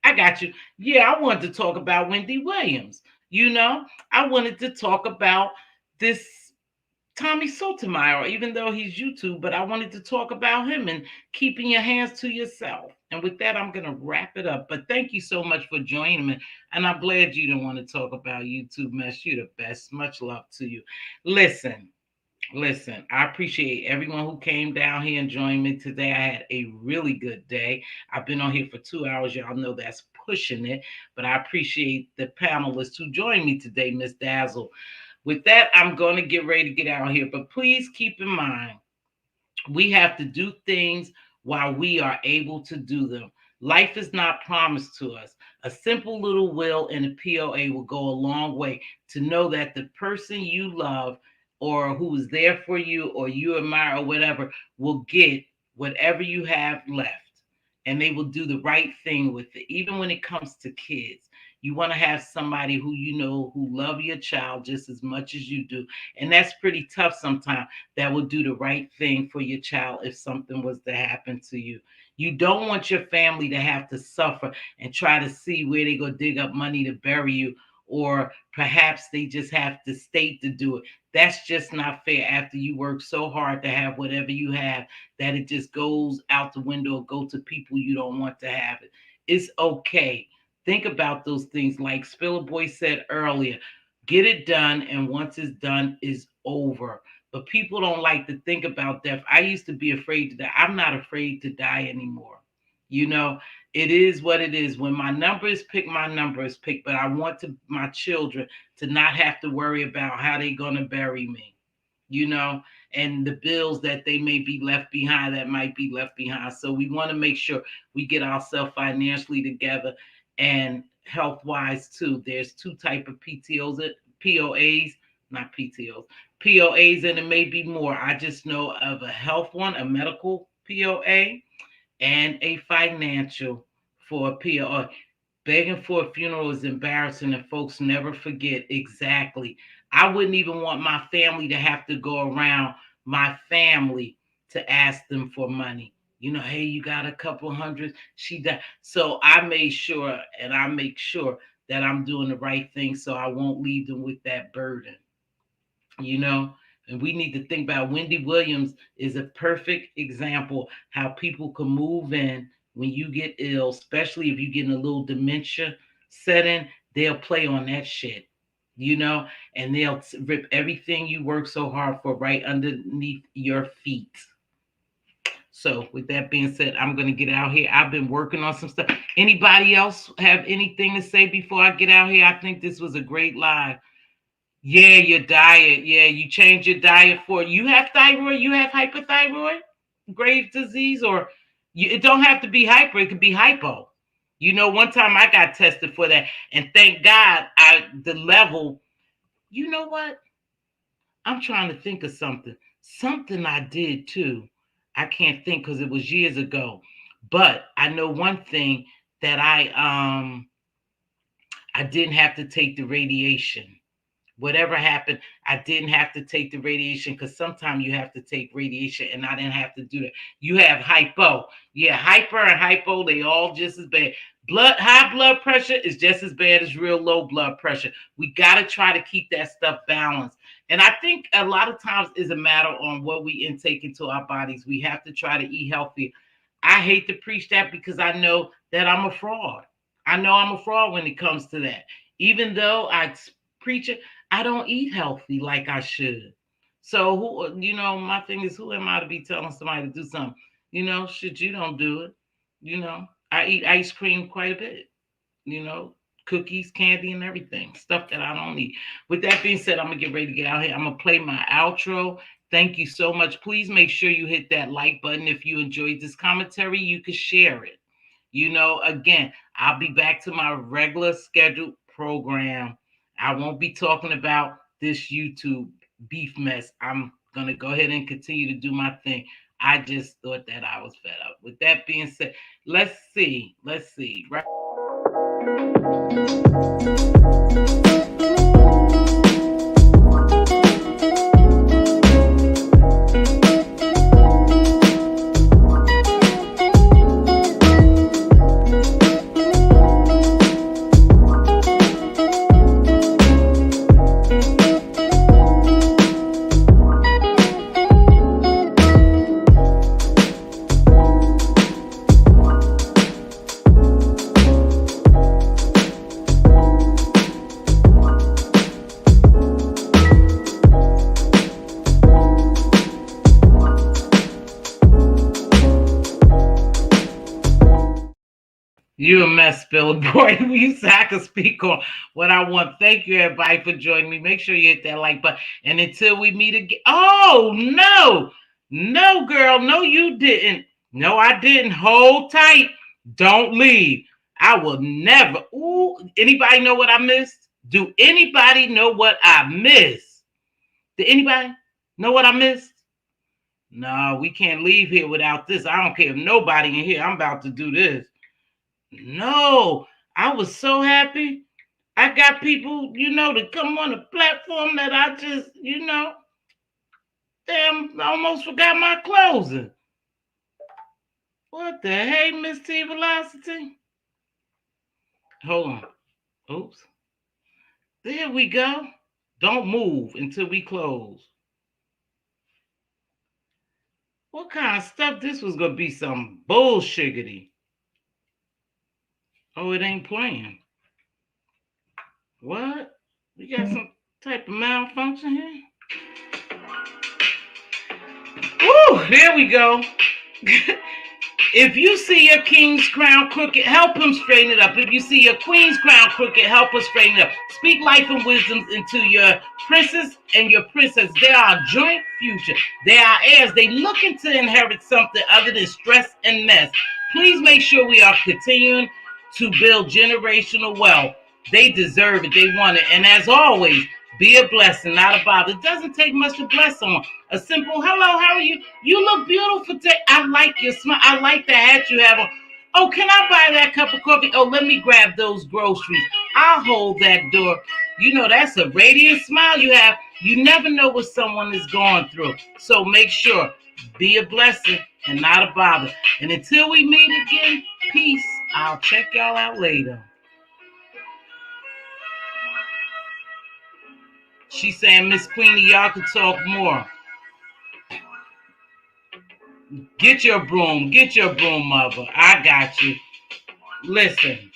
I got you. Yeah, I wanted to talk about Wendy Williams. I wanted to talk about this Tommy Sotomayor, even though he's YouTube, but I wanted to talk about him and keeping your hands to yourself. And with that, I'm going to wrap it up. But thank you so much for joining me. And I'm glad you don't want to talk about YouTube mess. You're the best. Much love to you. Listen, listen, I appreciate everyone who came down here and joined me today. I had a really good day. I've been on here for 2 hours. Y'all know that's pushing it. But I appreciate the panelists who joined me today, Miss Dazzle. With that, I'm going to get ready to get out here. But please keep in mind, we have to do things while we are able to do them. Life is not promised to us. A simple little will and a POA will go a long way to know that the person you love or who is there for you or you admire or whatever will get whatever you have left and they will do the right thing with it. Even when it comes to kids, you want to have somebody who who love your child just as much as you do. And that's pretty tough sometimes, that will do the right thing for your child if something was to happen to you. You don't want your family to have to suffer and try to see where they go dig up money to bury you, or perhaps they just have the state to do it. That's just not fair after you work so hard to have whatever you have, that it just goes out the window or go to people you don't want to have it. It's okay. Think about those things. Like Spiller Boy said earlier, get it done, and once it's done, it's over. But people don't like to think about death. I used to be afraid to die. I'm not afraid to die anymore. You know, it is what it is. When my number is picked, my number is picked. But I want my children to not have to worry about how they're going to bury me, you know, and the bills that they may be left behind that might be left behind. So we want to make sure we get ourselves financially together and health wise too. There's two type of PTOs, POAs, not PTOs, POAs, and it may be more. I just know of a health one, a medical POA, and a financial for a POA. Begging for a funeral is embarrassing, and folks never forget exactly. I wouldn't even want my family to have to go around my family to ask them for money. Hey, you got a couple hundred. She died. So I made sure, and I make sure that I'm doing the right thing so I won't leave them with that burden you know and we need to think about Wendy Williams is a perfect example how people can move in when you get ill, especially if you get in a little dementia setting. they'll play on that shit, you know, and they'll rip everything you work so hard for right underneath your feet. So, with that being said, I'm going to get out here. I've been working on some stuff. Anybody else have anything to say before I get out here? I think this was a great live. Yeah, your diet. Yeah, you change your diet for you have thyroid, you have hypothyroid, Graves' disease, or it don't have to be hyper, it could be hypo. You know, one time I got tested for that, and thank God the level. You know what? I'm trying to think of something. Something I did too. I can't think because it was years ago. But I know one thing that I didn't have to take the radiation. Whatever happened, I didn't have to take the radiation because sometimes you have to take radiation, and I didn't have to do that. You have hypo. Yeah, hyper and hypo, they all just as bad. High blood pressure is just as bad as real low blood pressure. We got to try to keep that stuff balanced. And I think a lot of times is a matter on what we intake into our bodies. We have to try to eat healthy. I hate to preach that because I know that I'm a fraud. I know I'm a fraud when it comes to that. Even though I preach it, I don't eat healthy like I should. So who, my thing is, who am I to be telling somebody to do something? Shit, you don't do it. I eat ice cream quite a bit. You know, cookies, candy, and everything. Stuff that I don't eat. With that being said, I'm gonna get ready to get out here. I'm gonna play my outro. Thank you so much. Please make sure you hit that like button if you enjoyed this commentary. You can share it. Again, I'll be back to my regular scheduled program. I won't be talking about this YouTube beef mess. I'm going to go ahead and continue to do my thing. I just thought that I was fed up. With that being said, let's see. Right. You a mess, Billboard. You said I could speak on what I want. Thank you, everybody, for joining me. Make sure you hit that like button. And until we meet again. Oh, no. No, girl. No, you didn't. No, I didn't. Hold tight. Don't leave. I will never. Ooh, anybody know what I missed? Do anybody know what I missed? Did anybody know what I missed? No, we can't leave here without this. I don't care if nobody in here. I'm about to do this. No, I was so happy. I got people, to come on a platform that I just, damn, I almost forgot my closing. What the hey, Mz.Teavalocity? Hold on. Oops. There we go. Don't move until we close. What kind of stuff? This was going to be some bullshiggity. Oh, it ain't playing. What? We got some type of malfunction here? Woo, there we go. If you see your king's crown crooked, help him straighten it up. If you see your queen's crown crooked, help her straighten it up. Speak life and wisdom into your princess and your princess. They are a joint future. They are heirs. They looking to inherit something other than stress and mess. Please make sure we are continuing to build generational wealth. They deserve it. They want it. And as always, be a blessing, not a bother. It doesn't take much to bless someone. A simple hello, how are you? You look beautiful today. I like your smile. I like the hat you have on. Oh, can I buy that cup of coffee? Oh, let me grab those groceries. I'll hold that door. That's a radiant smile you have. You never know what someone is going through. So make sure, be a blessing and not a bother. And until we meet again, peace. I'll check y'all out later. She's saying, Miss Queenie, y'all can talk more. Get your broom, mother. I got you. Listen,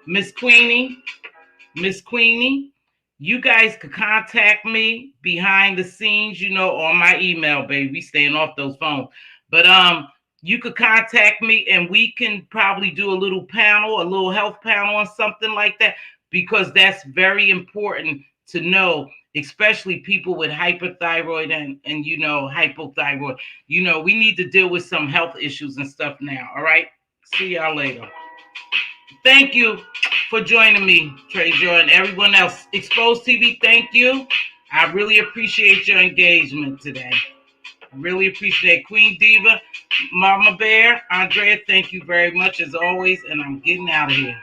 Miss Queenie, Miss Queenie. You guys could contact me behind the scenes, on my email, baby. Staying off those phones. But you could contact me and we can probably do a little panel, a little health panel or something like that, because that's very important to know, especially people with hyperthyroid and hypothyroid. We need to deal with some health issues and stuff now. All right. See y'all later. Thank you for joining me, Treasure, and everyone else. Exposed TV, thank you. I really appreciate your engagement today. Really appreciate Queen Diva, Mama Bear, Andrea, thank you very much as always, and I'm getting out of here.